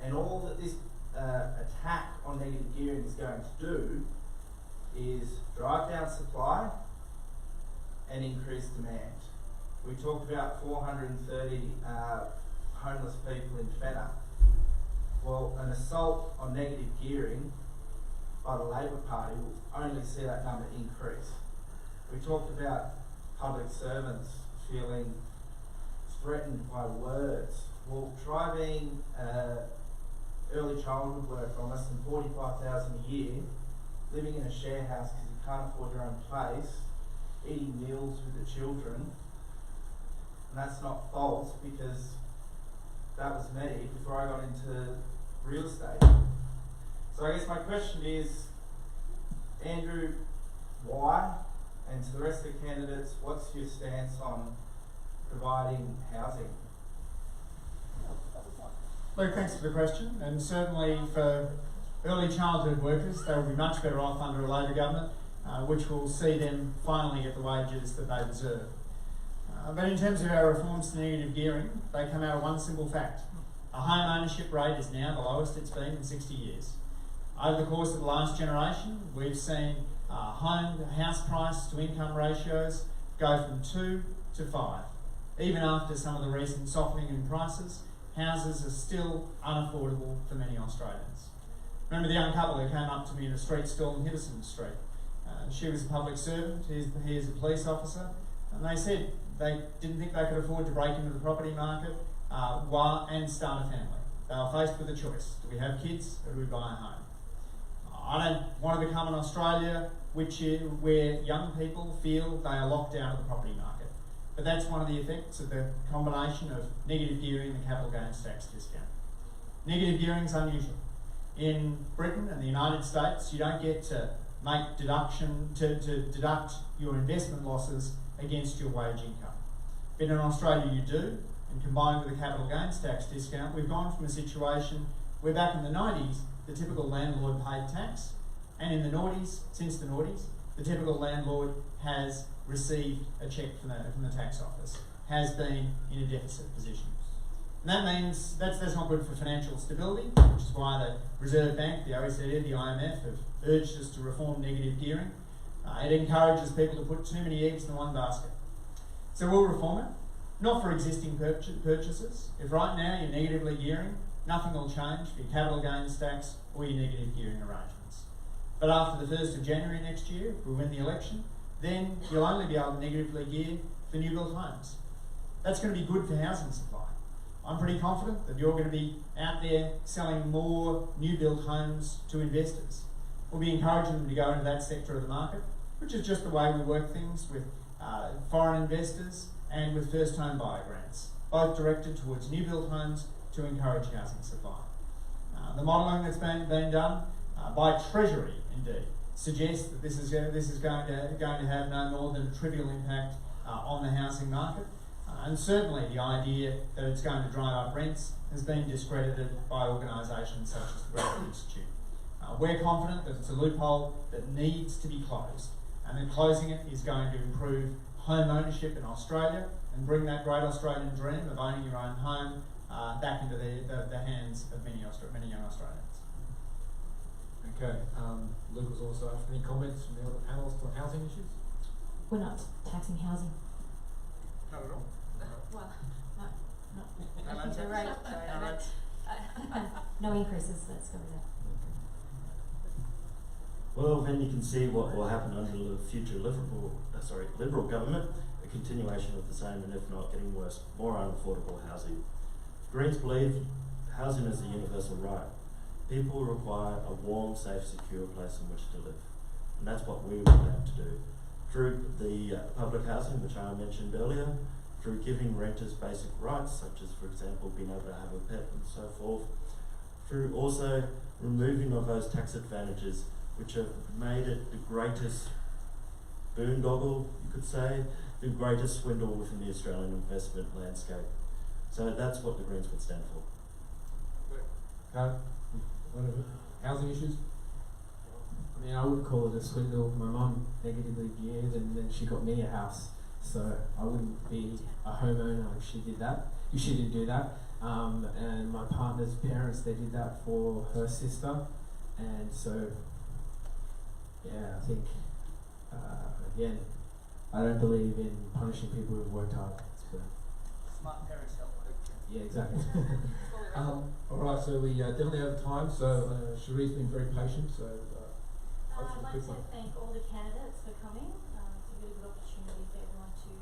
And all that this attack on negative gearing is going to do is drive down supply and increase demand. We talked about 430 homeless people in Fenner. Well, an assault on negative gearing by the Labor Party will only see that number increase. We talked about public servants feeling threatened by words. Well, try being early childhood worker on less than $45,000 a year, living in a share house because you can't afford your own place, eating meals with the children, and that's not false because that was me before I got into real estate. So I guess my question is, Andrew, why? And to the rest of the candidates, what's your stance on providing housing?
Luke, thanks for the question, and certainly for early childhood workers, they will be much better off under a Labor government, which will see them finally get the wages that they deserve. But in terms of our reforms to negative gearing, they come out of one simple fact. Our home ownership rate is now the lowest it's been in 60 years. Over the course of the last generation, we've seen house price to income ratios go from 2 to 5. Even after some of the recent softening in prices, houses are still unaffordable for many Australians. Remember the young couple who came up to me in a street stall in Hiddleston Street. She was a public servant, he is a police officer, and they said they didn't think they could afford to break into the property market and start a family. They were faced with a choice. Do we have kids or do we buy a home? I don't want to become an Australia where young people feel they are locked out of the property market. But that's one of the effects of the combination of negative gearing and the capital gains tax discount. Negative gearing is unusual. In Britain and the United States, you don't get to make to deduct your investment losses against your wage income. But in Australia you do, and combined with the capital gains tax discount, we've gone from a situation where back in the 90s, the typical landlord paid tax, and in the noughties, since the noughties, the typical landlord has received a cheque from the tax office, has been in a deficit position. And that means that's not good for financial stability, which is why the Reserve Bank, the OECD, the IMF have urged us to reform negative gearing. It encourages people to put too many eggs in one basket. So we'll reform it, not for existing purchases. If right now you're negatively gearing, nothing will change for your capital gains tax or your negative gearing arrangements. But after the 1st of January next year, if we win the election, then you'll only be able to negatively gear for new built homes. That's going to be good for housing supply. I'm pretty confident that you're going to be out there selling more new built homes to investors. We'll be encouraging them to go into that sector of the market, which is just the way we work things with foreign investors and with first home buyer grants, both directed towards new built homes to encourage housing supply. The modelling that's been done by Treasury, indeed, suggests that this is going to have no more than a trivial impact on the housing market. And certainly the idea that it's going to drive up rents has been discredited by organisations such as the Grattan Institute. We're confident that it's a loophole that needs to be closed, and that closing it is going to improve home ownership in Australia and bring that great Australian dream of owning your own home back into the hands of many young Australians.
Okay, Luke was also after any comments from the other panels on housing issues?
We're not taxing housing.
Not at all.
Well, no.
No,
I think you're right. No increases, let's go with that.
Well, then you can see what will happen under the future Liberal government, a continuation of the same and if not getting worse, more unaffordable housing. Greens believe housing is a universal right. People require a warm, safe, secure place in which to live. And that's what we would have to do. Through the public housing, which I mentioned earlier, through giving renters basic rights, such as, for example, being able to have a pet and so forth, through also removing of those tax advantages which have made it the greatest boondoggle, you could say, the greatest swindle within the Australian investment landscape. So that's what the Greens would stand for.
Housing issues?
I mean, I wouldn't call it a swindle. My mum negatively viewed and then she got me a house. So I wouldn't be a homeowner if she did that, if she didn't do that. And my partner's parents, they did that for her sister. And so, yeah, I think, again, I don't believe in punishing people who've worked hard. So.
Smart parents help.
Yeah, exactly.
Alright, so we definitely have time, so Cherie's been very patient, so
I'd
hopefully
like
quick
to
one.
thank all the candidates for coming. It's a really good opportunity for everyone to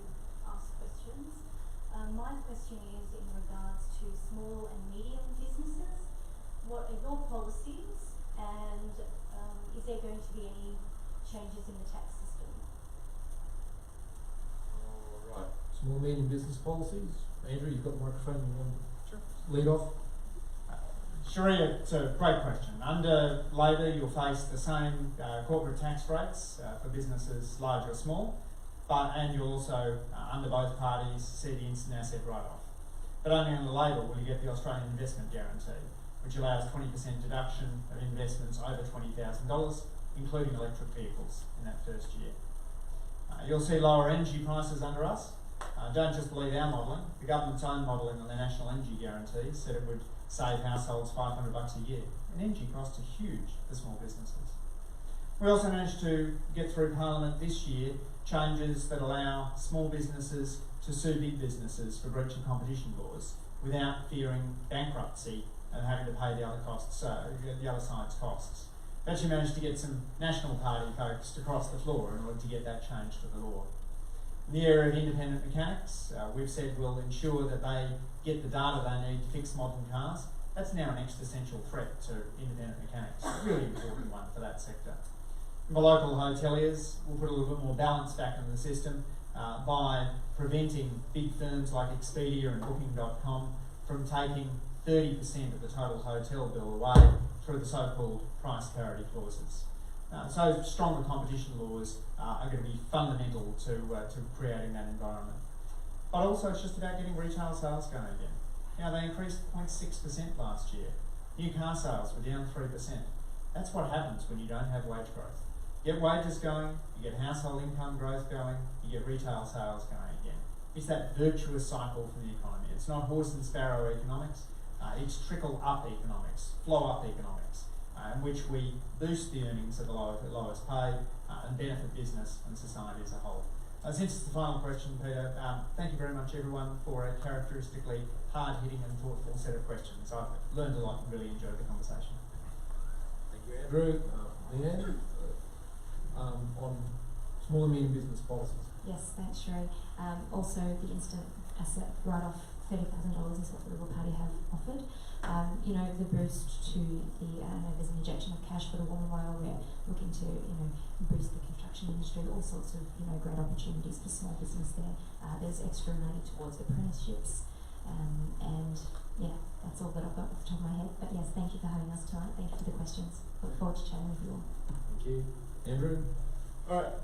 ask questions. My question is in regards to small and medium businesses. What are your policies and is there going to be any changes in the tax system?
Alright, small medium business policies. Andrew, you've got the microphone, you want to lead off?
Sharia, it's a great question. Under Labor, you'll face the same corporate tax rates for businesses large or small, and you'll also, under both parties, see the instant asset write-off. But only under Labor will you get the Australian Investment Guarantee, which allows 20% deduction of investments over $20,000, including electric vehicles in that first year. You'll see lower energy prices under us. Don't just believe our modelling. The government's own modelling on the National Energy Guarantee said it would save households $500 a year. And energy costs are huge for small businesses. We also managed to get through Parliament this year changes that allow small businesses to sue big businesses for breach of competition laws without fearing bankruptcy and having to pay the other costs, the other side's costs. We actually managed to get some National Party folks to cross the floor in order to get that change to the law. In the area of independent mechanics, we've said we'll ensure that they get the data they need to fix modern cars. That's now an existential threat to independent mechanics, a really important one for that sector. And for local hoteliers, we'll put a little bit more balance back in the system by preventing big firms like Expedia and Booking.com from taking 30% of the total hotel bill away through the so-called price parity clauses. So stronger competition laws are going to be fundamental to creating that environment. But also it's just about getting retail sales going again. They increased 0.6% last year. New car sales were down 3%. That's what happens when you don't have wage growth. You get wages going, you get household income growth going, you get retail sales going again. It's that virtuous cycle for the economy. It's not horse and sparrow economics, it's trickle-up economics, flow-up economics, in which we boost the earnings of the lowest paid and benefit business and society as a whole. Since it's the final question, Peter, thank you very much everyone for a characteristically hard-hitting and thoughtful set of questions. I've learned a lot and really enjoyed the conversation.
Thank you, Andrew. Leanne, on small and medium business policies.
Yes, thanks, Sheree. Also, the instant asset write-off, $30,000 is what the Liberal Party have offered. The boost to the, I know there's an injection of cash for the Woman Royal, we're looking to, boost the construction industry, all sorts of, great opportunities for small business there. There's extra money towards apprenticeships, and yeah, that's all that I've got off the top of my head. But yes, thank you for having us tonight. Thank you for the questions. Look forward to chatting with you all.
Thank you. Andrew?
Alright,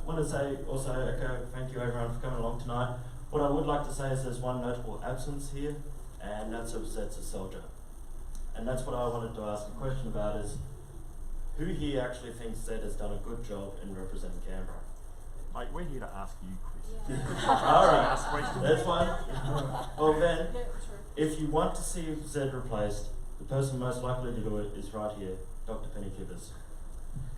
want to say also echo thank you everyone for coming along tonight. What I would like to say is there's one notable absence here, and that's of Zed's a soldier. And that's what I wanted to ask a question about is, who here actually thinks Zed has done a good job in representing Canberra?
Mate, we're here to ask you questions.
Alright,
Ask questions.
that's fine. Well then, if you want to see Zed replaced, the person most likely to do it is right here, Dr. Penny Kibbers.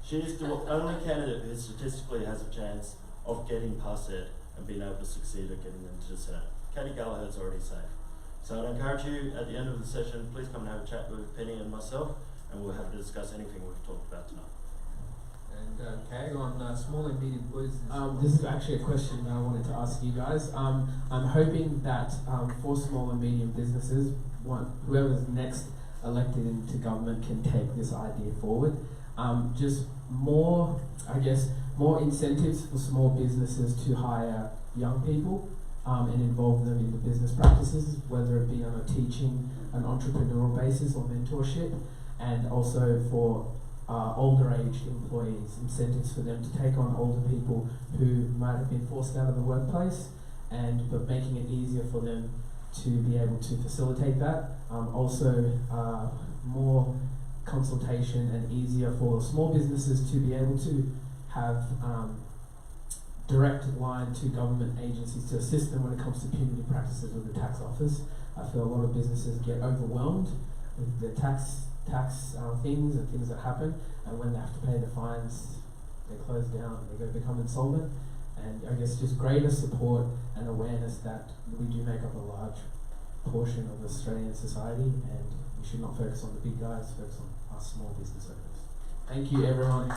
She is the only candidate who statistically has a chance of getting past it and being able to succeed at getting into the Senate. Katie Gallagher's already safe. So I'd encourage you at the end of the session, please come and have a chat with Penny and myself, and we'll have to discuss anything we've talked about tonight.
And Kay, on small and medium businesses.
This is actually a question that I wanted to ask you guys. I'm hoping that for small and medium businesses, whoever's next elected into government can take this idea forward. Just more, I guess, more incentives for small businesses to hire young people and involve them in the business practices, whether it be on a teaching, an entrepreneurial basis or mentorship, and also for older aged employees, incentives for them to take on older people who might have been forced out of the workplace, but making it easier for them to be able to facilitate that. Also, more consultation and easier for small businesses to be able to have direct line to government agencies to assist them when it comes to punitive practices with the tax office. I feel a lot of businesses get overwhelmed with the tax things and things that happen, and when they have to pay the fines, they close down, they become insolvent. And I guess just greater support and awareness that we do make up a large portion of Australian society, and we should not focus on the big guys, focus on us small business owners. Thank you, everyone.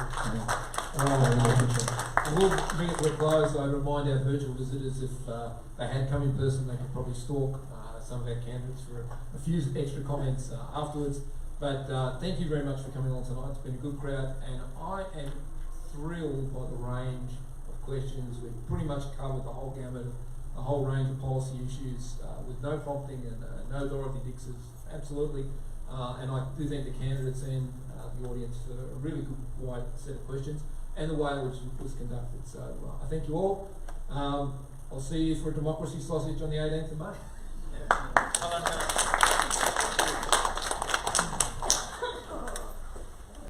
We'll bring it to a close. I remind our virtual visitors if they had come in person, they could probably stalk some of our candidates for a few extra comments afterwards. But thank you very much for coming along tonight. It's been a good crowd, and I am thrilled by the range of questions. We've pretty much covered the whole gamut, the whole range of policy issues with no prompting and no Dorothy Dixes. Absolutely. And I do thank the candidates and the audience for a really good wide set of questions and the way in which it was conducted. So I thank you all. I'll see you for Democracy Sausage on the 18th of May.